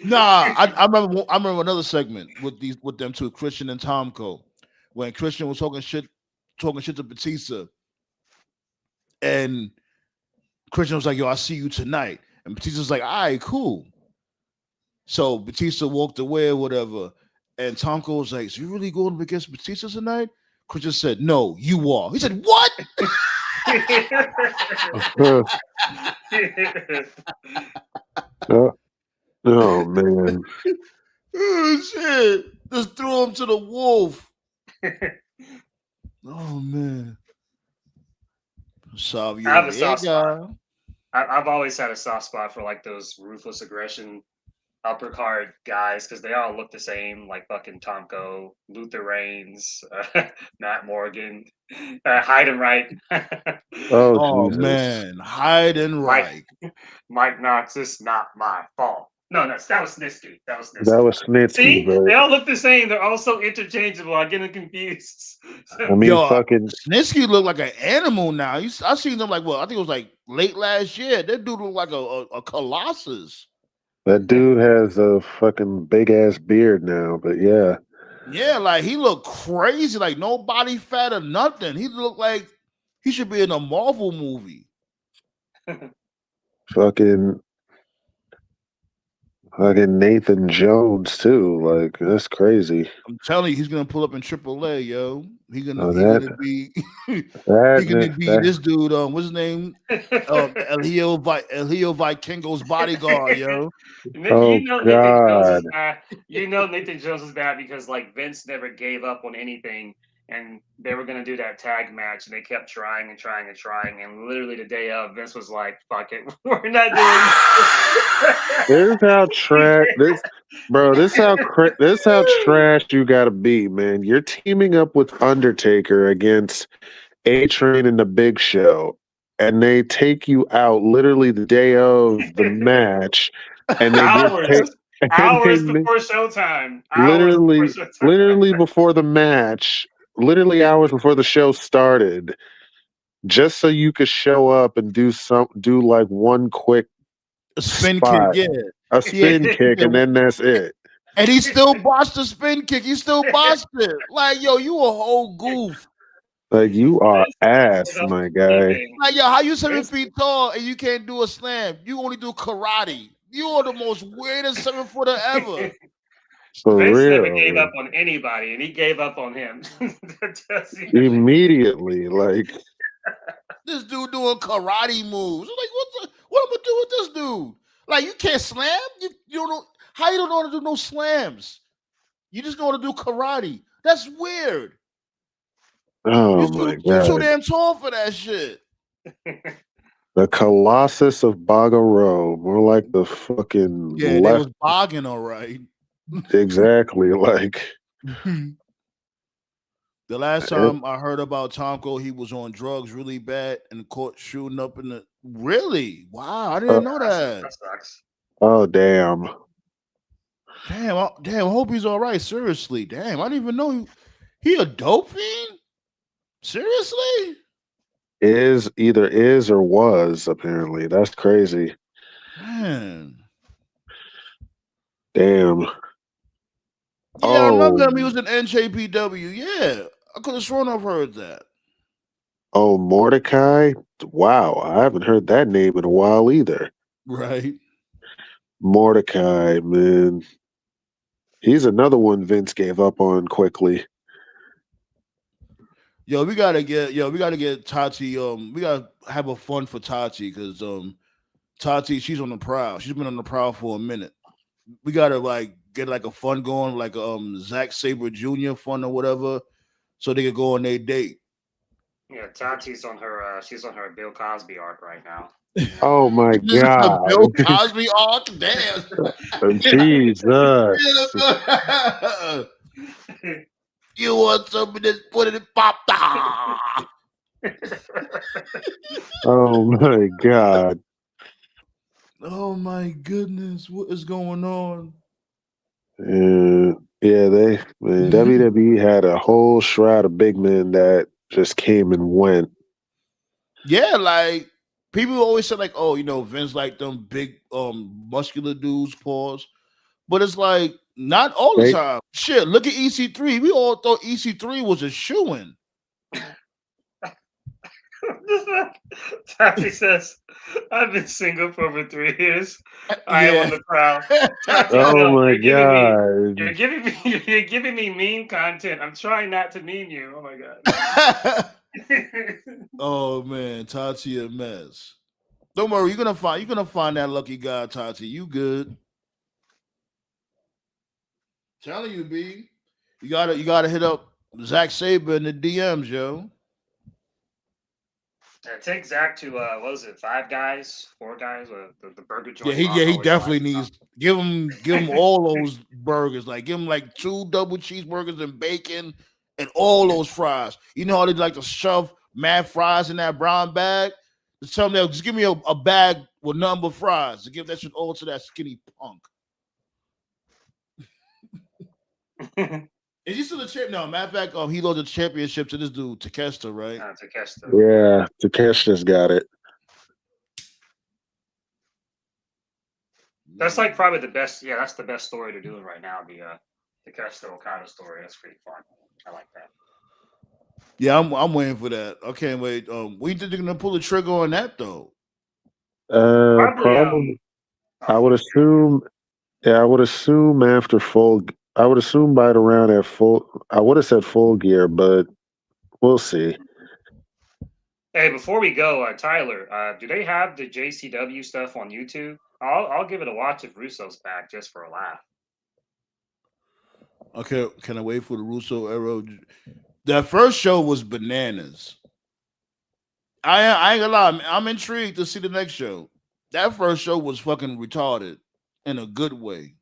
Nah, I remember another segment with them two, Christian and Tomko, when Christian was talking shit to Batista, and Christian was like, "Yo, I see you tonight," and Batista's like, "All right, cool." So Batista walked away or whatever, and Tomko was like, "So you really going up against Batista tonight?" Christian said, "No, you are." He said, "What?" Oh, oh, man. Oh shit! Just threw him to the wolf. Oh man. I have a soft spot. Saviega. I've always had a soft spot for like those ruthless aggression uppercard guys because they all look the same, like fucking Tomko, Luther Reigns, Matt Morgan, Hyde and Right. Oh, Oh Jesus. man, hide and Mike, right. Mike Knox, it's not my fault. No, that was Snitsky. That was That Snitsky. was Snitsky, See, but they all look the same. They're all so interchangeable. I get them confused. I mean, Yo, fucking Snitsky looked like an animal now. I seen them like, well, I think it was like late last year. That dude looked like a colossus. that dude has a fucking big ass beard now. But yeah, Yeah, like he looked crazy, like no body fat or nothing. He looked like he should be in a Marvel movie. fucking Nathan Jones too. Like that's crazy. I'm telling you, he's gonna pull up in AAA, yo. Oh, He gonna be he gonna be that this dude. What's his name? Elio Vikingo's bodyguard, yo. oh You know Nathan Jones is God, bad. You know Nathan Jones is bad because like Vince never gave up on anything, and they were gonna do that tag match, and they kept trying and trying and trying, and literally the day of, Vince was like, "Fuck it, we're not this is how doing trash this, bro. This how trash you gotta be, man. You're teaming up with Undertaker against A-Train and the Big Show, and they take you out literally the day of the match, and they just hours, take and hours before showtime, literally before the match, literally hours before the show started, just so you could show up and do like one quick A spin kick, spot, yeah. a spin kick, and then that's it. And he still botched the spin kick. He still botched it. Like, yo, you a whole goof. Like you are Vince ass, gave up my on guy. anything. Like, yo, how you 7 Vince, feet tall and you can't do a slam? You only do karate. You are the most weirdest 7-footer ever. For Vince never real, gave man. up on anybody, and he gave up on him. Immediately, like This dude doing karate moves. I'm like, what am I do with this dude? Like, you can't slam? You don't know how you don't know how to do no slams. You just know how to do karate. That's weird. oh my You too god. damn tall for that shit. The Colossus of Bagaro, more like the fucking Yeah, they left. was bogging all right. Exactly, like The last time I heard about Tomko, he was on drugs really bad and caught shooting up in the. Really? Wow, I didn't know that. That sucks. oh damn. Damn, I hope he's all right. Seriously, damn, I didn't even know he a dope fiend. Seriously, Is or was apparently. That's crazy. man. Damn. Yeah, I remember him. He Oh, was in NJPW. Yeah, I could have sworn I've heard that. oh, Mordecai. Wow, I haven't heard that name in a while either. Right. Mordecai, man. He's another one Vince gave up on quickly. We gotta get Tati. We gotta have a fun for Tati because Tati, she's on the prowl. She's been on the prowl for a minute. We gotta like get like a fun going, like Zack Sabre Jr. fun or whatever, so they could go on their date. Yeah, Tati's on her. She's on her Bill Cosby arc right now. Oh my This is the God. Bill Cosby arc. Damn. Jesus. You want some of this? Put it in pop. Oh my God. Oh my goodness, what is going on? WWE had a whole shroud of big men that just came and went. Yeah, like people always say, like, oh, Vince like them big muscular dudes, pause. But it's like not all the They time. Shit, look at EC3. We all thought EC3 was a shoo-in. Tati says, "I've been single for over 3 years. I am on the prowl." Tati, Oh no, my you're God. giving me meme content. I'm trying not to meme you. Oh my god. Oh man, Tati a mess. Don't worry, you're gonna find that lucky guy, Tati. You good? Telling you, B. You gotta hit up Zack Sabre in the DMs, yo. Take Zach to what was it? 5 Guys, 4 Guys, the burger Yeah, joint. he Rock yeah, he always definitely likes. needs give him all those burgers. Like give him like 2 double cheeseburgers and bacon and all those fries. You know how they like to shove mad fries in that brown bag? Just tell them just give me a bag with nothing but fries to give that shit all to that skinny punk. Is he still the champ? No, matter of fact, he lost the championship to this dude, Takeshita, right? To catch the Yeah, Takesha's got it. That's like probably the best. Yeah, that's the best story to do right now. The catch the Okada story. That's pretty fun. I like that. Yeah, I'm waiting for that. I can't wait. We think they're gonna pull the trigger on that though. Probably. Probably. I would assume. Yeah, I would assume after full. I would assume right around at full. I would have said Full Gear, but we'll see. Hey, before we go, Tyler, do they have the JCW stuff on YouTube? I'll give it a watch if Russo's back just for a laugh. Okay, can I wait for the Russo era? That first show was bananas. I ain't gonna lie, I'm intrigued to see the next show. That first show was fucking retarded in a good way.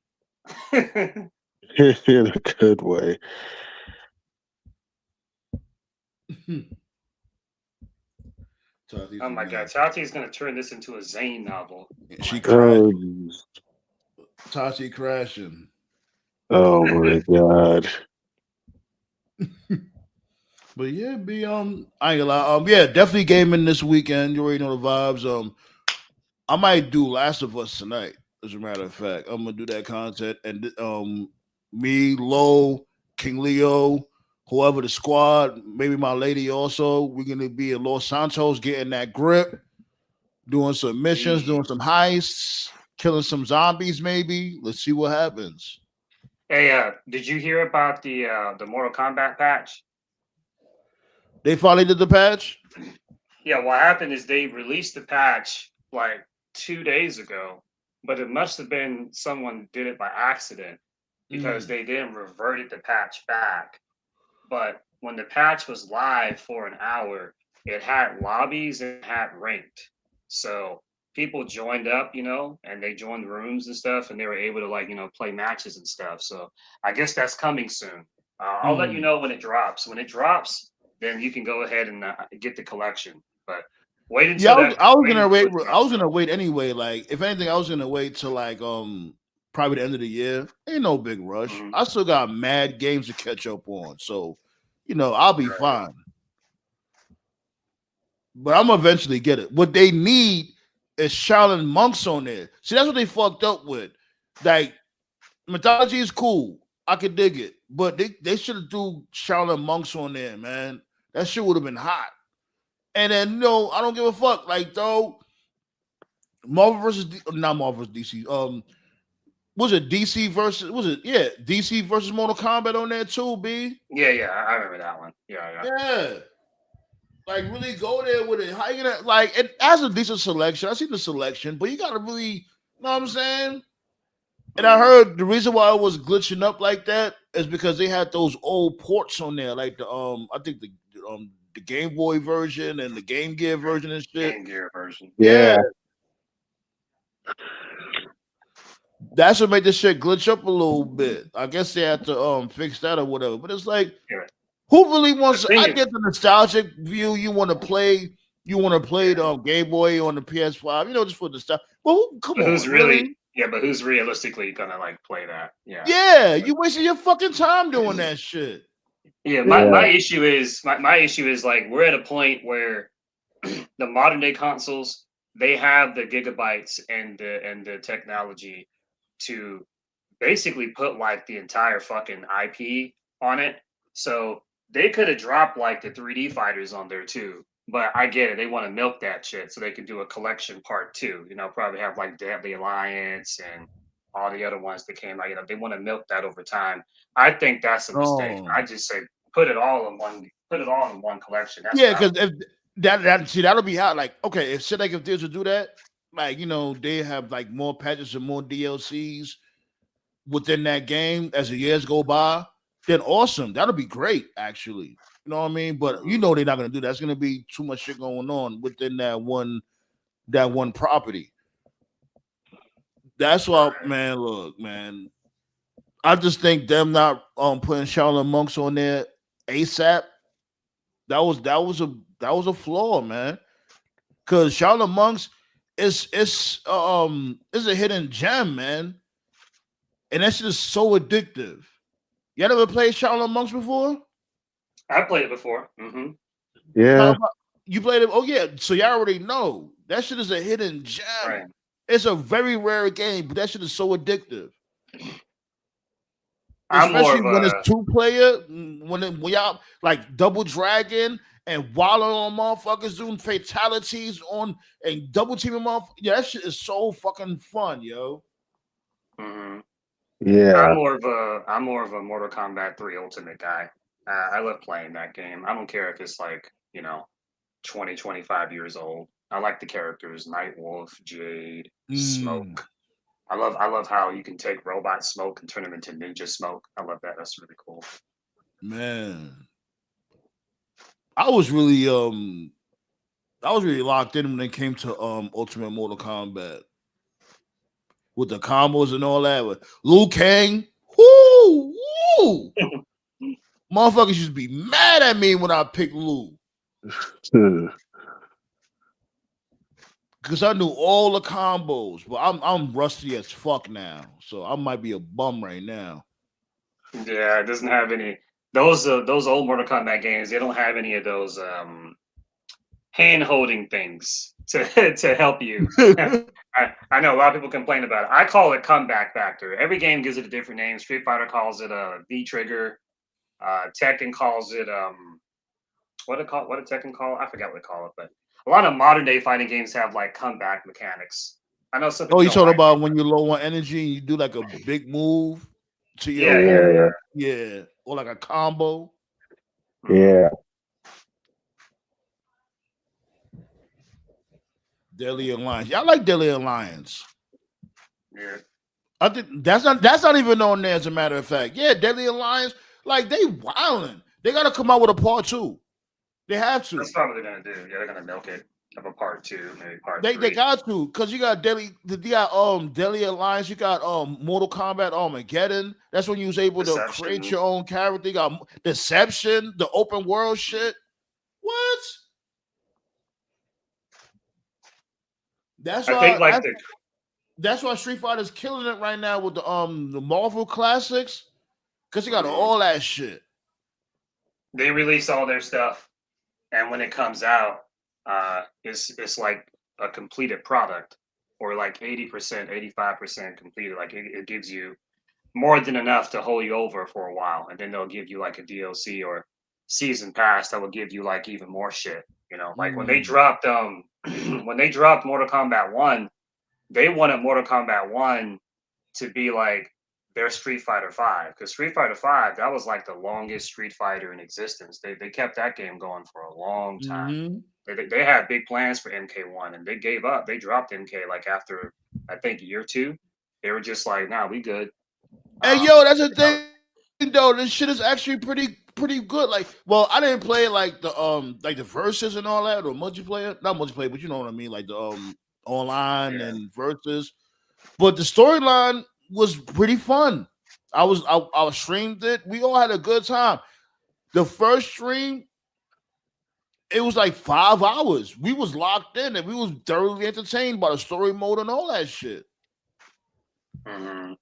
In a good way. Oh my god, Tati's gonna turn this into a Zane novel. She Oh, crashed. Tati crashing. oh my God. But yeah, I ain't gonna lie. Yeah, definitely gaming this weekend. You already know the vibes. I might do Last of Us tonight. As a matter of fact, I'm gonna do that content, and me, Low, King Leo, whoever the squad, maybe my lady also. We're gonna be in Los Santos, getting that grip, doing some missions, doing some heists, killing some zombies. Maybe let's see what happens. Hey, did you hear about the Mortal Kombat patch? They finally did the patch. Yeah, what happened is they released the patch like 2 days ago, but it must have been someone did it by accident because they didn't reverted the patch back. But when the patch was live for an hour, it had lobbies and had ranked. So people joined up, and they joined rooms and stuff, and they were able to play matches and stuff. So I guess that's coming soon. I'll let you know when it drops. When it drops, then you can go ahead and get the collection. But wait Yeah, until that. I was wait gonna until wait. it I was drops. gonna wait anyway. Like, if anything, I was gonna wait till like probably the end of the year. Ain't no big rush. Mhm. I still got mad games to catch up on, so I'll be Right. fine. But I'm gonna eventually get it. What they need is Shaolin monks on there. See, that's what they fucked up with. Like mythology is cool. I could dig it, but they should have threw Charlotte Monks on there, man. That shit would have been hot. And then no, I don't give a fuck. Like though, Marvel versus not Marvel versus DC. Was it DC versus? Was it DC versus Mortal Kombat on there too? B. Yeah, I remember that one. Yeah. Yeah. Like really go there with it. How you gonna like it as a decent selection? I see the selection, but you gotta really, you know what I'm saying? And I heard the reason why it was glitching up like that is because they had those old ports on there, like the I think the Game Boy version and the Game Gear version and shit. Game Gear version. Yeah. That's what made this shit glitch up a little bit. I guess they had to fix that or whatever. But it's like, who really wants? I get the nostalgic view. You want to play the Game Boy on the PS5, just for the stuff. Well, come on, who's really? Yeah, but who's realistically gonna like play that? Yeah, you wasting your fucking time doing that shit. Yeah, my issue is my issue is like we're at a point where the modern day consoles, they have the gigabytes and the technology to basically put like the entire fucking IP on it. So they could have dropped like the 3D fighters on there too. But I get it. They want to milk that shit so they can do a collection part 2. Probably have like Deadly Alliance and all the other ones that came out. They want to milk that over time. I think that's a mistake. I just say put it all in one collection. That's because if that'll be how, like, okay, if shit like if this would do that, like, they have like more patches and more DLCs within that game as the years go by, then awesome. That'll be great, actually. You know what I mean? But they're not gonna do that. It's gonna be too much shit going on within that one property. That's why, man. Look, man. I just think them not putting Charlotte Monks on there ASAP. That was a flaw, man. Because Charlotte Monks is a hidden gem, man. And that's just so addictive. You ever played Charlotte Monks before? I played it before. Mm-hmm. Yeah. You played it? Oh, yeah. So you already know. That shit is a hidden gem. Right. It's a very rare game, but that shit is so addictive. I'm Especially more of when it's 2-player, when y'all like double dragon and wallowing on motherfuckers doing fatalities on and double teaming motherfuckers. Yeah, that shit is so fucking fun, yo. Mm-hmm. Yeah. I'm more of a Mortal Kombat 3 Ultimate guy. I love playing that game. I don't care if it's like 20, 25 years old. I like the characters: Nightwolf, Jade, Smoke. I love how you can take robot Smoke and turn him into Ninja Smoke. I love that. That's really cool. Man, I was really locked in when it came to Ultimate Mortal Kombat with the combos and all that. With Liu Kang, woo. Motherfuckers used to be mad at me when I picked Liu. Because I knew all the combos, but I'm rusty as fuck now, so I might be a bum right now. Yeah, it doesn't have any those old Mortal Kombat games. They don't have any of those hand holding things to help you. I know a lot of people complain about it. I call it comeback factor. Every game gives it a different name. Street Fighter calls it a V trigger. Tekken calls it what did Tekken call? I forgot what they call it, but a lot of modern day fighting games have like comeback mechanics. I know some people. Oh, you talking about when you're low on energy and you do like a big move to your yeah, or like a combo. Yeah. Deadly Alliance. Yeah, I like Deadly Alliance. Yeah. I think that's not even on there, as a matter of fact. Yeah, Deadly Alliance, like they wilding. They gotta come out with a part 2. They have to. That's probably what they're gonna do. Yeah, they're gonna milk it. Have a part 2, maybe part 3. They got to, because you got Deadly Alliance, you got Mortal Kombat Armageddon. That's when you was able to create your own character. You got Deception, the open world shit. What? That's why that's why Street Fighter's killing it right now with the Marvel classics, because you got all that shit. They release all their stuff, and when it comes out, it's like a completed product, or like 80%, 85% completed. Like it gives you more than enough to hold you over for a while, and then they'll give you like a DLC or season pass that will give you like even more shit. You know, like when they dropped when they dropped Mortal Kombat 1, they wanted Mortal Kombat 1 to be like their Street Fighter 5, because Street Fighter 5, that was like the longest Street Fighter in existence. They kept that game going for a long time. They had big plans for MK1, and they gave up. They dropped MK like after I think year 2. They were just like, nah, we good. Hey, yo, that's the thing though. This shit is actually pretty good. Like, well, I didn't play like the verses and all that, or multiplayer. Not multiplayer, but you know what I mean, like the online and verses. But the storyline was pretty fun. I streamed it. We all had a good time. The first stream, it was like 5 hours. We was locked in and we was thoroughly entertained by the story mode and all that shit. Mm-hmm.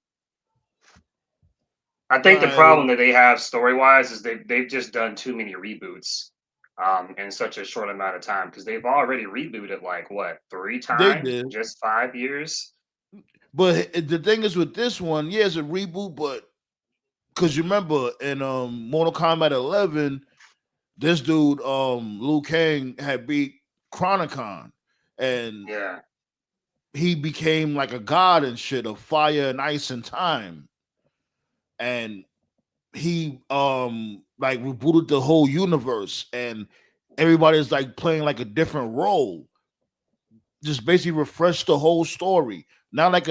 I think the problem that they have story-wise is they've just done too many reboots in such a short amount of time, because they've already rebooted like what 3 times in just 5 years. But the thing is with this one, yeah, it's a reboot, but because you remember in Mortal Kombat 11, this dude Liu Kang had beat Chronicon, and he became like a god and shit of fire and ice and time. And he like rebooted the whole universe, and everybody's like playing like a different role. Just basically refreshed the whole story. Not like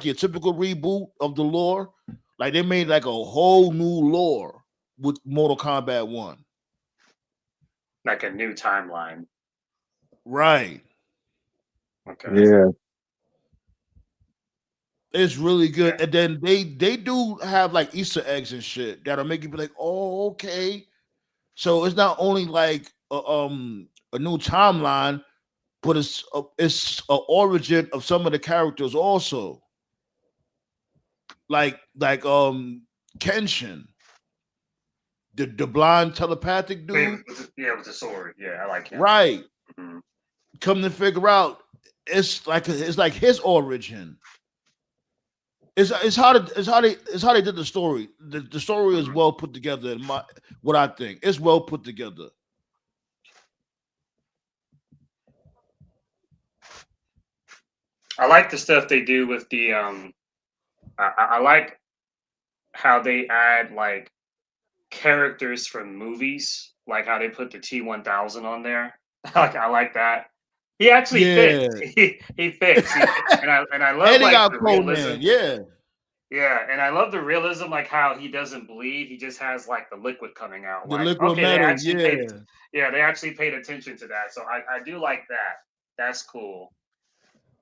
your typical reboot of the lore. Like they made like a whole new lore with Mortal Kombat 1. Like a new timeline. Right. Okay. Yeah. It's really good. Yeah. And then they do have like Easter eggs and shit that'll make you be like, oh, okay. So it's not only like a new timeline, but it's a origin of some of the characters also. Like Kenshin, the blind telepathic dude. With the sword. Yeah, I like him. Right. Mm-hmm. Come to figure out, it's like his origin. It's how they did the story. The story is well put together. In what I think, it's well put together. I like the stuff they do with the I like how they add like characters from movies, like how they put the T-1000 on there. Like I like that. He actually fits. He fits. And I love like the realism. Yeah, and I love the realism, like how he doesn't bleed. He just has like the liquid coming out. The like, liquid metal, they actually paid attention to that. So I do like that. That's cool.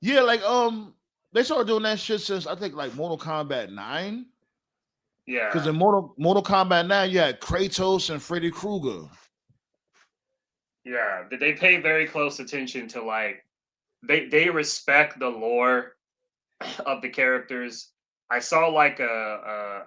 Yeah, like they started doing that shit since I think like Mortal Kombat 9. Yeah. Because in Mortal Kombat 9, you had Kratos and Freddy Krueger. Yeah, they pay very close attention to like they respect the lore of the characters. I saw like I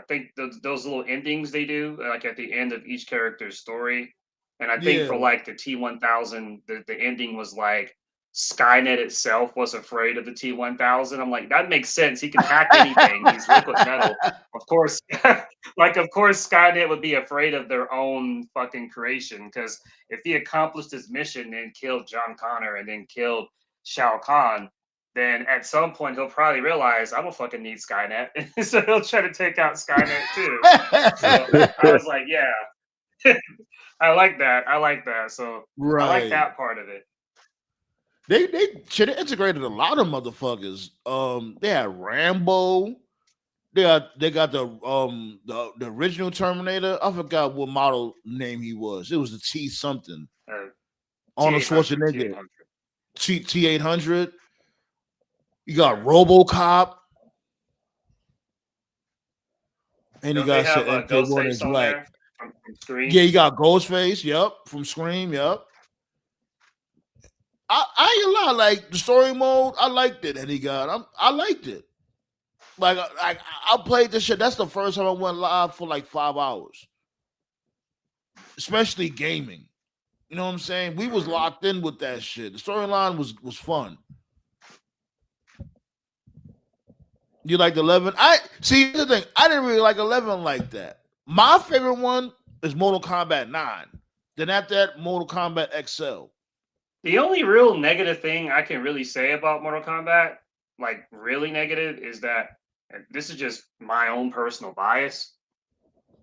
think those little endings they do like at the end of each character's story, and I think for like the T-1000, the ending was like Skynet itself was afraid of the T-1000. I'm like, that makes sense. He can hack anything. He's liquid metal. Of course, of course, Skynet would be afraid of their own fucking creation, because if he accomplished his mission and killed John Connor and then killed Shao Kahn, then at some point he'll probably realize I don't fucking need Skynet. So he'll try to take out Skynet too. So I was like, yeah. I like that. So I like that part of it. They should have integrated a lot of motherfuckers. They had Rambo. They got the original Terminator. I forgot what model name he was. It was the T something. Arnold Schwarzenegger. T-800. You got RoboCop. And you got Ghostface is black. From Scream. Yeah, you got Ghostface. Yep, from Scream. Yep. I ain't lie, like the story mode, I liked it. And I liked it. Like I played this shit. That's the first time I went live for like 5 hours, especially gaming. You know what I'm saying? We was locked in with that shit. The storyline was fun. You liked 11? I see. Here's the thing. I didn't really like 11 like that. My favorite one is Mortal Kombat 9. Then after that, Mortal Kombat XL. The only real negative thing I can really say about Mortal Kombat, like really negative, is that and this is just my own personal bias.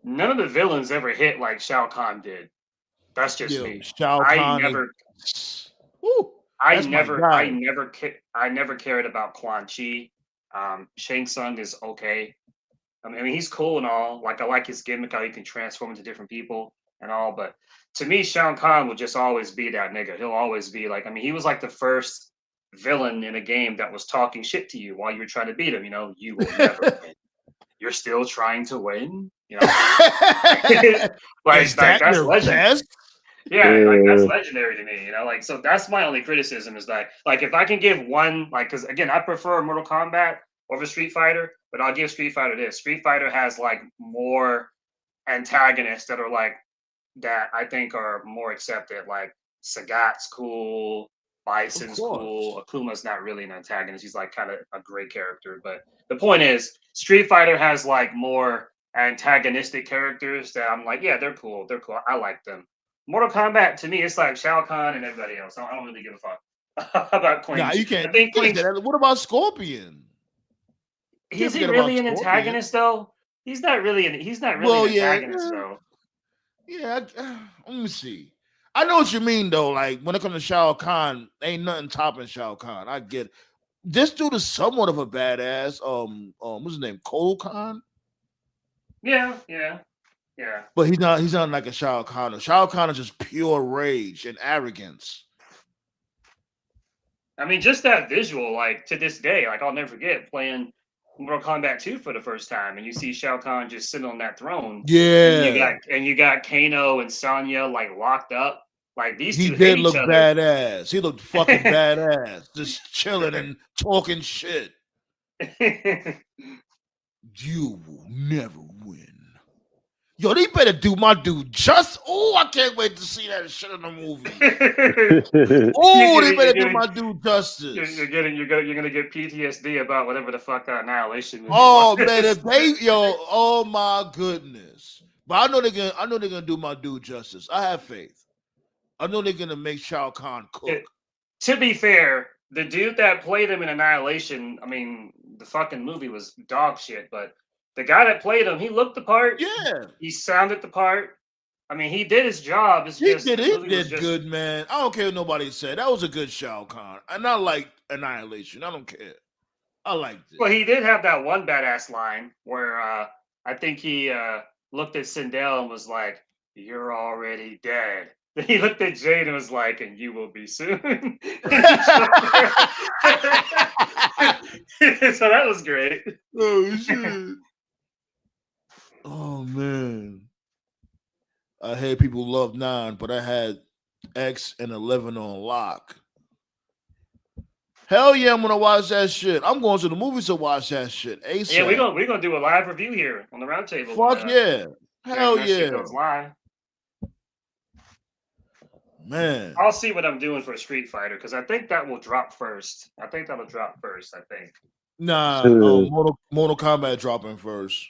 None of the villains ever hit like Shao Kahn did. That's just Yo, me. Shao I Kahn never, is. Woo, I that's my never, guy. I never cared about Quan Chi. Shang Tsung is okay. I mean, he's cool and all. Like, I like his gimmick, how he can transform into different people and all. But to me, Shao Kahn will just always be that nigga. He'll always be like, I mean, he was like the first villain in a game that was talking shit to you while you were trying to beat him. You know, you will never win. You're still trying to win. You know, Is that that's your legend. best? Yeah, like that's legendary to me, you know. Like, so that's my only criticism is that, like, if I can give one, like, because again, I prefer Mortal Kombat over Street Fighter, but I'll give Street Fighter this. Street Fighter has like more antagonists that are like that I think are more accepted. Like Sagat's cool, Of Bison's course. cool. Akuma's not really an antagonist; he's like kind of a great character. But the point is, Street Fighter has like more antagonistic characters that I'm like, yeah, they're cool. They're cool. I like them. Mortal Kombat to me, it's like Shao Kahn and everybody else. I don't really give a fuck about Queen. Nah, you I can't think say Queen. that. What about Scorpion? You can't Is he forget about really an Scorpion. antagonist though? He's not really an. He's not really Well, an yeah, antagonist though. yeah. Let me see. I know what you mean though. Like when it comes to Shao Kahn, ain't nothing topping Shao Kahn. I get it. This dude is somewhat of a badass. What's his name? Cole Khan. Yeah. But he's not. He's not like a Shao Kahn. Shao Kahn is just pure rage and arrogance. I mean, just that visual, like to this day, like I'll never forget playing Mortal Kombat 2 for the first time, and you see Shao Kahn just sitting on that throne, Yeah, and you got Kano and Sonya like locked up. Like these he two hate did each look other. badass. He looked fucking badass, just chilling and talking shit. You will never win. Yo, they better do my dude just. Oh, I can't wait to see that shit in the movie. Oh, they better do my dude justice. You're gonna get PTSD about whatever the fuck that Annihilation movie Oh was. man, if they oh my goodness. But I know they're gonna do my dude justice. I have faith. I know they're gonna make Shao Kahn cook. To be fair, the dude that played him in Annihilation, I mean, the fucking movie was dog shit, but the guy that played him, he looked the part. Yeah, He sounded the part. I mean, he did his job. It's he just did. the He movie was did just. good, man. I don't care what nobody said. That was a good Shao Kahn, and I like Annihilation. I don't care. I liked it. Well, he did have that one badass line where I think he looked at Sindel and was like, "You're already dead." Then he looked at Jade and was like, "And you will be soon." So that was great. Oh shit. Oh man. I had people love 9, but I had X and 11 on lock. Hell yeah, I'm gonna watch that shit. I'm going to the movies to watch that shit. ASAP. Yeah, we're gonna do a live review here on the roundtable. Fuck yeah. Hell that shit yeah. goes live. Man. I'll see what I'm doing for Street Fighter because I think that will drop first. I think that'll drop first. I think. Nah, Mortal Kombat dropping first.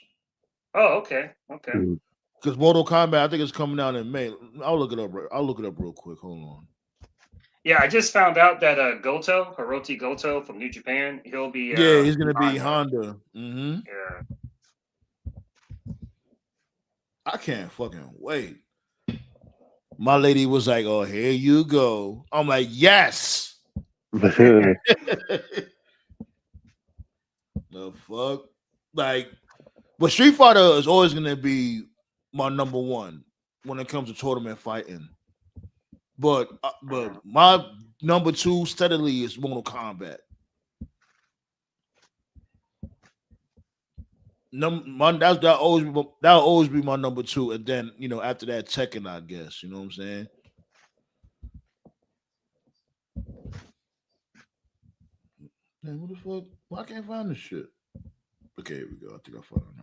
Oh, okay. Because Mortal Kombat, I think it's coming out in May. I'll look it up real quick. Hold on. Yeah, I just found out that Hiroti Goto from New Japan, he'll be he's gonna be Honda. Mm-hmm. Yeah. I can't fucking wait. My lady was like, "Oh, here you go." I'm like, "Yes." The fuck, like, but Street Fighter is always gonna be my number one when it comes to tournament fighting. But my number 2 steadily is Mortal Kombat. That'll always be my number 2, and then after that Tekken, I guess. You know what I'm saying? Man, what the fuck? Why can't I find this shit? Okay, here we go. I think I found it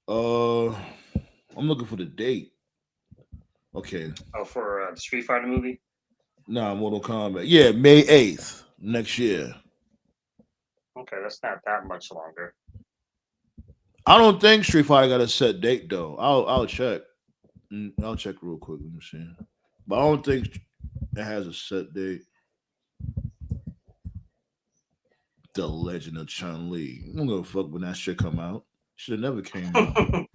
now. I'm looking for the date. Okay. Oh, for the Street Fighter movie? Nah, Mortal Kombat. Yeah, May 8th next year. Okay, that's not that much longer. I don't think Street Fighter got a set date though. I'll check. I'll check real quick. Let me see. But I don't think it has a set date. The Legend of Chun Li. I don't give a fuck when that shit come out. Should have never came out.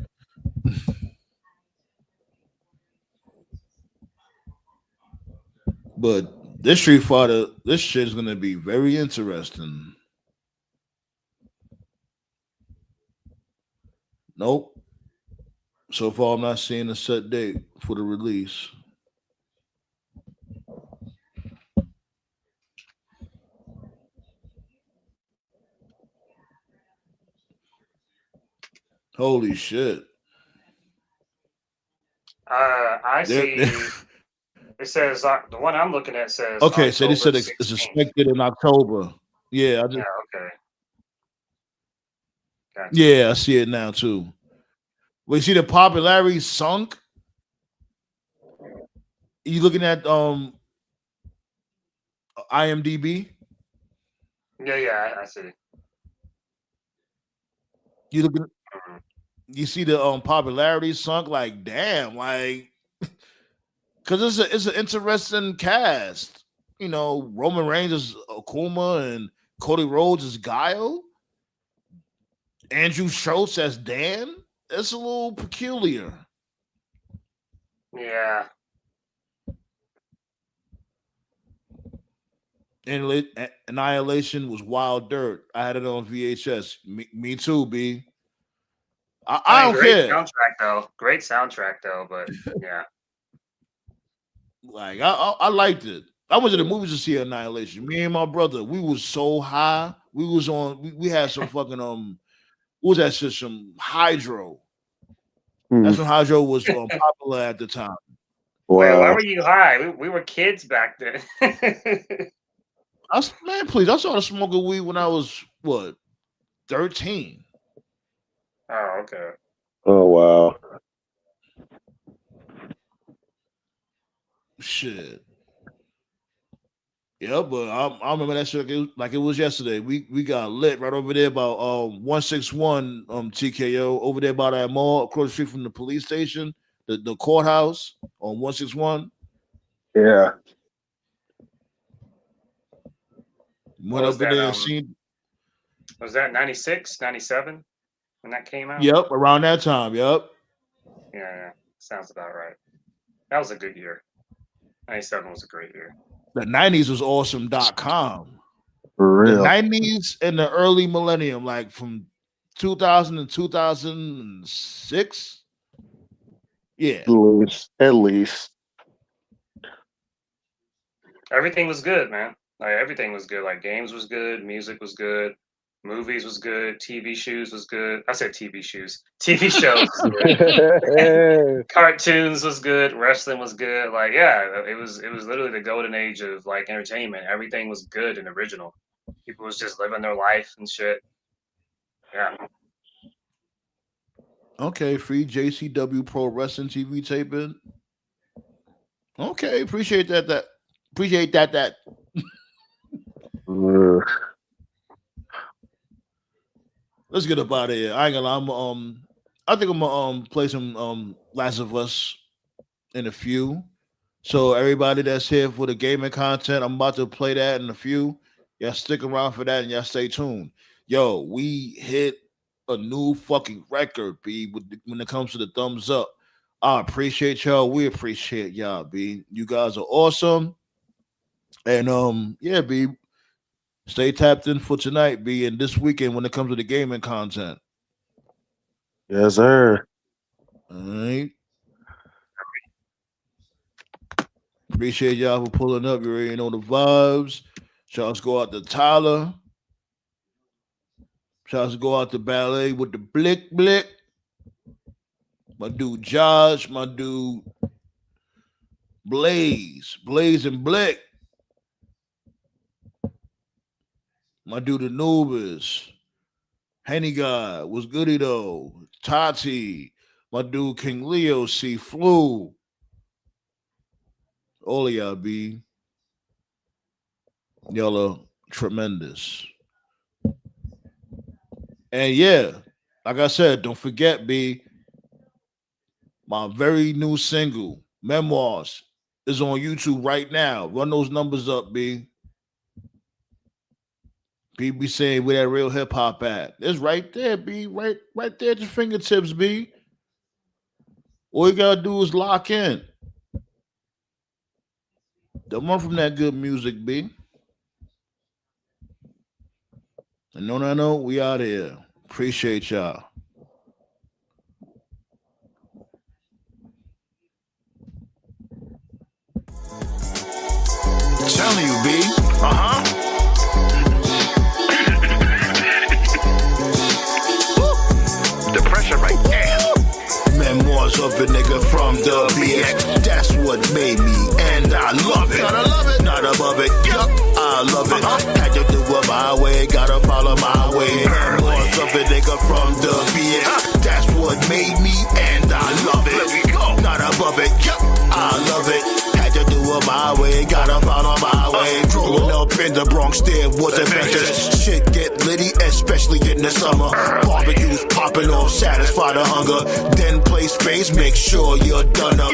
But this Street Fighter, this shit is gonna be very interesting. Nope. So far, I'm not seeing a set date for the release. Holy shit. I They're- see. It says the one I'm looking at says okay, so they October said it's 16th. expected in October. Yeah, Yeah, okay. Gotcha. yeah, I see it now too. We see the popularity sunk. You looking at IMDb? Yeah, I see. You looking Mhm. you see the popularity sunk, like damn, like because it's an interesting cast. You know, Roman Reigns is Akuma and Cody Rhodes is Guile. Andrew Schultz as Dan. It's a little peculiar. Yeah. Annihilation was Wild Dirt. I had it on VHS. Me too, B. I I mean, don't great care. soundtrack though. Great soundtrack though, but yeah. Like I liked it. I went to the movies to see Annihilation. Me and my brother, we was so high. We was on. We had some fucking what was that shit? Some hydro. That's when hydro was popular at the time. Wait, why Wow. were you high? We were kids back then. Man, please. I started smoking weed when I was what 13. Oh, okay. Oh wow. Shit. Yeah, but I remember that shit like it was yesterday. We got lit right over there about 161 TKO over there by that mall across the street from the police station, the courthouse on 161. Yeah. What Went was up in that? there and seen. Was that 96, 97 when that came out? Yep, around that time. Yep. Yeah. Sounds about right. That was a good year. 97 was a great year. The 90s was awesome.com. For The real. 90s and the early millennium, like from 2000 and 2006. Yeah. At least. Everything was good, man. Like everything was good. Like games was good, music was good, movies was good, TV shows was good. I said TV shows. TV shows was good. Cartoons was good, wrestling was good. Like yeah, it was literally the golden age of like entertainment. Everything was good and original. People was just living their life and shit. Yeah. Okay, free JCW Pro Wrestling TV taping. Okay, appreciate that. Appreciate that. Let's get up out of here. I ain't gonna lie. I think I'm gonna play some Last of Us in a few. So everybody that's here for the gaming content, I'm about to play that in a few. Y'all stick around for that and y'all stay tuned. Yo, we hit a new fucking record, B, when it comes to the thumbs up. I appreciate y'all. We appreciate y'all, B. You guys are awesome. And yeah, B, stay tapped in for tonight, B, and this weekend when it comes to the gaming content. Yes, sir. All right. Appreciate y'all for pulling up. You already know the vibes. Shouts go out to Tyler. Shouts go out to Ballet with the blick blick. My dude Josh, my dude Blaze and Blick. My dude Anubis. Henny God, what's goody though? Tati, my dude King Leo, C Flu. All of y'all be. Y'all are tremendous. And yeah, like I said, don't forget, B, my very new single, Memoirs, is on YouTube right now. Run those numbers up, B. B be saying where that real hip hop at. It's right there, B. Right there at your fingertips, B. All you gotta do is lock in. Don't run from that good music, B. And no, we out here. Appreciate y'all. Telling you, B. The pressure right there. Memoirs of a nigga from the BX. That's what made me, and I love it. Gotta love it. Not above it. Yup, I love it. Had to do it my way, gotta follow my way. Memoirs of a nigga from the BX. That's what made me, and I love it. Let me go. Not above it. Yup, I love it. Had to do it my way, gotta follow my way. Growing up in the Bronx, there was adventures. Shit get litty, especially in the summer. Barbecues popping off, satisfy the hunger. Then play space, make sure you're done up.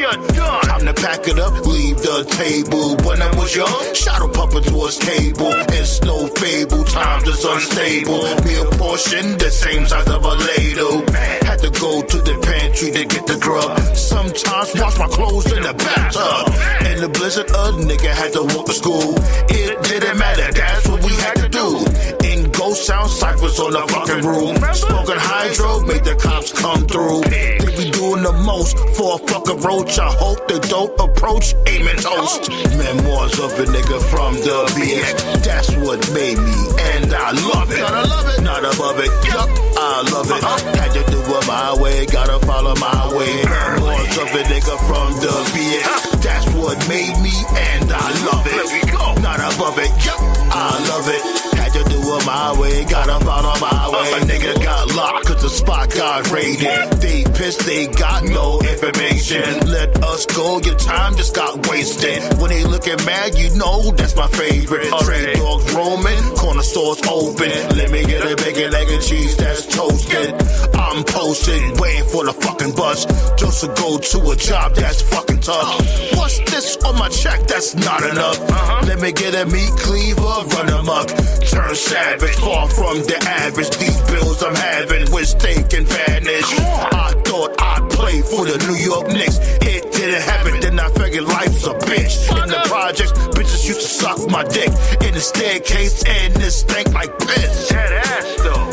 Time to pack it up, leave the table. When I was young, shadow puppet towards cable. It's no fable, times is unstable. Meal portion, the same size of a ladle. Had to go to the pantry to get the grub. Sometimes wash my clothes in the bathtub. In the blizzard, a nigga had to walk to school. It didn't matter, that's what we had to do. In ghost sound ciphers on the fucking room. Smoking hydro made the cops come through. They be doing the most for a fucking roach. I hope they don't approach aiming toast. Memoirs of a nigga from the BX. That's what made me, and I love it. Gotta love it. Not above it. Yup, I love it. Had to do it my way, gotta follow my way. Memoirs of a nigga from the BX. That's what made me, and I love it. Let me go. Not above it. Yup, I love it. Had to do it my way, gotta follow my way. A nigga got locked cause the spot got raided. They pissed, they got no information. Let us go, your time just got wasted. When they looking mad, you know that's my favorite. Trade dogs roaming, corner stores open. Let me get a bacon, egg, and cheese that's toasted. I'm posted, waiting for the fucking bus. Just to go to a job that's fucking tough. What's this on my check? That's not enough. Let me get a meat cleaver, run amok. Turn savage, far from the average. These bills I'm having with steak and vanish. I thought I'd play for the New York Knicks. It didn't happen, then I figured life's a bitch. In the projects, bitches used to suck my dick. In the staircase, and this stank like piss. That ass though.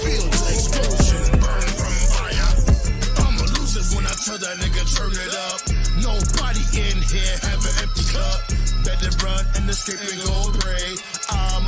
Feel the explosion, burn from fire. I'ma lose it when I tell that nigga turn it up. Nobody in here have an empty cup. Better run and escape and go pray. I'm